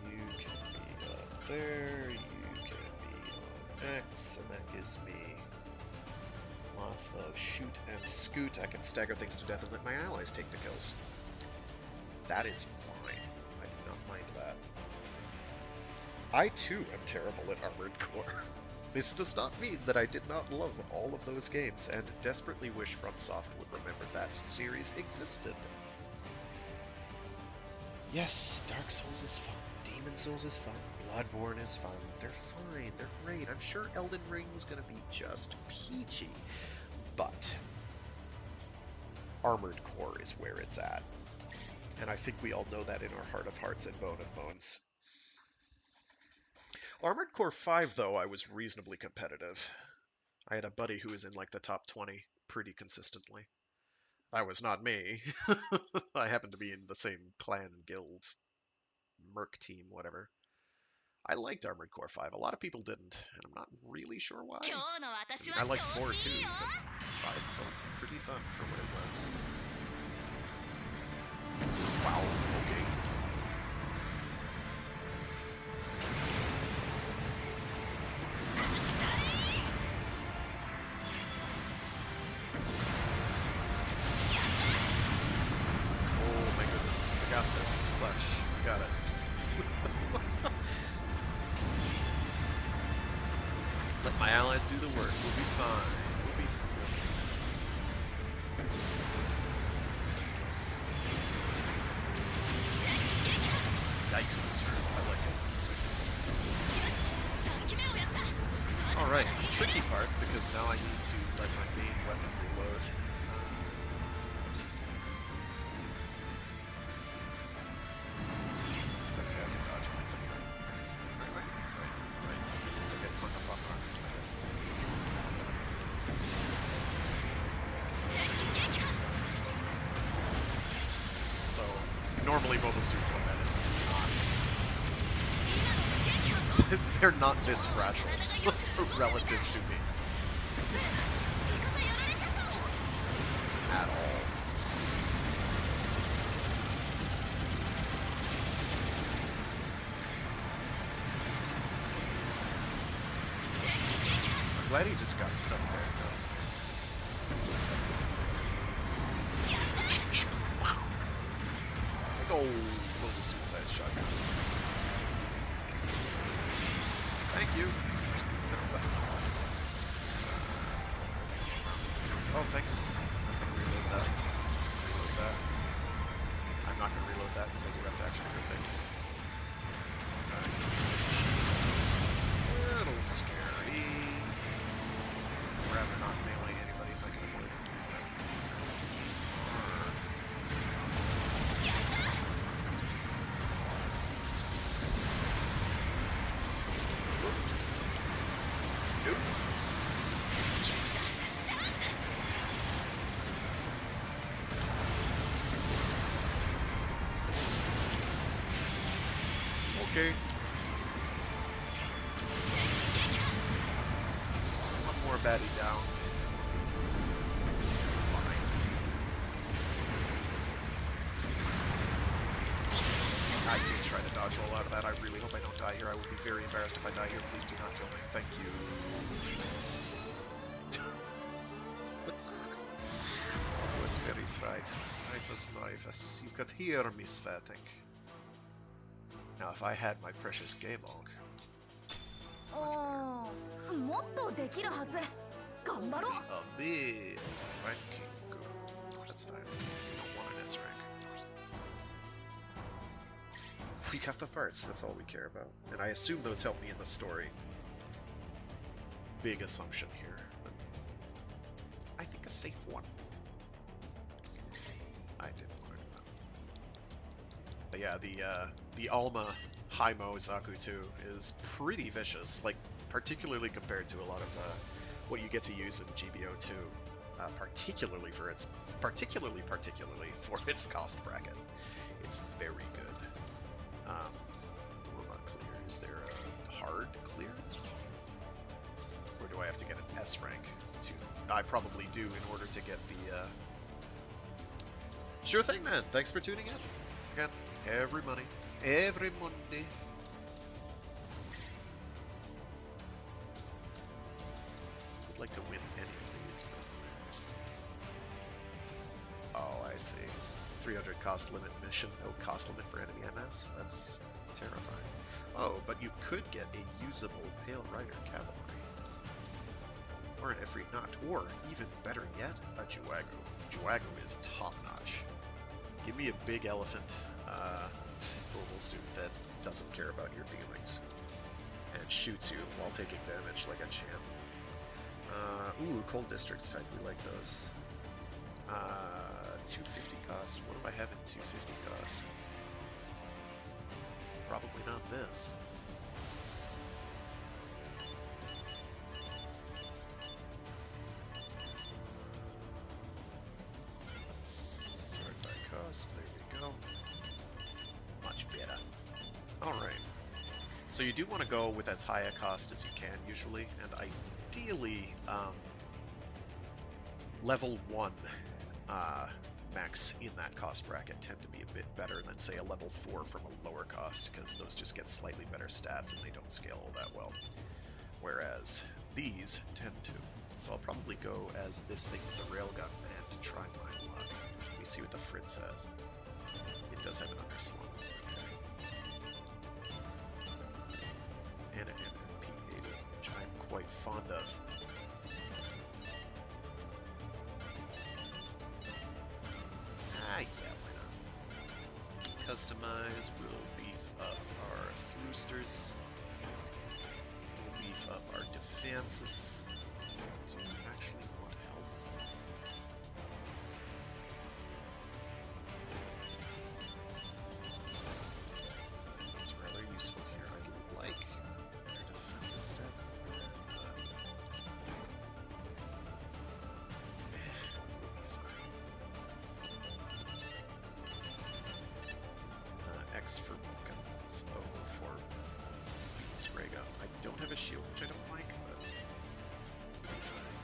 can be up there, you can be on X, and that gives me lots of shoot and scoot. I can stagger things to death and let my allies take the kills. That is fine. I do not mind that. I too am terrible at Armored Core. This does not mean that I did not love all of those games and desperately wish FromSoft would remember that series existed. Yes, Dark Souls is fun, Demon Souls is fun, Bloodborne is fun, they're fine, they're great. I'm sure Elden Ring's gonna be just peachy, but Armored Core is where it's at. And I think we all know that in our heart of hearts and bone of bones. Armored Core 5, though, I was reasonably competitive. I had a buddy who was in like the top 20 pretty consistently. That was not me. I happened to be in the same clan, guild, merc team, whatever. I liked Armored Core 5. A lot of people didn't, and I'm not really sure why. I mean, I liked 4 too, but 5 felt pretty fun for what it was. Wow, okay. Oh my goodness, I got this. Clutch, got it. allies do the work. We'll be fine. We'll be fine. This case. Yikes, that's hurt. I like it. Alright, tricky part, because now I need to let my main weapon reload. It's okay, I can dodge my finger. Right. It's okay, come on, rocks. So, normally mobile suit combat is not... they're not this fragile relative to me. At all. I'm glad he just got stuck there. That was nice. Wow. Big ol' little suicide shotgun. Thank you. Oh, thanks. I'm gonna reload that. I'm not gonna reload that because I do have to actually do things. A little scary. I'd rather not melee anybody if I can avoid it. Whoops. Nope. Okay. Just one more baddie down. Fine. I did try to dodge roll out of that. I really hope I don't die here. I would be very embarrassed if I die here. Please do not kill me. Thank you. That was very fright. Waifus. You could hear me sweating. Now, if I had my precious game log. Oh, もっとできるはず。頑張ろう。A bit. Ranking. That's fine. You don't want an S rank. We got the parts. That's all we care about. And I assume those help me in the story. Big assumption here. But I think a safe one. I didn't learn that. But yeah, the Alma Haimo Zaku 2 is pretty vicious, like particularly compared to a lot of what you get to use in GBO 2, particularly for its cost bracket. It's very good. What about clear? Is there a hard clear? Or do I have to get an S rank? I probably do in order to get the... Sure thing, man. Thanks for tuning in. Again, every Monday. Would like to win any of these, but first. Oh, I see. 300 cost limit mission, no cost limit for enemy MS? That's terrifying. Oh, but you could get a usable Pale Rider Cavalry. Or an Efreet Not. Or, even better yet, a Juagu. Juagu is top-notch. Give me a big elephant oval suit that doesn't care about your feelings and shoots you while taking damage like a champ. Ooh, Cold Districts type, we like those. 250 cost. What do I have in 250 cost? Probably not this. Sort by cost. There we go. Much better. Alright. So you do want to go with as high a cost as you can usually, and ideally level 1 max in that cost bracket tend to be a bit better than say a level 4 from a lower cost, because those just get slightly better stats and they don't scale all that well. Whereas these tend to. So I'll probably go as this thing with the railgun and try my luck. Let me see what the Fritz has. It does have an underslung. And an MP80, which I'm quite fond of. Yeah, why not? Customize, we'll beef up our thrusters. We'll beef up our defenses. Do we actually want health? It's rather useful here. I like their defensive stats. X for guns, O for Beams Ray Gun. I don't have a shield, which I don't like, but it'll be fine.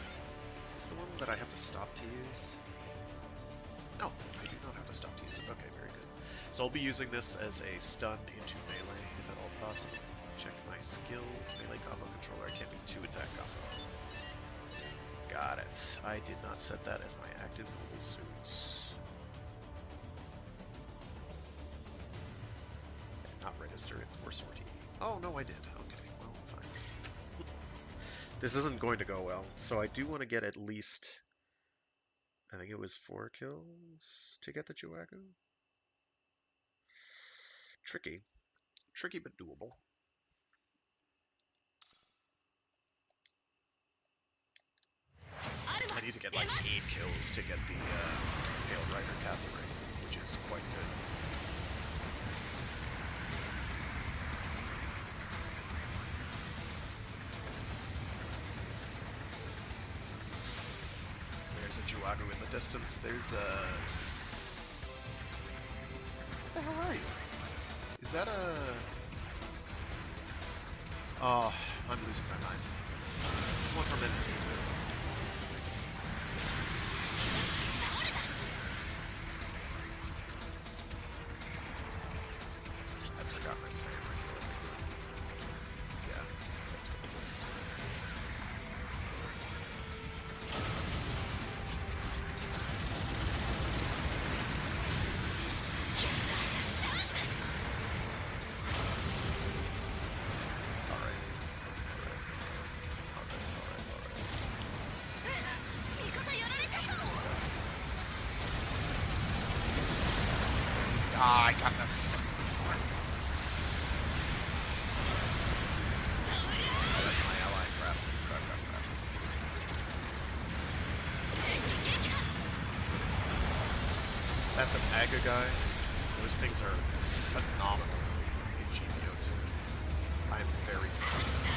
Is this the one that I have to stop to use? No, I do not have to stop to use it. Okay, very good. So I'll be using this as a stun into melee, if at all possible. Check my skills. Melee combo controller. I can't do 2 attack combo. Got it. I did not set that as my active mobile suit. Not register it for sortie. Oh, no, I did. Okay, well, fine. This isn't going to go well, so I do want to get at least, I think it was 4 kills to get the Zaku. Tricky. Tricky, but doable. I need to get like 8 kills to get the Pale Rider Cavalry, which is quite good. There's a Zaku in the distance. There's a... What the hell are you? Is that a... Oh, I'm losing my mind. One more minute. I forgot my name. I feel like I did. Yeah, that's what it is. Ah, I got this. Oh, that's my ally. Crap. That's an Aga guy. Those things are phenomenal in GBO 2. I'm very fond of them.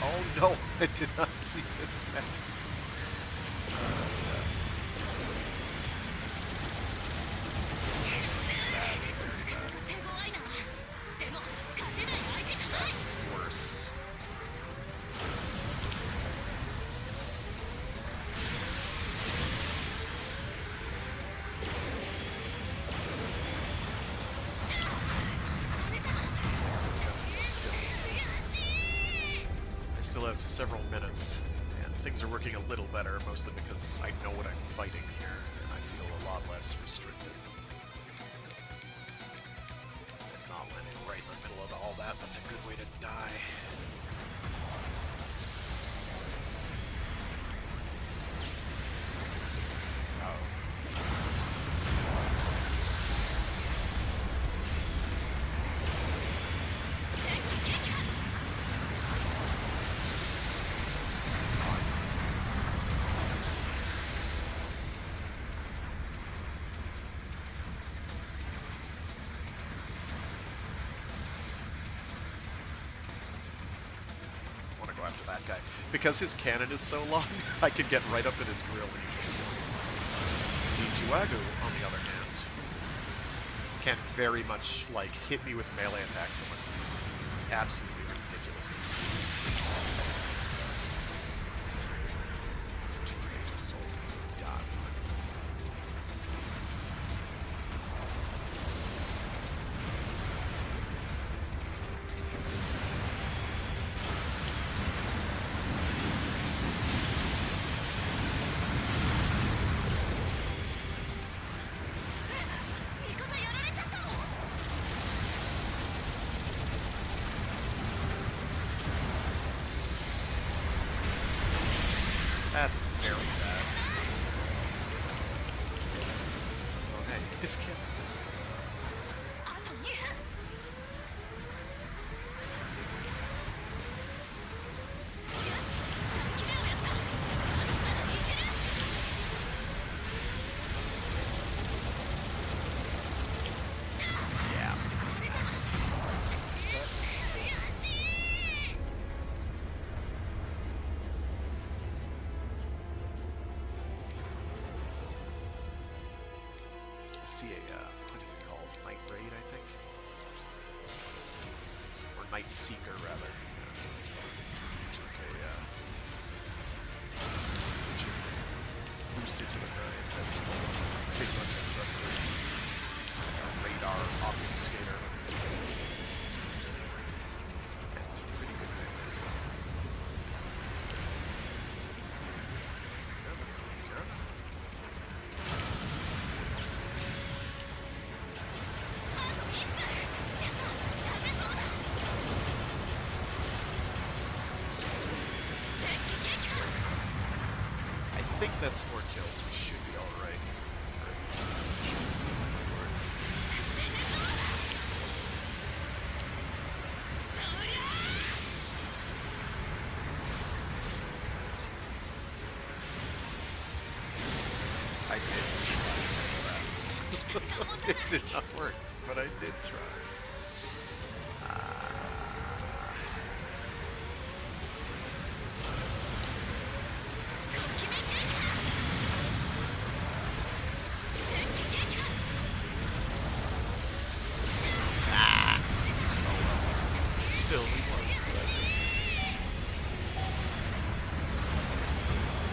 Oh no, I did not see this man. That's very bad. That's worse. I still have several minutes, and things are working a little better, mostly because I know what I'm fighting here, and I feel a lot less restricted. And not landing right in the middle of all that, that's a good way to die. Oh. After that guy. Because his cannon is so long, I can get right up in his grill and the Zaku, on the other hand, can very much, like, hit me with melee attacks from an absolutely ridiculous distance. Straight soul done. That's very bad. Oh hey, this kid missed. Yeah, that's expect. I see a, what is it called? Night Raid, I think? Or Night Seeker, rather. Yeah, that's what it's called. Which is a, which is boosted to the nines. Has big bunch of thrusters. Radar, obfuscator. And pretty good melee as well. Yeah. I think that's 4 kills. We should be alright. I did try. It did not work, but I did try. Still, we won, so that's it.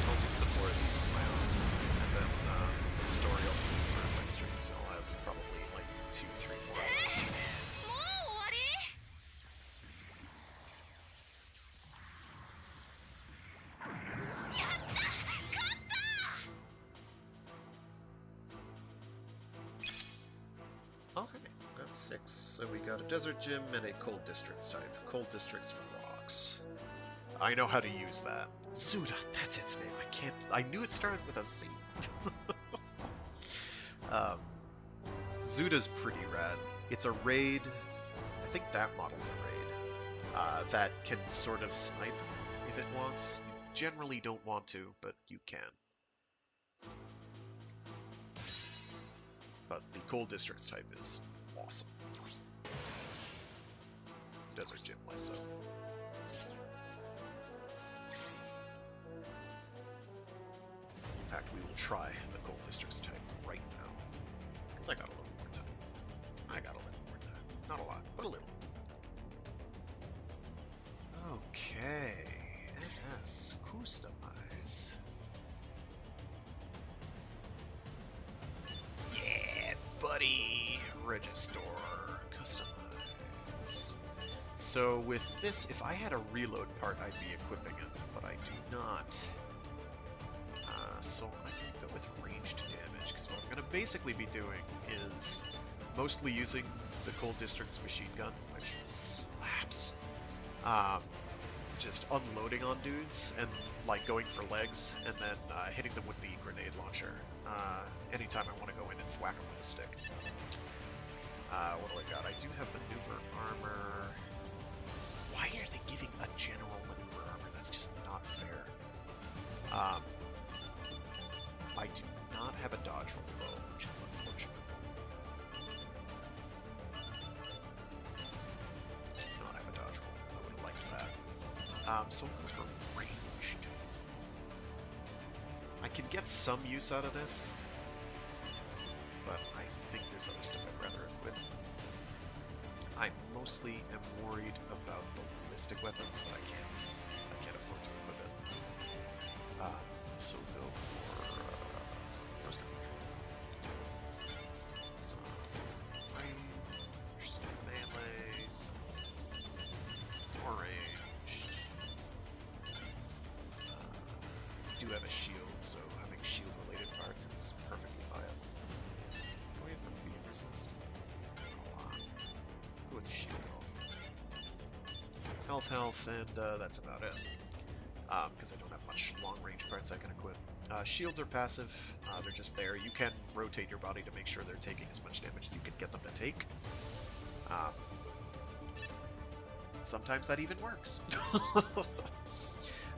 I'll do some more of these in my own time, and then the story I'll see for my streams. I'll have probably like 2, 3 more. Okay, we got 6. So we got a desert gym and a cold districts type. Cold districts rocks. I know how to use that. Zuda, that's its name. I knew it started with a Z. Zuda's pretty rad. It's a raid. I think that model's a raid. That can sort of snipe if it wants. You generally don't want to, but you can. But the cold districts type is awesome. Desert gym less so. In fact, we will try the cold districts type right now. Because I got a little more time. Not a lot, but a little. Okay. NS. Customize. Yeah, buddy. Register. Customize. So with this, if I had a reload part, I'd be equipping it, but I do not. So I can go with ranged damage, because what I'm going to basically be doing is mostly using the Cold District's machine gun, which slaps. Just unloading on dudes and like going for legs, and then hitting them with the grenade launcher. Anytime I want to go in and whack them with a stick. What do I got? I do have maneuver armor. Why are they giving a general maneuver armor? That's just not fair. I do not have a dodge roll bow, which is unfortunate. I do not have a dodge roll. I would have liked that. So I'm going for ranged. I can get some use out of this, but I think there's other stuff I'd rather equip. I mostly am worried about ballistic weapons, but I can't afford to equip it. So go for some thruster control, some range, some melee, some more ranged. Do have a shield, so having shield-related parts is perfectly viable. Away from being resist. Go with the shield health. Health, and that's about it. Because I don't have much long-range range parts I can equip. Shields are passive. They're just there. You can rotate your body to make sure they're taking as much damage as you can get them to take. Sometimes that even works.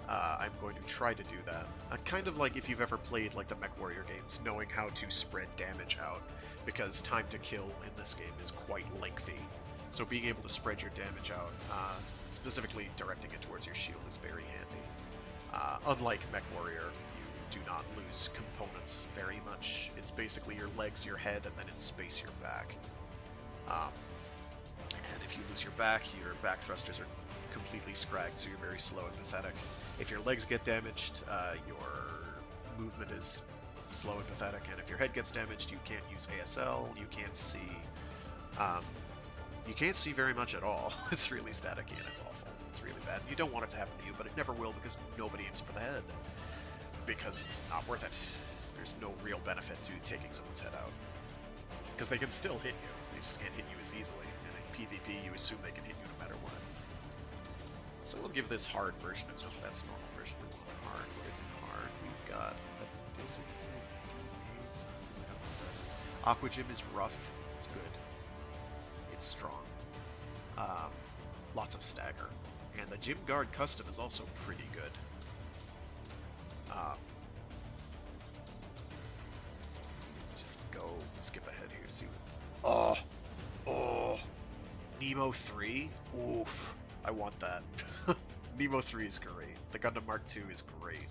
I'm going to try to do that. Kind of like if you've ever played like the MechWarrior games, knowing how to spread damage out, because time to kill in this game is quite lengthy. So being able to spread your damage out, specifically directing it towards your shield, is very handy. Unlike MechWarrior, you do not lose components very much. It's basically your legs, your head, and then in space your back. And if you lose your back thrusters are completely scragged, so you're very slow and pathetic. If your legs get damaged, your movement is slow and pathetic, and if your head gets damaged, you can't use ASL, you can't see very much at all. It's really staticky and it's awful. It's really bad. You don't want it to happen to you, but it never will because nobody aims for the head. Because it's not worth it. There's no real benefit to taking someone's head out. Because they can still hit you. They just can't hit you as easily. And in PvP, you assume they can hit you no matter what. So we'll give this hard version of that's normal version. We want hard. What isn't hard? We've got a desert type haze. I don't know what that is. Aqua Gym is rough. It's good. It's strong. Lots of stagger. And the Gym Guard custom is also pretty good. Just go skip ahead here. See what... Oh! Nemo 3? Oof. I want that. Nemo 3 is great. The Gundam Mark II is great.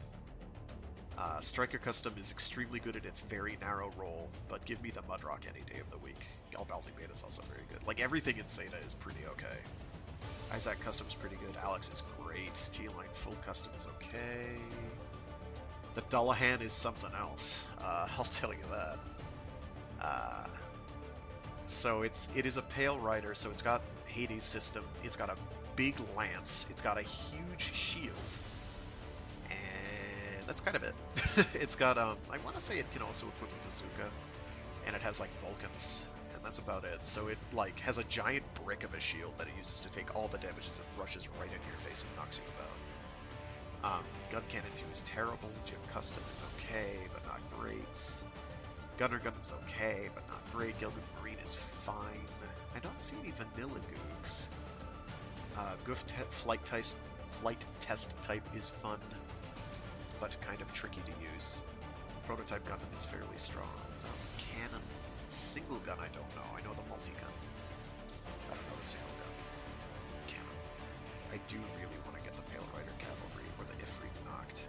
Striker Custom is extremely good at its very narrow role, but give me the Mudrock any day of the week. Galbaldi Beta is also very good. Like, everything in Zeta is pretty okay. Isaac Custom is pretty good. Alex is great. G-Line Full Custom is okay. The Dullahan is something else. I'll tell you that. So it is a Pale Rider, so it's got Hades system. It's got a big lance. It's got a huge shield. And that's kind of it. It's got, I want to say it can also equip a bazooka. And it has, like, Vulcans. And that's about it. So it, like, has a giant brick of a shield that it uses to take all the damage as it rushes right into your face and knocks you about. Gun Cannon 2 is terrible. Gym Custom is okay, but not great. Gunner Gundam's okay, but not great. Gilman Marine is fine. I don't see any vanilla googs. Goof flight test type is fun, but kind of tricky to use. Prototype Gundam is fairly strong. Cannon single gun I don't know. I know the multi-gun. I don't know the single gun. Cannon. I do really want to get the Pale Rider Cavalry or the Ifrit knocked.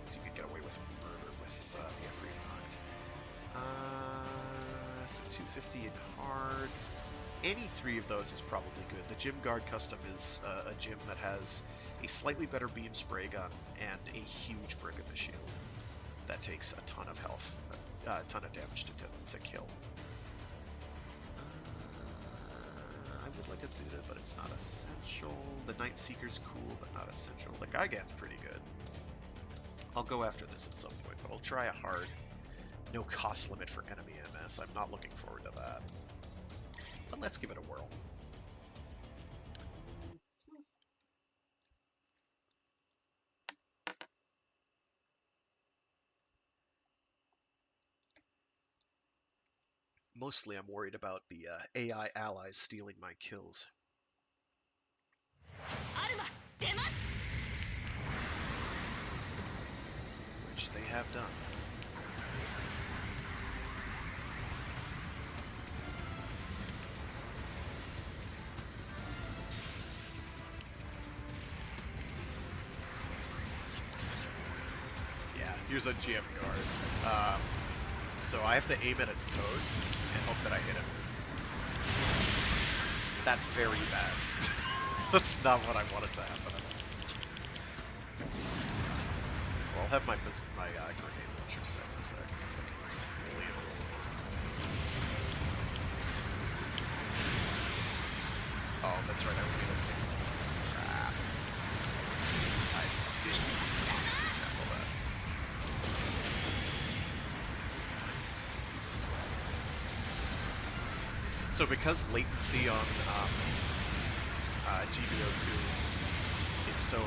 So you could get away with murder with the Ifrit knocked. So 250 in hard. Any three of those is probably good. The Gym Guard Custom is a gym that has a slightly better beam spray gun and a huge brick of the shield that takes a ton of health, a ton of damage to kill. I would like a Zuda, but it's not essential. The Night Seeker's cool, but not essential. The Gigan's pretty good. I'll go after this at some point, but I'll try a hard, no cost limit for enemy MS. I'm not looking forward to that. But let's give it a whirl. Mostly I'm worried about the AI allies stealing my kills. Which they have done. Here's a GM guard. So I have to aim at its toes and hope that I hit him. That's very bad. That's not what I wanted to happen. Well, I'll have my grenade launcher set in a sec, so I can really roll. Oh, that's right, I would need a single. Crap. I didn't need to tackle that. So because latency on GBO 2 is so little,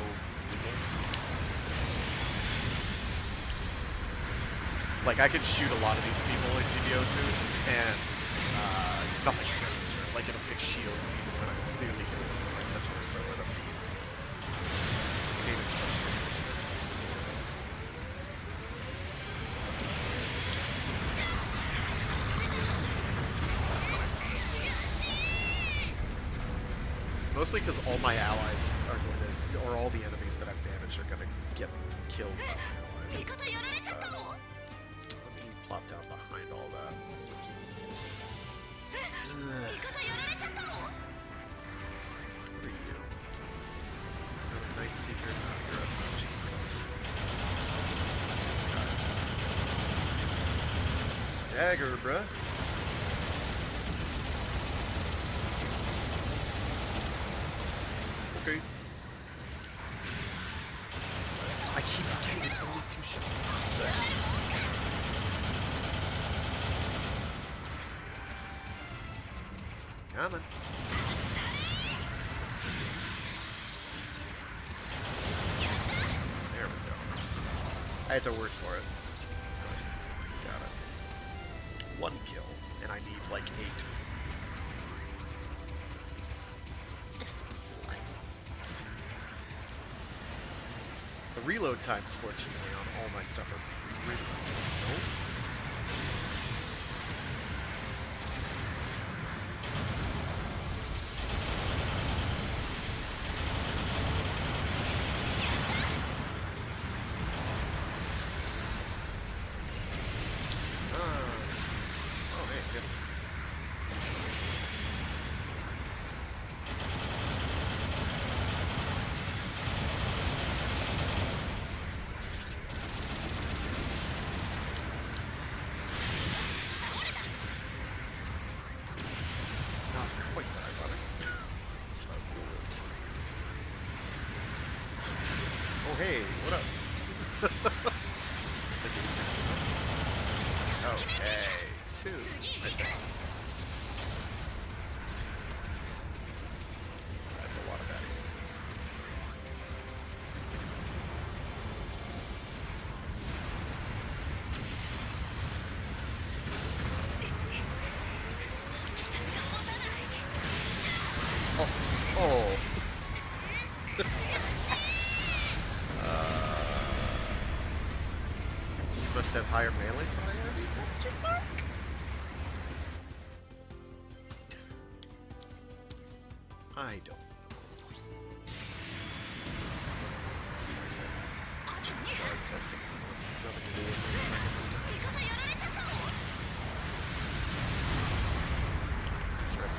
Like, I can shoot a lot of these people in GBO 2, and nothing goes to it. Like, it'll pick shields even when I'm clearly hitting them with my torso or the feet. The game is frustrating as well, so. Mostly because all my allies are going to, or all the enemies that I've damaged are going to get killed by my allies. Let me plop down behind all that. What are you? You're a Night Seeker, no, you're a G cluster. Stagger, bruh. Okay. I keep forgetting it's only 2 shots. Coming. There we go. I had to work for it. Got it. 1 kill, and I need like 8. The reload times, fortunately, on all my stuff are pretty low. Oh, hey, good. Not quite that ironic. Oh, hey, what up? The game's gonna be okay, 2, I think. That's a lot of baddies. Oh, oh. You must have higher melee priority? Question mark? I don't know. Where's that? GBO custom. Nothing to do with me. It's right.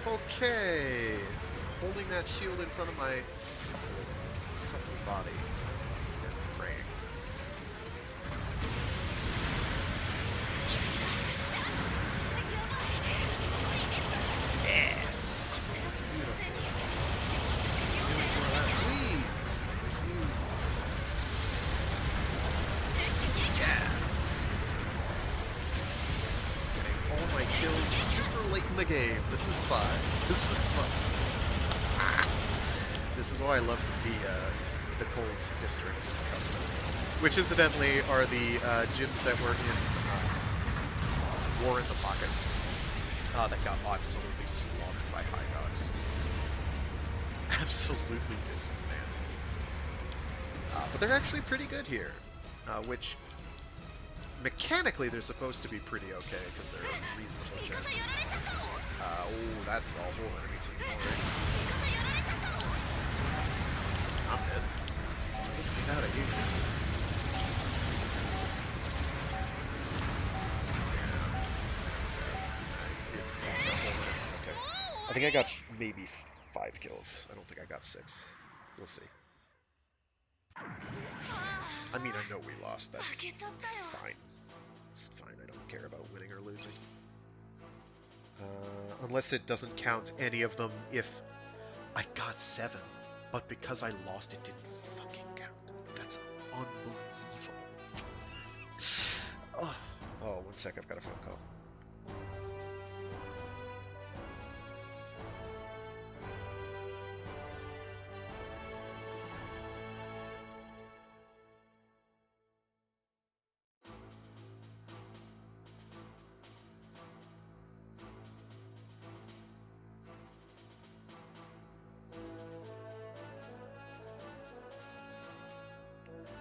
Okay, holding that shield in front of my supple body and praying. Yes, beautiful. Doing more of that, please. Yes. Getting all my kills super late in the game. This is fun. This is fun. This is why I love the Cold Districts custom, which incidentally are the gyms that were in War in the Pocket that got absolutely slaughtered by High Dogs. Absolutely dismantled. But they're actually pretty good here, which mechanically they're supposed to be pretty okay because they're a reasonable gym. Oh, that's the whole enemy team already. I'm dead. Let's get out of here. Yeah, that's bad. I did the whole enemy. Okay. I think I got maybe 5 kills. I don't think I got 6. We'll see. I mean, I know we lost. That's fine. It's fine. I don't care about winning or losing. Unless it doesn't count any of them if I got 7, but because I lost, it didn't fucking count. That's unbelievable. Oh, 1 sec. I've got a phone call.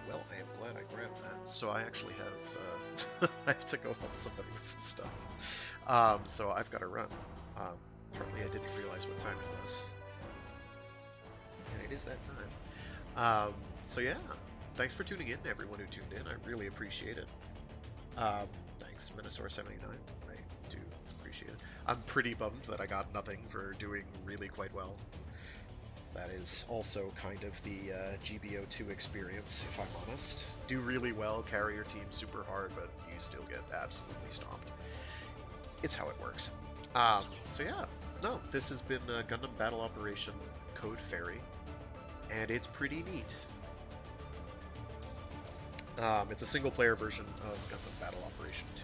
Well, I am glad I grabbed that. So I actually have, I have to go help somebody with some stuff. So I've got to run. Partly I didn't realize what time it was. And it is that time. So yeah, thanks for tuning in, everyone who tuned in. I really appreciate it. Thanks, Minosaur79. I do appreciate it. I'm pretty bummed that I got nothing for doing really quite well. That is also kind of the GBO 2 experience, if I'm honest. Do really well, carry your team super hard, but you still get absolutely stomped. It's how it works. So yeah, no, this has been Gundam Battle Operation Code Fairy, and it's pretty neat. It's a single-player version of Gundam Battle Operation 2,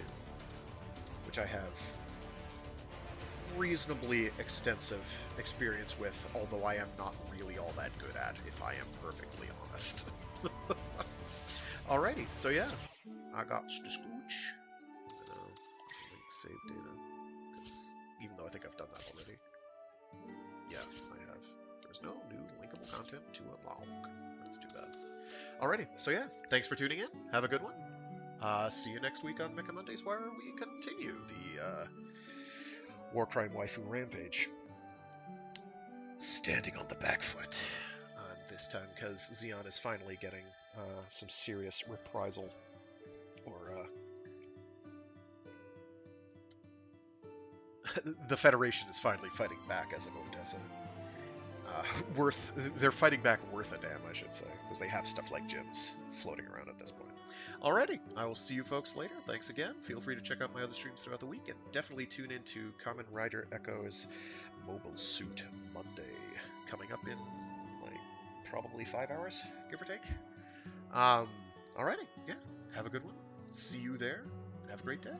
which I have reasonably extensive experience with, although I am not really all that good at, if I am perfectly honest. Alrighty, so yeah, I got the scooch. Save data, because even though I think I've done that already. Yeah, I have. There's no new linkable content to unlock. That's too bad. Alrighty, so yeah, thanks for tuning in. Have a good one. See you next week on Mecha Mondays, where we continue the Warcrime Waifu Rampage. Standing on the back foot this time, because Zeon is finally getting some serious reprisal, or the Federation is finally fighting back as of Odessa. They're fighting back worth a damn, I should say, because they have stuff like gyms floating around at this point. Alrighty, I will see you folks later. Thanks again. Feel free to check out my other streams throughout the week, and definitely tune into Kamen Rider Echo's Mobile Suit Monday, coming up in, like, probably 5 hours, give or take. Alrighty, yeah, have a good one. See you there, and have a great day.